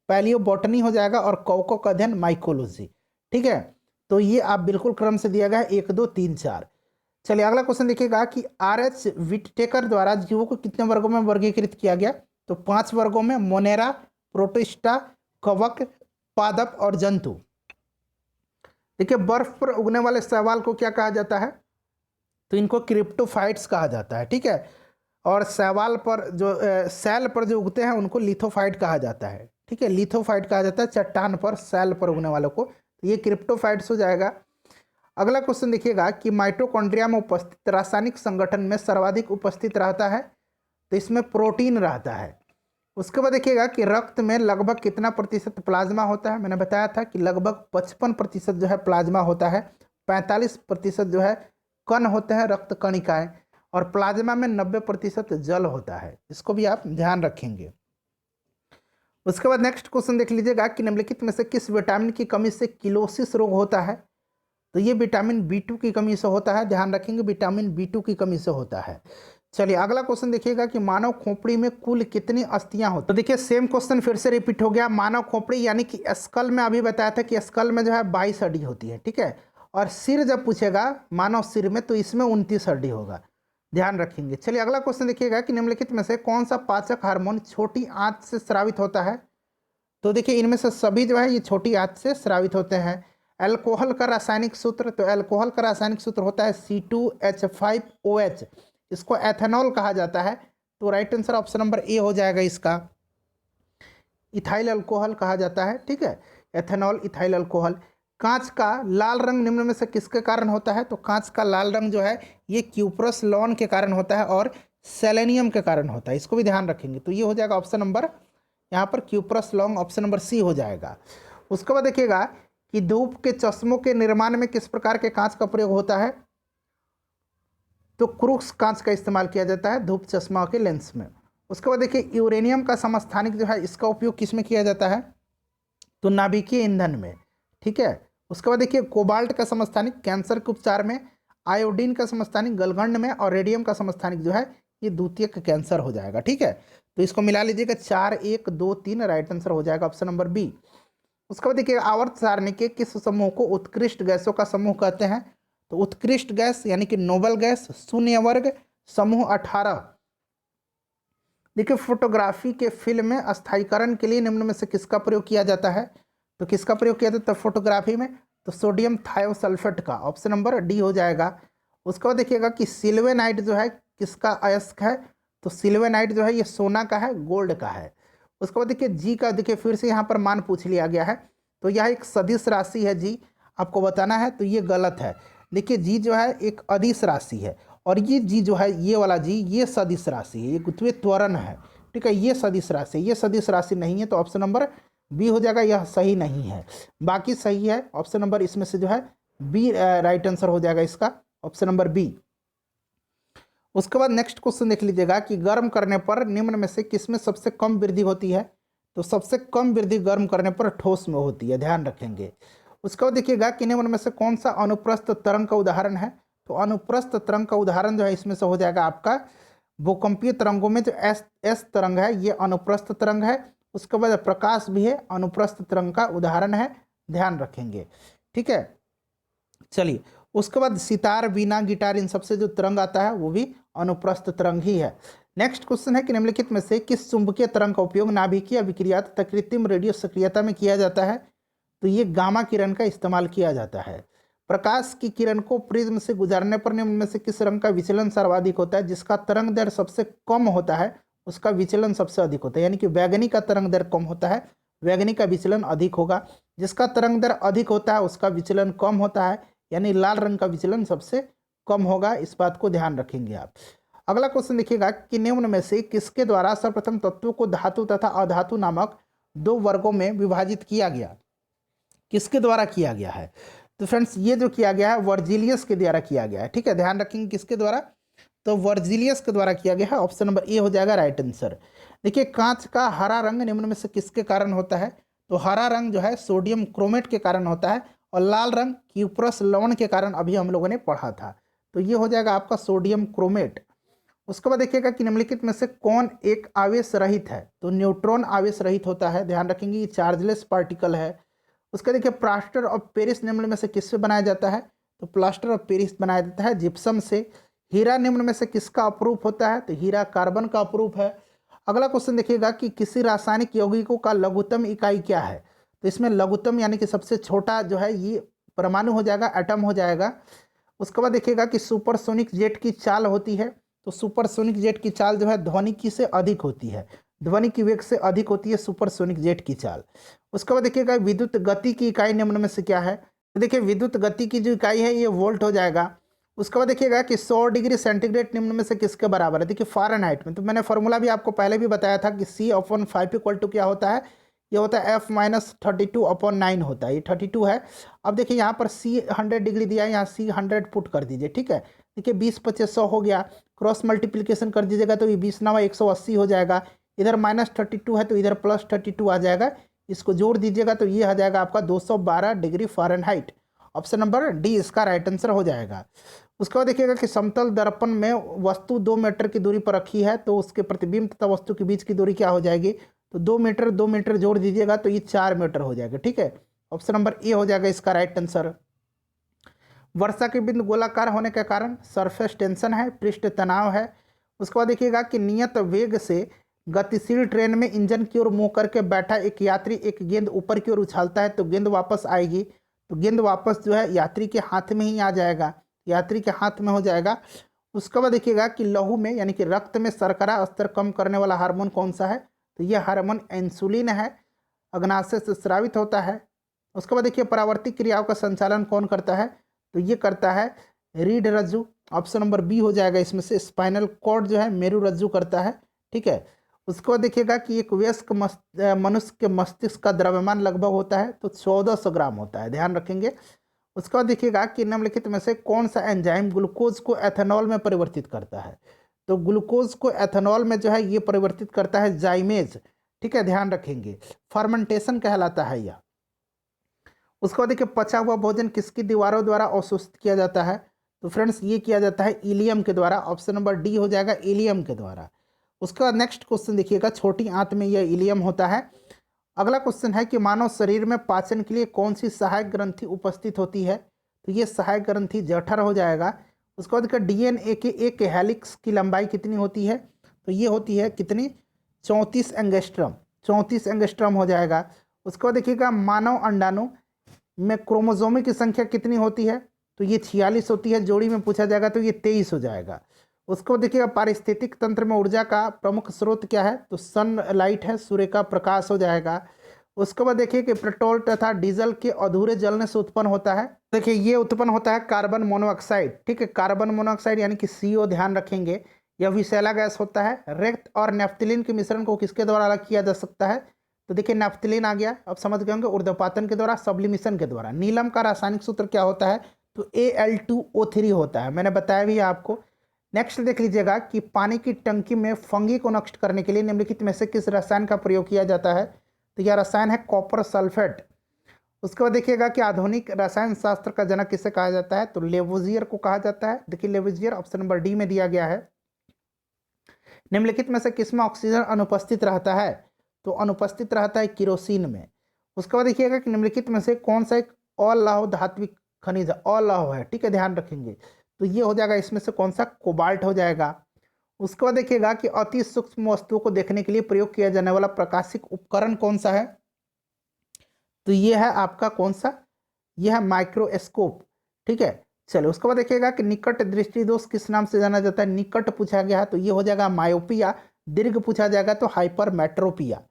पैलियोबोटनी हो जाएगा, और कवकों का अध्ययन माइकोलॉजी। ठीक है, तो ये आप बिल्कुल क्रम से दिया गया है 1 2 3 4। चलिए अगला क्वेश्चन देखिएगा कि आर.एच. विटटेकर द्वारा जीवों को कितने वर्गों में वर्गीकृत किया गया। तो 5 वर्गों में, मोनेरा, प्रोटिस्टा, कवक, पादप और जंतु। देखिए बर्फ पर उगने वाले शैवाल को क्या कहा जाता है। तो इनको क्रिप्टोफाइट्स कहा जाता है। ठीक है, और शैवाल पर जो सेल पर जो उगते हैं उनको लिथोफाइट कहा जाता है। ठीक है, लिथोफाइट कहा जाता है चट्टान पर, सेल पर उगने वालों को। तो ये क्रिप्टोफाइट्स हो जाएगा। अगला क्वेश्चन देखिएगा कि माइटोकॉन्ड्रिया में उपस्थित रासायनिक संगठन में सर्वाधिक उपस्थित रहता है। तो इसमें प्रोटीन रहता है। उसके बाद देखिएगा कि रक्त में लगभग कितना प्रतिशत प्लाज्मा होता है। मैंने बताया था कि लगभग 55% जो है प्लाज्मा होता है, 45% जो है कण होते हैं, रक्त कणिकाएं, और प्लाज्मा में 90% जल होता है। इसको भी आप ध्यान रखेंगे। उसके बाद नेक्स्ट क्वेश्चन देख लीजिएगा कि निम्नलिखित में से किस विटामिन की कमी से किलोसिस रोग होता है। तो ये विटामिन B2 की कमी से होता है, ध्यान रखेंगे, विटामिन B2 की कमी से होता है। चलिए अगला क्वेश्चन देखिएगा कि मानव खोपड़ी में कुल कितनी अस्थियां होती। तो देखिए सेम क्वेश्चन फिर से रिपीट हो गया। मानव खोपड़ी यानी कि स्कल में अभी बताया था कि स्कल में जो है 22 हड्डी होती है। ठीक है, और सिर जब पूछेगा मानव सिर में, तो इसमें 29 हड्डी होगा, ध्यान रखेंगे। चलिए अगला क्वेश्चन देखिएगा कि निम्नलिखित में से कौन सा पाचक हार्मोन छोटी आंत से स्रावित होता है। तो देखिए इनमें से सभी जो है ये छोटी आंत से स्रावित होते हैं। अल्कोहल का रासायनिक सूत्र, तो अल्कोहल का रासायनिक सूत्र होता है C2H5OH, इसको एथेनॉल कहा जाता है। तो right answer option number A हो जाएगा इसका, इथाइल अल्कोहल कहा जाता है। ठीक है, एथेनॉल, इथाइल अल्कोहल। कांच का लाल रंग निम्न में से किसके कारण होता है। तो कांच का लाल रंग जो है ये क्यूप्रस लॉन के कारण होता है और सेलेनियम के कारण होता है, इसको भी ध्यान रखेंगे। तो ये हो जाएगा ऑप्शन नंबर यहाँ पर cuprous long, option number C हो जाएगा। उसके बाद देखिएगा कि धूप के चश्मों के निर्माण में किस प्रकार के कांच का प्रयोग होता है। तो क्रूक्स कांच का इस्तेमाल किया जाता है धूप चश्मा के लेंस में। उसके बाद देखिए यूरेनियम का समस्थानिक जो है इसका उपयोग किस में किया जाता है, तो नाभिकीय ईंधन में, ठीक है। उसके बाद देखिए कोबाल्ट का समस्थानिक कैंसर के उपचार में, आयोडीन का समस्थानिक गलगंड में, और रेडियम का समस्थानिक जो है ये द्वितीयक कैंसर हो जाएगा, ठीक है। तो इसको मिला लीजिएगा, 4 1 2 3 राइट आंसर हो जाएगा ऑप्शन नंबर बी। उसके बाद देखिए आवर्त सारणी के किस समूह को उत्कृष्ट गैसों का समूह कहते हैं, तो उत्कृष्ट गैस यानी कि नोबल गैस, शून्य वर्ग, समूह 18। देखिए फोटोग्राफी के फिल्म में स्थायीकरण के लिए निम्न में से किसका प्रयोग किया जाता है, तो किसका प्रयोग किया जाता है फोटोग्राफी में, तो सोडियम थायोसल्फेट का, ऑप्शन नंबर डी हो जाएगा। उसके बाद देखिएगा कि सिल्वेनाइट जो है किसका अयस्क है, तो सिल्वेनाइट जो है ये सोना का है, गोल्ड का है। उसके बाद देखिए जी का, देखिए फिर से यहाँ पर मान पूछ लिया गया है, तो यह एक सदिश राशि है जी, आपको बताना है, तो ये गलत है। देखिए जी जो है एक अदिश राशि है, और ये जी जो है ये वाला जी ये सदिश राशि है, ये गुरुत्वीय त्वरण है, ठीक है, ये सदिश राशि, ये सदिश राशि नहीं है, तो ऑप्शन नंबर बी हो जाएगा, यह सही नहीं है। बाकी सही है, ऑप्शन नंबर इसमें से जो है बी राइट आंसर हो जाएगा इसका, ऑप्शन नंबर बी। उसके बाद नेक्स्ट क्वेश्चन देख लीजिएगा कि गर्म करने पर निम्न में से किसमें सबसे कम वृद्धि होती है, तो सबसे कम वृद्धि गर्म करने पर ठोस में होती है, ध्यान रखेंगे। उसके बाद देखिएगा कि निम्न में से कौन सा अनुप्रस्थ तरंग का उदाहरण है, तो अनुप्रस्थ तरंग का उदाहरण जो है इसमें से हो जाएगा आपका भूकंपीय तरंगों में जो एस तरंग है ये अनुप्रस्थ तरंग है। उसके बाद प्रकाश भी है, अनुप्रस्थ तरंग का उदाहरण है, ध्यान रखेंगे, ठीक है। चलिए उसके बाद सितार, वीणा, गिटार, इन सबसे जो तरंग आता है वो भी अनुप्रस्थ तरंग ही है। नेक्स्ट क्वेश्चन है कि निम्नलिखित में से किस चुंबकीय तरंग का उपयोग नाभिकीय अभिक्रिया तथा कृत्रिम रेडियो सक्रियता में किया जाता है, तो ये गामा किरण का इस्तेमाल किया जाता है। प्रकाश की किरण को प्रिज्म से गुजारने पर निम्न में से किस रंग का विचलन सर्वाधिक होता है, जिसका तरंग दर सबसे कम होता है उसका विचलन सबसे अधिक होता है, यानी कि वैगनी का तरंग दर कम होता है, वैगनी का विचलन अधिक होगा, जिसका तरंग दर अधिक होता है उसका विचलन कम होता है, यानी लाल रंग का विचलन सबसे कम होगा, इस बात को ध्यान रखेंगे आप। अगला क्वेश्चन देखिएगा कि निम्न में से किसके द्वारा सर्वप्रथम तत्वों को धातु तथा अधातु नामक 2 वर्गों में विभाजित किया गया, किसके द्वारा किया गया है, तो फ्रेंड्स ये जो किया गया है वर्जिलियस के द्वारा किया गया है, ठीक है, ध्यान रखेंगे किसके द्वारा, तो वर्जिलियस के द्वारा किया गया है, ऑप्शन नंबर ए हो जाएगा राइट आंसर। देखिए कांच का हरा रंग निम्न में से किसके कारण होता है, तो हरा रंग जो है सोडियम क्रोमेट के कारण होता है, और लाल रंग क्यूप्रस लवण के कारण अभी हम लोगों ने पढ़ा था, तो ये हो जाएगा आपका सोडियम क्रोमेट। उसके बाद देखिएगा कि निम्नलिखित में से कौन एक आवेश रहित है, तो न्यूट्रॉन आवेश रहित होता है, ध्यान रखेंगे ये चार्जलेस पार्टिकल है। उसका देखिए प्लास्टर ऑफ पेरिस निम्न में से किससे बनाया जाता है, तो प्लास्टर ऑफ पेरिस बनाया जाता है जिप्सम से। हीरा निम्न में से किसका अपरूप होता है, तो हीरा कार्बन का अपरूप है। अगला क्वेश्चन देखिएगा कि किसी रासायनिक यौगिकों का लघुत्तम इकाई क्या है, तो इसमें लघुत्तम यानी कि सबसे छोटा जो है ये परमाणु हो जाएगा, एटम हो जाएगा। उसके बाद देखिएगा कि सुपरसोनिक जेट की चाल होती है, तो सुपरसोनिक जेट की चाल जो है ध्वनिकी से अधिक होती है, ध्वनि की वेग से अधिक होती है सुपरसोनिक जेट की चाल। उसके बाद देखिएगा विद्युत गति की इकाई निम्न में से क्या है, तो देखिए विद्युत गति की जो इकाई है ये वोल्ट हो जाएगा। उसके बाद देखिएगा कि 100 डिग्री सेंटीग्रेड निम्न में से किसके बराबर है, देखिए फ़ारेनहाइट में, तो मैंने फॉर्मूला भी आपको पहले भी बताया था कि C/5 इक्वल टू क्या होता है, ये होता है F-32/9 होता है, ये 32 है। अब देखिए यहाँ पर C 100 डिग्री दिया है, यहाँ C 100 पुट कर दीजिए, ठीक है। देखिए 20 × 5 100 हो गया, क्रॉस मल्टीप्लिकेशन कर दीजिएगा तो ये 20 9 180 हो जाएगा, इधर -32 है तो इधर +32 आ जाएगा, इसको जोड़ दीजिएगा तो ये आ जाएगा आपका 212 degree Fahrenheit, option number D इसका राइट आंसर हो जाएगा। उसके बाद देखिएगा कि समतल दर्पण में वस्तु 2 मीटर की दूरी पर रखी है, तो उसके प्रतिबिंब तथा वस्तु के बीच की दूरी क्या हो जाएगी, तो 2 मीटर जोड़ दीजिएगा तो ये 4 मीटर हो जाएगा, ठीक है, ऑप्शन नंबर ए हो जाएगा इसका राइट आंसर। वर्षा के बिंदु गोलाकार होने के कारण सरफेस टेंशन है, पृष्ठ तनाव है। उसके बाद देखिएगा कि नियत वेग से गतिशील ट्रेन में इंजन की ओर मुंह करके बैठा एक यात्री एक गेंद ऊपर की ओर उछालता है तो गेंद वापस आएगी, तो गेंद वापस जो है यात्री के हाथ में ही आ जाएगा, यात्री के हाथ में हो जाएगा। उसके बाद देखिएगा कि लहू में यानी कि रक्त में शर्करा स्तर कम करने वाला हार्मोन कौन सा है, तो यह हार्मोन इंसुलिन है, अग्नाशय से स्रावित होता है। उसके बाद देखिए परावर्तिक क्रियाओं का संचालन कौन करता है, तो ये करता है रीढ़ रज्जु, ऑप्शन नंबर बी हो जाएगा इसमें से, स्पाइनल कॉर्ड जो है मेरु रज्जु करता है, ठीक है। उसके बाद देखिएगा कि एक वयस्क मनुष्य के मस्तिष्क का द्रव्यमान लगभग होता है तो 1400 ग्राम होता है, ध्यान रखेंगे। उसके बाद देखिएगा कि निम्नलिखित में से कौन सा एंजाइम ग्लूकोज को एथेनॉल में परिवर्तित करता है, तो ग्लूकोज को एथेनॉल में जो है ये परिवर्तित करता है जाइमेज, ठीक है, ध्यान रखेंगे, फर्मेंटेशन कहलाता है यह। उसके बाद देखिए पचा हुआ भोजन किसकी दीवारों द्वारा अवशोषित किया जाता है, तो फ्रेंड्स ये किया जाता है इलियम के द्वारा, ऑप्शन नंबर डी हो जाएगा इलियम के द्वारा। उसके बाद नेक्स्ट क्वेश्चन देखिएगा, छोटी आंत में यह इलियम होता है। अगला क्वेश्चन है कि मानव शरीर में पाचन के लिए कौन सी सहायक ग्रंथि उपस्थित होती है, तो ये सहायक ग्रंथि जठर हो जाएगा। उसके बाद देखिए डीएनए के एक हेलिक्स की लंबाई कितनी होती है, तो ये होती है कितनी, 34 एंगस्ट्रम, 34 एंगस्ट्रम हो जाएगा। उसके बाद देखिएगा मानव अंडाणु में क्रोमोसोमों की संख्या कितनी होती है, तो ये 46 होती है, जोड़ी में पूछा जाएगा तो ये 23 हो जाएगा। उसको देखिएगा पारिस्थितिक तंत्र में ऊर्जा का प्रमुख स्रोत क्या है, तो सनलाइट है, सूर्य का प्रकाश हो जाएगा। उसके बाद देखिए कि पेट्रोल तथा डीजल के अधूरे जलने से उत्पन्न होता है, देखिए ये उत्पन्न होता है कार्बन मोनोऑक्साइड, ठीक है, कार्बन मोनोऑक्साइड यानी कि CO, ध्यान रखेंगे। यह विषैला गैस होता है। रेत और नेफ्थलीन के मिश्रण को किसके द्वारा अलग किया जा सकता है, तो देखिए नेफ्थलीन आ गया, अब समझ गए होंगे, ऊर्ध्वपातन के द्वारा, सब्लिमिशन के द्वारा। नीलम का रासायनिक सूत्र क्या होता है, तो Al2O3 होता है, मैंने बताया भी है आपको। नेक्स्ट देख लीजिएगा कि पानी की टंकी में फंगी को नष्ट करने के लिए निम्नलिखित में से किस रसायन का प्रयोग किया जाता है, तो यह रसायन है कॉपर सल्फेट। उसके बाद देखिएगा कि आधुनिक रसायन शास्त्र का जनक किसे कहा जाता है, तो लेवोजियर को कहा जाता है। देखिए लेवोजियर ऑप्शन नंबर डी में दिया गया है। निम्नलिखित में से किसमें ऑक्सीजन अनुपस्थित रहता है, तो अनुपस्थित रहता है किरोसिन में। उसके बाद देखिएगा कि निम्नलिखित में से कौन सा एक अलौह धात्विक खनिज अलौह है, ठीक है, ध्यान रखेंगे, तो ये हो जाएगा इसमें से कौन सा, कोबाल्ट हो जाएगा। उसके बाद देखिएगा कि अति सूक्ष्म वस्तुओं को देखने के लिए प्रयोग किया जाने वाला प्रकाशिक उपकरण कौन सा है, तो ये है आपका कौन सा, यह है माइक्रोस्कोप, ठीक है। चलिए उसके बाद देखिएगा कि निकट दृष्टि दोष किस नाम से जाना जाता है, निकट पूछा गया है तो ये हो जाएगा मायोपिया, दीर्घ पूछा जाएगा तो हाइपरमेट्रोपिया।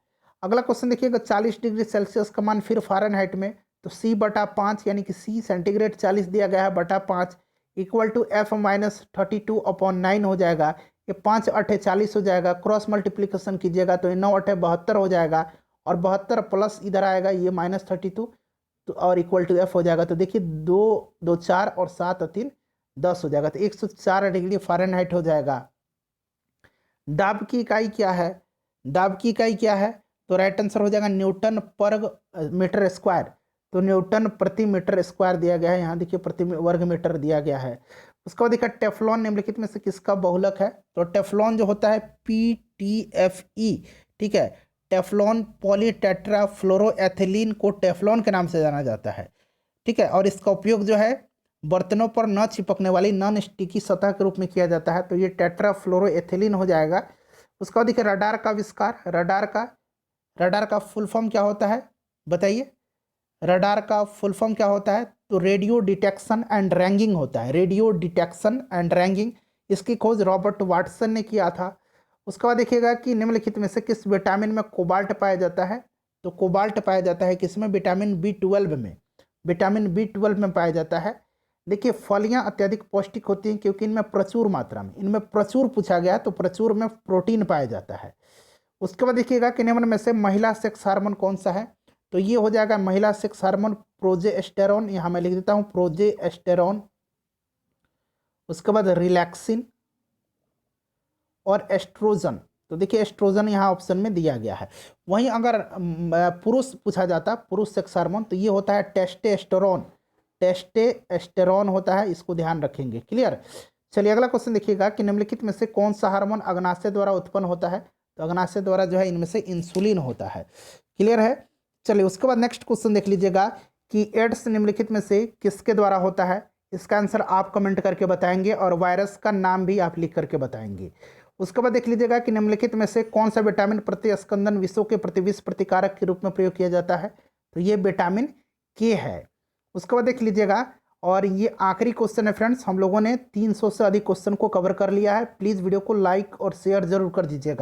अगला क्वेश्चन देखिएगा 40 डिग्री सेल्सियस का मान फिर फ़ारेनहाइट में, तो C/5 यानी कि C सेंटीग्रेड 40 दिया गया है बटा 5 इक्वल टू F-32/9 हो जाएगा। ये 5 8 40 हो जाएगा, क्रॉस मल्टीप्लिकेशन कीजिएगा तो ये 9 8 72 हो जाएगा, और 72 प्लस इधर आएगा ये -32 तो और इक्वल टू F हो जाएगा। तो देखिए 2 2 4 और 7 और 3 10 हो जाएगा, तो 104 डिग्री फ़ारेनहाइट हो जाएगा। दाब की इकाई क्या है, दाब की इकाई क्या है, तो राइट आंसर हो जाएगा न्यूटन पर मीटर स्क्वायर, तो न्यूटन प्रति मीटर स्क्वायर दिया गया है, यहाँ देखिए प्रति वर्ग मीटर दिया गया है। उसके बाद देखिए टेफ्लॉन निम्नलिखित में से किसका बहुलक है, तो टेफ्लॉन जो होता है PTFE, ठीक है, टेफ्लॉन पॉलीटेट्राफ्लोरोएथिलीन को टेफ्लॉन के नाम से जाना जाता है, ठीक है, और इसका उपयोग जो है बर्तनों पर न चिपकने वाली नॉन स्टिकी सतह के रूप में किया जाता है, तो ये टेट्राफ्लोरोएथिलीन हो जाएगा। उसका देखिए रडार का आविष्कार, रडार का फुल फॉर्म क्या होता है बताइए, रडार का फुल फॉर्म क्या होता है, तो रेडियो डिटेक्शन एंड रैंगिंग होता है, रेडियो डिटेक्शन एंड रैंगिंग। इसकी खोज रॉबर्ट वाटसन ने किया था। उसके बाद देखिएगा कि निम्नलिखित में से किस विटामिन में कोबाल्ट पाया जाता है, तो कोबाल्ट पाया जाता है किसमें, विटामिन B12 में, विटामिन B12 में पाया जाता है। देखिए फलियां अत्यधिक पौष्टिक होती हैं क्योंकि इनमें प्रचुर मात्रा में, इनमें प्रचुर पूछा गया तो प्रचुर में प्रोटीन पाया जाता है। उसके बाद देखिएगा कि निम्न में से महिला सेक्स हार्मोन कौन सा है, तो ये हो जाएगा महिला सेक्स हार्मोन प्रोजेस्टेरॉन, यहाँ मैं लिख देता हूँ प्रोजेस्टेरॉन। उसके बाद रिलैक्सिन और एस्ट्रोजन, तो देखिए एस्ट्रोजन यहाँ ऑप्शन में दिया गया है। वहीं अगर पुरुष पूछा जाता, पुरुष सेक्स हार्मोन, तो ये होता है टेस्टेस्टेरोन, टेस्टेस्टेरोन होता है, इसको ध्यान रखेंगे, क्लियर। चलिए अगला क्वेश्चन देखिएगा कि निम्नलिखित में से कौन सा हार्मोन अग्नाशय द्वारा उत्पन्न होता है, तो अग्नाशय द्वारा जो है इनमें से इंसुलिन होता है, क्लियर है। चलिए उसके बाद नेक्स्ट क्वेश्चन देख लीजिएगा कि एड्स निम्नलिखित में से किसके द्वारा होता है, इसका आंसर आप कमेंट करके बताएंगे और वायरस का नाम भी आप लिख करके बताएंगे। उसके बाद देख लीजिएगा कि निम्नलिखित में से कौन सा विटामिन प्रतिस्कंदन विषों के प्रति विष प्रतिकारक के रूप में प्रयोग किया जाता है, तो ये विटामिन K है। उसके बाद देख लीजिएगा, और ये आखिरी क्वेश्चन है फ्रेंड्स, हम लोगों ने 300 से अधिक क्वेश्चन को कवर कर लिया है। प्लीज़ वीडियो को लाइक और शेयर जरूर कर दीजिएगा।